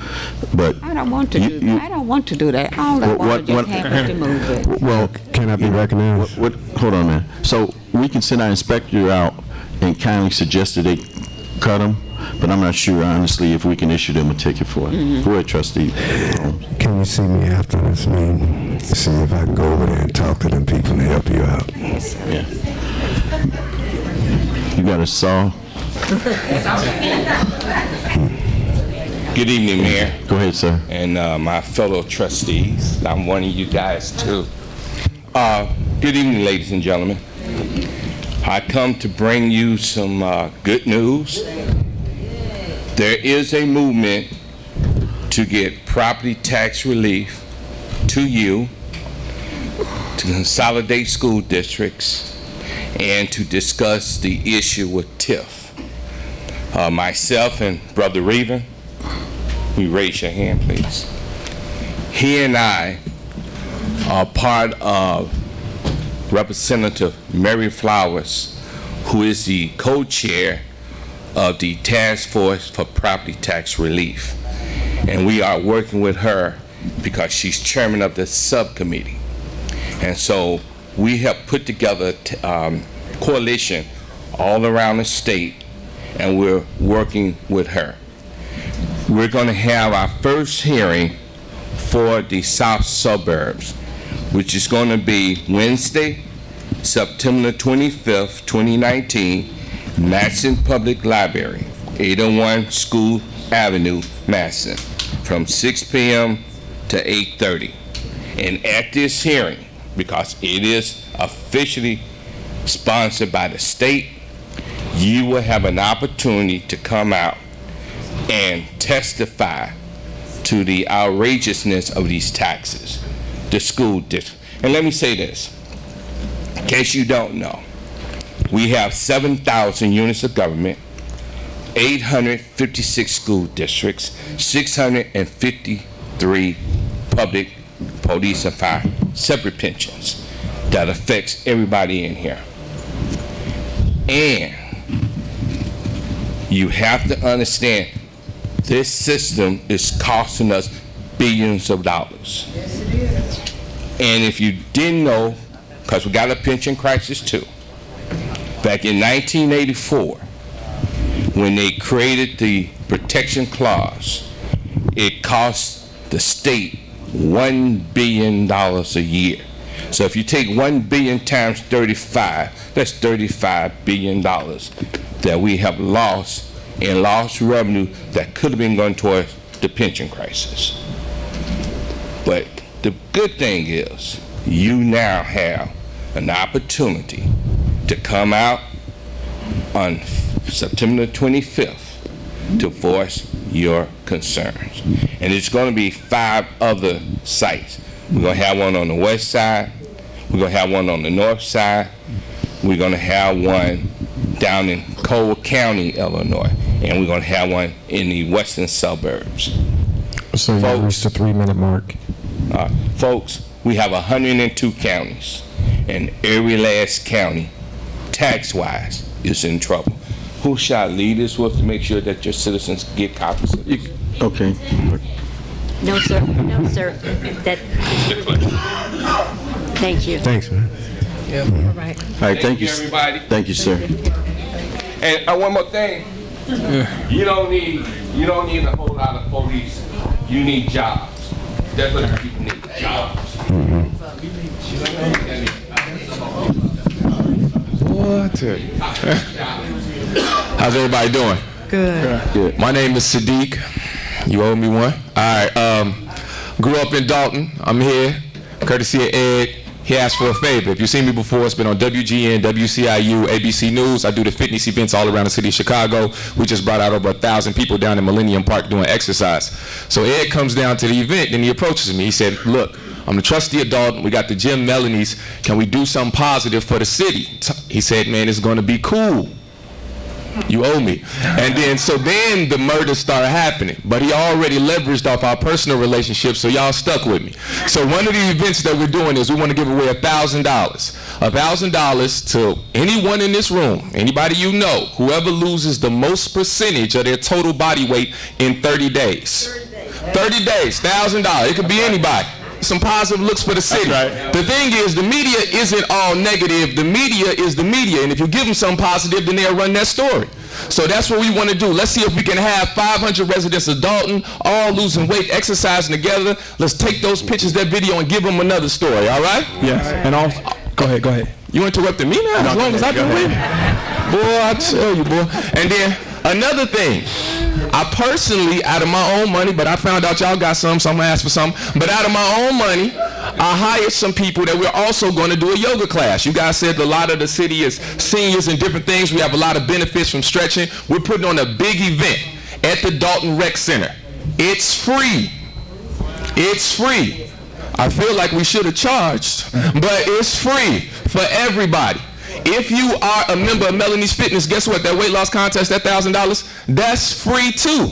Speaker 1: but
Speaker 13: I don't want to do that. I don't want to do that. All I want to just have her to move it.
Speaker 1: well, can I be recognized? Hold on, man. So we can send our inspector out and kindly suggest that they cut them, but I'm not sure, honestly, if we can issue them a ticket for it. Go ahead, trustee.
Speaker 15: Can you see me after this meeting? See if I can go over there and talk to them people and help you out.
Speaker 1: Yeah. You got a saw?
Speaker 14: Good evening, Mayor.
Speaker 1: Go ahead, sir.
Speaker 14: And my fellow trustees. I'm one of you guys, too. Good evening, ladies and gentlemen. I come to bring you some good news. There is a movement to get property tax relief to you, to consolidate school districts, and to discuss the issue with TIF. Myself and Brother Reven, you raise your hand, please. He and I are part of Representative Mary Flowers, who is the co-chair of the Task Force for Property Tax Relief. And we are working with her because she's chairman of the subcommittee. And so we have put together a coalition all around the state, and we're working with her. We're going to have our first hearing for the south suburbs, which is going to be Wednesday, September 25th, 2019, Madison Public Library, 801 School Avenue, Madison, from 6 p.m. to 8:30. And at this hearing, because it is officially sponsored by the state, you will have an opportunity to come out and testify to the outrageousness of these taxes, the school district. And let me say this, in case you don't know, we have 7,000 units of government, 856 school districts, 653 public police and fire separate pensions that affects everybody in here. And you have to understand, this system is costing us billions of dollars. Yes, it is. And if you didn't know, because we got a pension crisis too, back in 1984, when they created the protection clause, it cost the state $1 billion a year. So if you take 1 billion times 35, that's $35 billion that we have lost in lost revenue that could have been going towards the pension crisis. But the good thing is you now have an opportunity to come out on September 25th to voice your concerns. And it's going to be 5 other sites. We're going to have one on the west side, we're going to have one on the north side, we're going to have one down in Cole County, Illinois, and we're going to have one in the western suburbs.
Speaker 18: So you reached the 3-minute mark.
Speaker 14: Folks, we have 102 counties, and every last county, tax-wise, is in trouble. Who shall I lead this with to make sure that your citizens get copies of this?
Speaker 1: Okay.
Speaker 2: No, sir. No, sir. Thank you.
Speaker 15: Thanks, man.
Speaker 2: All right.
Speaker 1: All right, thank you.
Speaker 14: Everybody.
Speaker 1: Thank you, sir.
Speaker 14: And one more thing. You don't need a whole lot of police. You need jobs. That's what the people need. Jobs.
Speaker 21: What? How's everybody doing?
Speaker 3: Good.
Speaker 21: My name is Sadiq. You owe me one. All right. Grew up in Dolton. I'm here, courtesy of Ed. He asked for a favor. If you've seen me before, it's been on WGN, WCIU, ABC News. I do the fitness events all around the city of Chicago. We just brought out over 1,000 people down in Millennium Park doing exercise. So Ed comes down to the event, and he approaches me. He said, look, I'm the trustee of Dolton. We got the Jim Melanies. Can we do something positive for the city? He said, man, it's going to be cool. You owe me. And then the murders started happening. But he already leveraged off our personal relationship, so y'all stuck with me. So one of the events that we're doing is we want to give away $1,000. $1,000 to anyone in this room, anybody you know, whoever loses the most percentage of their total body weight in 30 days. 30 days, $1,000. It could be anybody. Some positive looks for the city. Right. The thing is, the media isn't all negative. The media is the media, and if you give them something positive, then they'll run that story. So that's what we want to do. Let's see if we can have 500 residents of Dolton all losing weight, exercising together. Let's take those pictures, that video, and give them another story, all right?
Speaker 8: Yes. And also, go ahead.
Speaker 21: You interrupted me now? As long as I've been with you. Boy, I tell you, boy. And then another thing. I personally, out of my own money, but I found out y'all got some, so I'm going to ask for some. But out of my own money, I hired some people that we're also going to do a yoga class. You guys said a lot of the city is seniors and different things. We have a lot of benefits from stretching. We're putting on a big event at the Dolton Rec Center. It's free. It's free. I feel like we should have charged, but it's free for everybody. If you are a member of Melanie's Fitness, guess what? That weight loss contest, that $1,000, that's free too.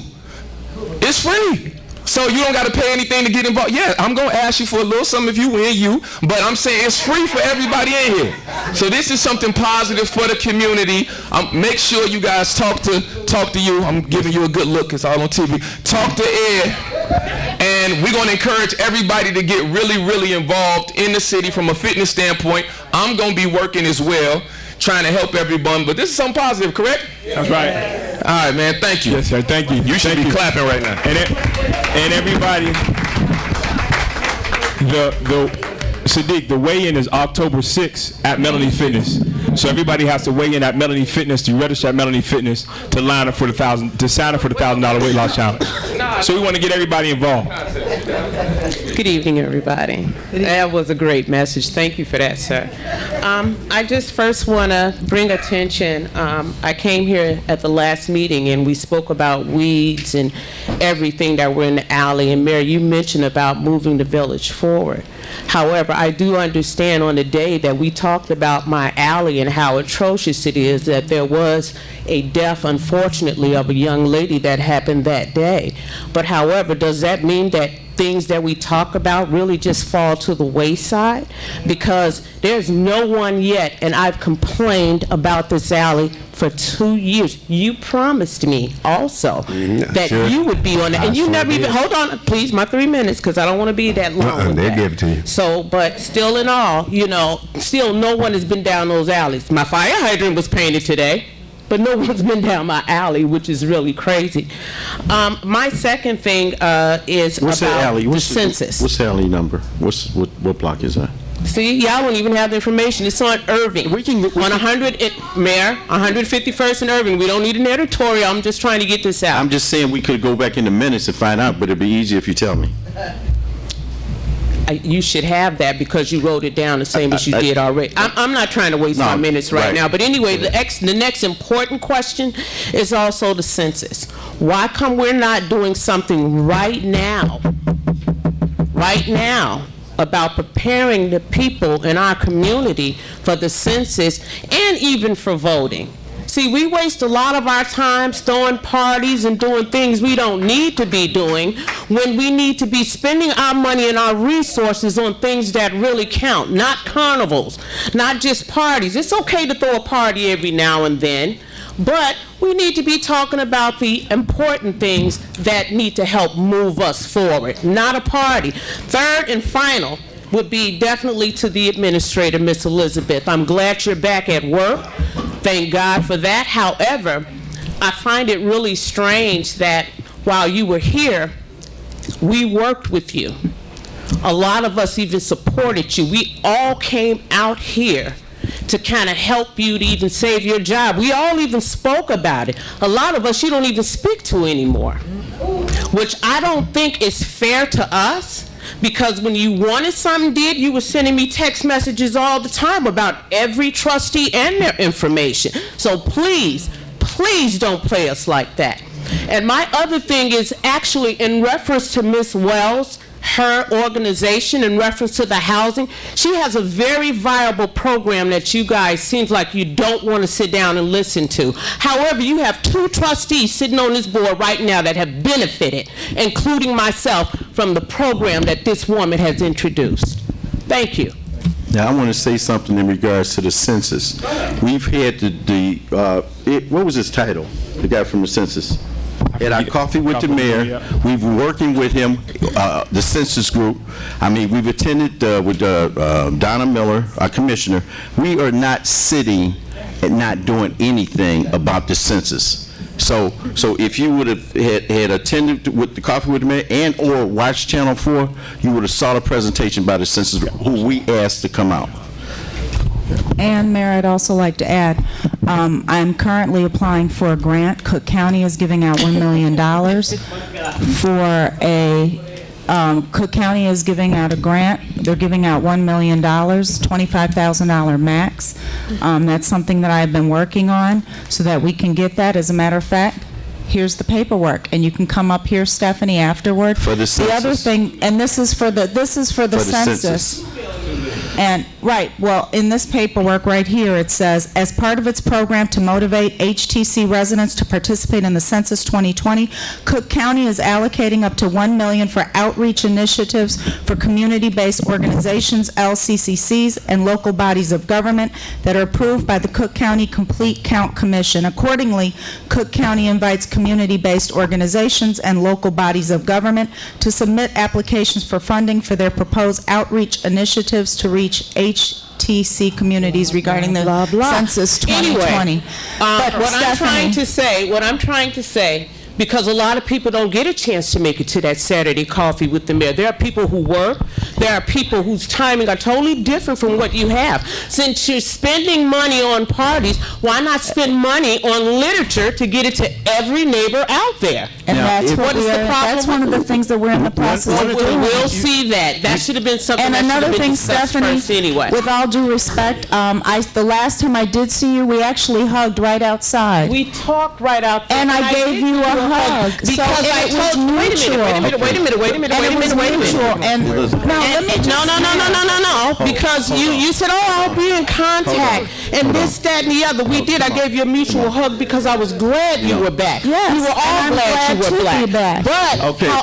Speaker 21: It's free. So you don't got to pay anything to get involved. Yeah, I'm going to ask you for a little something if you win, but I'm saying it's free for everybody in here. So this is something positive for the community. Make sure you guys talk to you. I'm giving you a good look. It's all on TV. Talk to Ed. And we're going to encourage everybody to get really, really involved in the city from a fitness standpoint. I'm going to be working as well, trying to help everyone. But this is something positive, correct?
Speaker 8: That's right.
Speaker 21: All right, man. Thank you.
Speaker 8: Yes, sir. Thank you.
Speaker 21: You should be clapping right now.
Speaker 8: And everybody, Sadiq, the weigh-in is October 6th at Melanie Fitness. So everybody has to weigh in at Melanie Fitness to register at Melanie Fitness to line up for to sign up for the $1,000 weight loss challenge. So we want to get everybody involved.
Speaker 5: Good evening, everybody. That was a great message. Thank you for that, sir. I just first want to bring attention. I came here at the last meeting and we spoke about weeds and everything that were in the alley. And Mayor, you mentioned about moving the village forward. However, I do understand on the day that we talked about my alley and how atrocious it is that there was a death, unfortunately, of a young lady that happened that day. But however, does that mean that things that we talk about really just fall to the wayside? Because there's no one yet, and I've complained about this alley for 2 years. You promised me also that you would be on it, and you never even, hold on, please, my 3 minutes, because I don't want to be that long with
Speaker 15: They'll
Speaker 5: that.
Speaker 15: give it to you.
Speaker 5: So, but still in all, still no one has been down those alleys. My fire hydrant was painted today, but no one's been down my alley, which is really crazy. My second thing is
Speaker 1: What's
Speaker 5: about
Speaker 1: the alley?
Speaker 5: the census.
Speaker 1: What's the alley number? What block is that?
Speaker 5: See, y'all don't even have the information. It's on Irving. On 151st and Irving. We don't need an editorial. I'm just trying to get this out.
Speaker 1: I'm just saying we could go back in the minutes and find out, but it'd be easier if you tell me.
Speaker 5: You should have that because you wrote it down the same as you did already. I'm not trying to waste my minutes right now. But anyway, the next important question is also the census. Why come we're not doing something right now, about preparing the people in our community for the census and even for voting? See, we waste a lot of our time throwing parties and doing things we don't need to be doing when we need to be spending our money and our resources on things that really count, not carnivals, not just parties. It's okay to throw a party every now and then, but we need to be talking about the important things that need to help move us forward, not a party. Third and final would be definitely to the administrator, Miss Elizabeth. I'm glad you're back at work. Thank God for that. However, I find it really strange that while you were here, we worked with you. A lot of us even supported you. We all came out here to kind of help you to even save your job. We all even spoke about it. A lot of us you don't even speak to anymore, which I don't think is fair to us. Because when you wanted something did, you were sending me text messages all the time about every trustee and their information. So please, please don't play us like that. And my other thing is actually in reference to Ms. Wells, her organization, in reference to the housing, she has a very viable program that you guys seems like you don't want to sit down and listen to. However, you have 2 trustees sitting on this board right now that have benefited, including myself, from the program that this woman has introduced. Thank you.
Speaker 1: Now, I want to say something in regards to the census. We've had what was his title? The guy from the census. At our coffee with the mayor, we've been working with him, the census group. I mean, we've attended with Donna Miller, our commissioner. We are not sitting and not doing anything about the census. So if you would have had attended with the coffee with the mayor and or watched Channel 4, you would have saw the presentation by the census group, who we asked to come out.
Speaker 12: And Mayor, I'd also like to add, I'm currently applying for a grant. Cook County is giving out $1 million for a, Cook County is giving out a grant. They're giving out $1 million, $25,000 max. That's something that I've been working on so that we can get that. As a matter of fact, here's the paperwork, and you can come up here, Stephanie, afterward.
Speaker 1: For the census.
Speaker 12: The other thing, and this is for the census. And, right, well, in this paperwork right here, it says, as part of its program to motivate HTC residents to participate in the Census 2020, Cook County is allocating up to $1 million for outreach initiatives for community-based organizations, LCCCs, and local bodies of government that are approved by the Cook County Complete Count Commission. Accordingly, Cook County invites community-based organizations and local bodies of government to submit applications for funding for their proposed outreach initiatives to reach HTC communities regarding the Census 2020.
Speaker 5: Anyway, what I'm trying to say, because a lot of people don't get a chance to make it to that Saturday coffee with the mayor. There are people who work. There are people whose timing are totally different from what you have. Since you're spending money on parties, why not spend money on literature to get it to every neighbor out there?
Speaker 12: And that's that's one of the things that we're in the process of doing.
Speaker 5: We'll see that. That should have been something
Speaker 12: and
Speaker 5: that
Speaker 12: another
Speaker 5: should have been
Speaker 12: thing,
Speaker 5: discussed
Speaker 12: Stephanie,
Speaker 5: first anyway.
Speaker 12: With all due respect, the last time I did see you, we actually hugged right outside.
Speaker 5: We talked right out there.
Speaker 12: And I gave you a hug.
Speaker 5: Because
Speaker 12: so
Speaker 5: I told you, wait a minute. No. Because you said, I'll be in contact, and this, that, and the other. We did. I gave you a mutual hug because I was glad you were back.
Speaker 12: Yes,
Speaker 5: we were all glad you were back. But,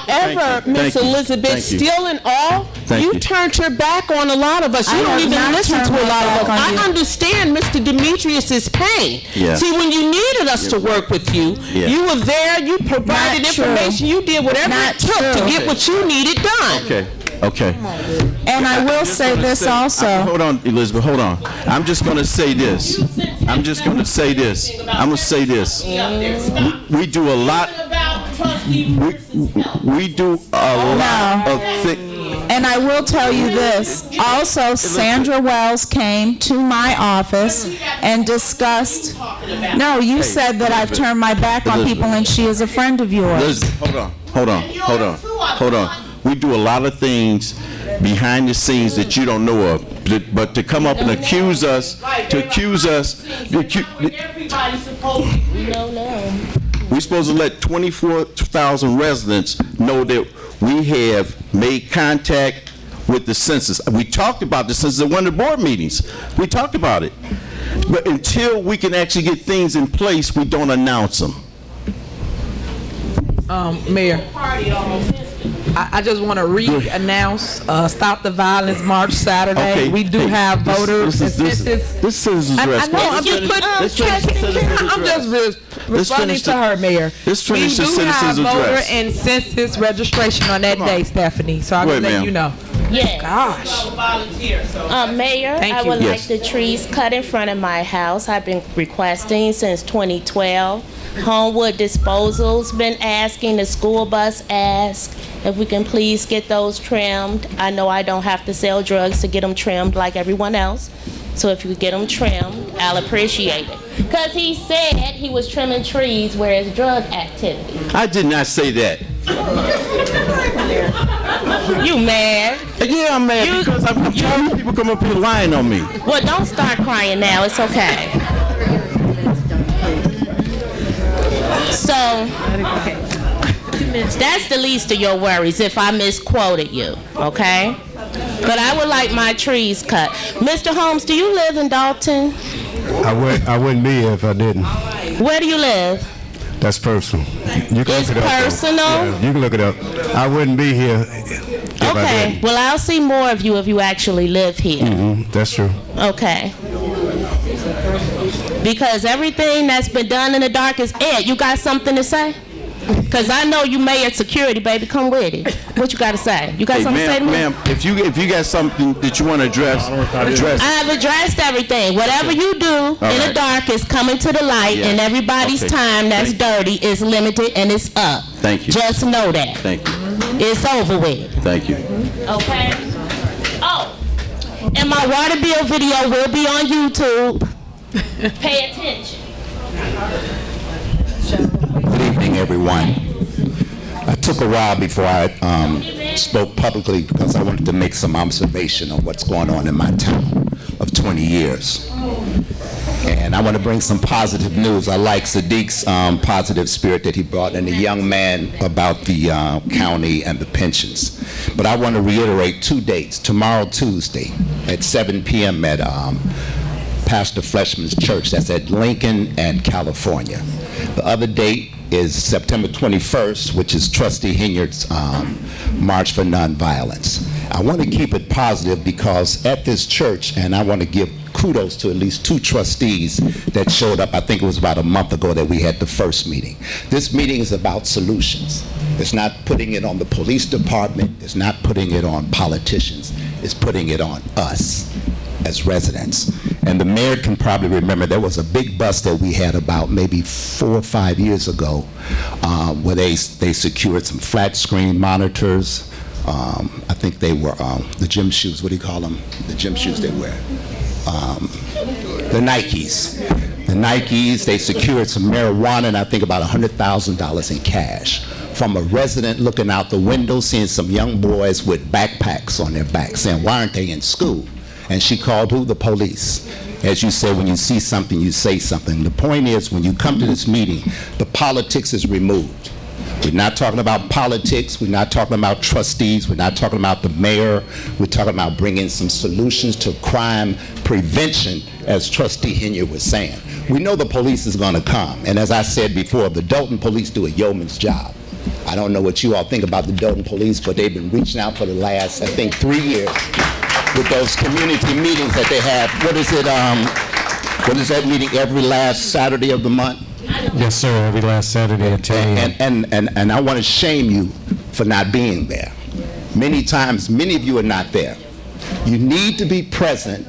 Speaker 5: however, Miss Elizabeth, still in all, you turned your back on a lot of us. You don't even listen to a lot of us. I understand Mr. Demetrius's pain.
Speaker 1: Yeah.
Speaker 5: See, when you needed us to work with you, you were there, you provided information, you did whatever it took to get what you needed done.
Speaker 1: Okay.
Speaker 12: And I will say this also.
Speaker 1: Hold on, Elizabeth, hold on. I'm just going to say this. I'm going to say this. We do a lot. We do a lot of things.
Speaker 12: And And I will tell you this, also Sandra Wells came to my office and discussed, no, you said that I've turned my back on people and she is a friend of yours.
Speaker 1: Listen, hold on. We do a lot of things behind the scenes that you don't know of, but to come up and accuse us,
Speaker 16: Everybody's supposed to know now.
Speaker 1: we're supposed to let 24,000 residents know that we have made contact with the census. We talked about the census at one of the board meetings. We talked about it. But until we can actually get things in place, we don't announce them.
Speaker 10: Mayor, I just want to re-announce Stop the Violence March Saturday.
Speaker 1: Okay.
Speaker 10: We do have voters and census.
Speaker 1: This citizens address.
Speaker 10: I know, I'm just responding to her, Mayor. We do have voter and census registration on that day, Stephanie, so I'm going to let you know.
Speaker 16: Yes.
Speaker 10: Gosh.
Speaker 16: Mayor, I would like the trees cut in front of my house. I've been requesting since 2012. Homewood Disposal's been asking, the school bus asked if we can please get those trimmed. I know I don't have to sell drugs to get them trimmed like everyone else. So if you could get them trimmed, I'll appreciate it. Because he said he was trimming trees where it's drug activity.
Speaker 1: I did not say that.
Speaker 16: You mad?
Speaker 1: Yeah, I'm mad because I'm tired of people come up here lying on me.
Speaker 16: Well, don't start crying now. It's okay. So, that's the least of your worries if I misquoted you, okay? But I would like my trees cut. Mr. Holmes, do you live in Dolton?
Speaker 15: I wouldn't be here if I didn't.
Speaker 16: Where do you live?
Speaker 15: That's personal. You can
Speaker 16: It's
Speaker 15: look it up.
Speaker 16: personal?
Speaker 15: Yeah, you can look it up. I wouldn't be here if I
Speaker 16: Okay,
Speaker 15: didn't.
Speaker 16: well, I'll see more of you if you actually live here.
Speaker 15: That's true.
Speaker 16: Okay. Because everything that's been done in the dark is Ed. You got something to say? Because I know you mayor security, baby. Come with it. What you got to say? You got something to say to me?
Speaker 1: Ma'am, if you got something that you want to address.
Speaker 16: I've addressed everything. Whatever you do in the dark is coming to the light, and everybody's time that's dirty is limited and it's up.
Speaker 1: Thank you.
Speaker 16: Just know that.
Speaker 1: Thank you.
Speaker 16: It's over with.
Speaker 1: Thank you.
Speaker 16: Okay? Oh, and my water bill video will be on YouTube. Pay attention.
Speaker 22: Good evening, everyone. I took a while before I spoke publicly because I wanted to make some observation on what's going on in my town of 20 years. And I want to bring some positive news. I like Sadiq's positive spirit that he brought and the young man about the county and the pensions. But I want to reiterate 2 dates. Tomorrow, Tuesday, at 7 p.m. at Pastor Fleshman's church. That's at Lincoln and California. The other date is September 21st, which is Trustee Hinyard's March for Nonviolence. I want to keep it positive because at this church, and I want to give kudos to at least 2 trustees that showed up. I think it was about a month ago that we had the first meeting. This meeting is about solutions. It's not putting it on the police department. It's not putting it on politicians. It's putting it on us as residents. And the mayor can probably remember there was a big bust that we had about maybe 4 or 5 years ago where they secured some flat screen monitors. I think they were the gym shoes, what do you call them? The gym shoes they wear. The Nikes. The Nikes, they secured some marijuana and I think about $100,000 in cash from a resident looking out the window, seeing some young boys with backpacks on their backs saying, why aren't they in school? And she called who? The police. As you said, when you see something, you say something. The point is, when you come to this meeting, the politics is removed. We're not talking about politics. We're not talking about trustees. We're not talking about the mayor. We're talking about bringing some solutions to crime prevention, as Trustee Hinyard was saying. We know the police is going to come. And as I said before, the Dolton police do a yeoman's job. I don't know what you all think about the Dolton police, but they've been reaching out for the last, I think, 3 years. With those community meetings that they have. What is it, what is that meeting every last Saturday of the month?
Speaker 18: Yes, sir, every last Saturday at 10 a.m.
Speaker 22: And I want to shame you for not being there. Many times, many of you are not there. You need to be present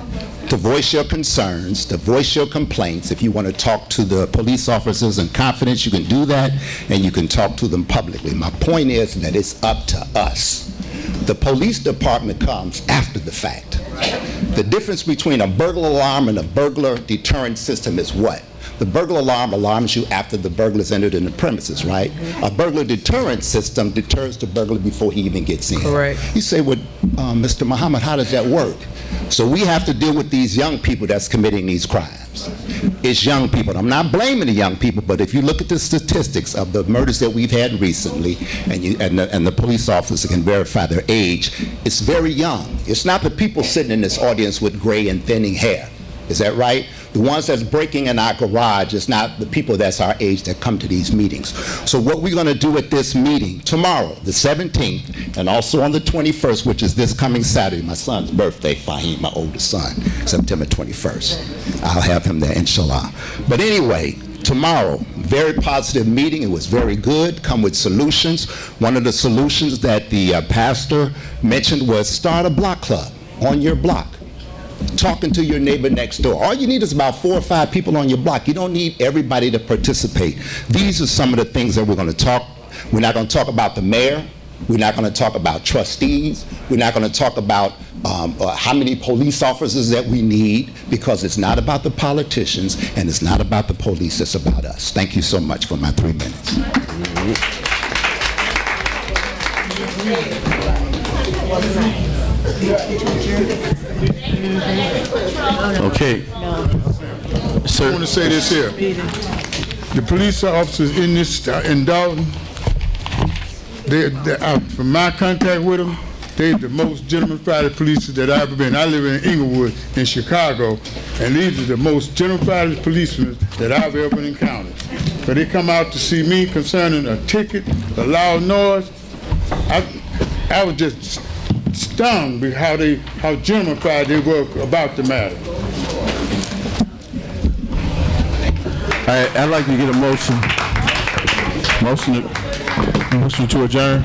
Speaker 22: to voice your concerns, to voice your complaints. If you want to talk to the police officers in confidence, you can do that, and you can talk to them publicly. My point is that it's up to us. The police department comes after the fact. The difference between a burglar alarm and a burglar deterrent system is what? The burglar alarm alarms you after the burglar's entered in the premises, right? A burglar deterrent system deters the burglar before he even gets in.
Speaker 5: Correct.
Speaker 22: You say, well, Mr. Muhammad, how does that work? So we have to deal with these young people that's committing these crimes. It's young people. I'm not blaming the young people, but if you look at the statistics of the murders that we've had recently, and the police officer can verify their age, it's very young. It's not the people sitting in this audience with gray and thinning hair. Is that right? The ones that's breaking in our garage is not the people that's our age that come to these meetings. So what we're going to do at this meeting tomorrow, the 17th, and also on the 21st, which is this coming Saturday, my son's birthday, Fahim, my oldest son, September 21st. I'll have him there, inshallah. But anyway, tomorrow, very positive meeting. It was very good. Come with solutions. One of the solutions that the pastor mentioned was start a block club on your block. Talking to your neighbor next door. All you need is about 4 or 5 people on your block. You don't need everybody to participate. These are some of the things that we're going to talk. We're not going to talk about the mayor. We're not going to talk about trustees. We're not going to talk about how many police officers that we need, because it's not about the politicians and it's not about the police. It's about us. Thank you so much for my 3 minutes.
Speaker 1: Okay.
Speaker 20: I want to say this here. The police officers in Dolton, from my contact with them, they're the most gentleman-minded police that I've ever been. I live in Inglewood in Chicago, and these are the most gentleman-minded policemen that I've ever encountered. But they come out to see me concerning a ticket, a loud noise. I was just stung by how gentleman-minded they were about the matter.
Speaker 1: All right, I'd like to get a motion. Motion to adjourn.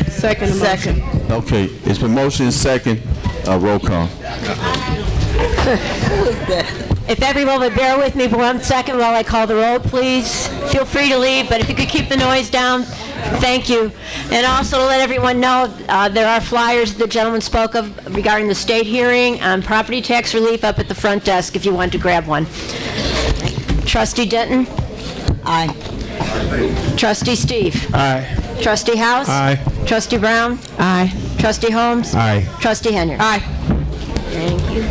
Speaker 3: Second.
Speaker 1: Okay, it's been motion and second. Roll call.
Speaker 2: If everyone would bear with me for 1 second while I call the roll, please. Feel free to leave, but if you could keep the noise down, thank you. And also to let everyone know, there are flyers the gentleman spoke of regarding the state hearing on property tax relief up at the front desk if you want to grab one. Trustee Denton? Aye. Trustee Steve?
Speaker 18: Aye.
Speaker 2: Trustee House?
Speaker 18: Aye.
Speaker 2: Trustee Brown? Aye. Trustee Holmes?
Speaker 18: Aye.
Speaker 2: Trustee Henry? Aye. Thank you.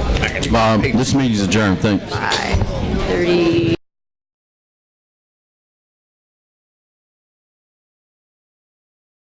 Speaker 1: This meeting is adjourned. Thanks.
Speaker 2: 5:30.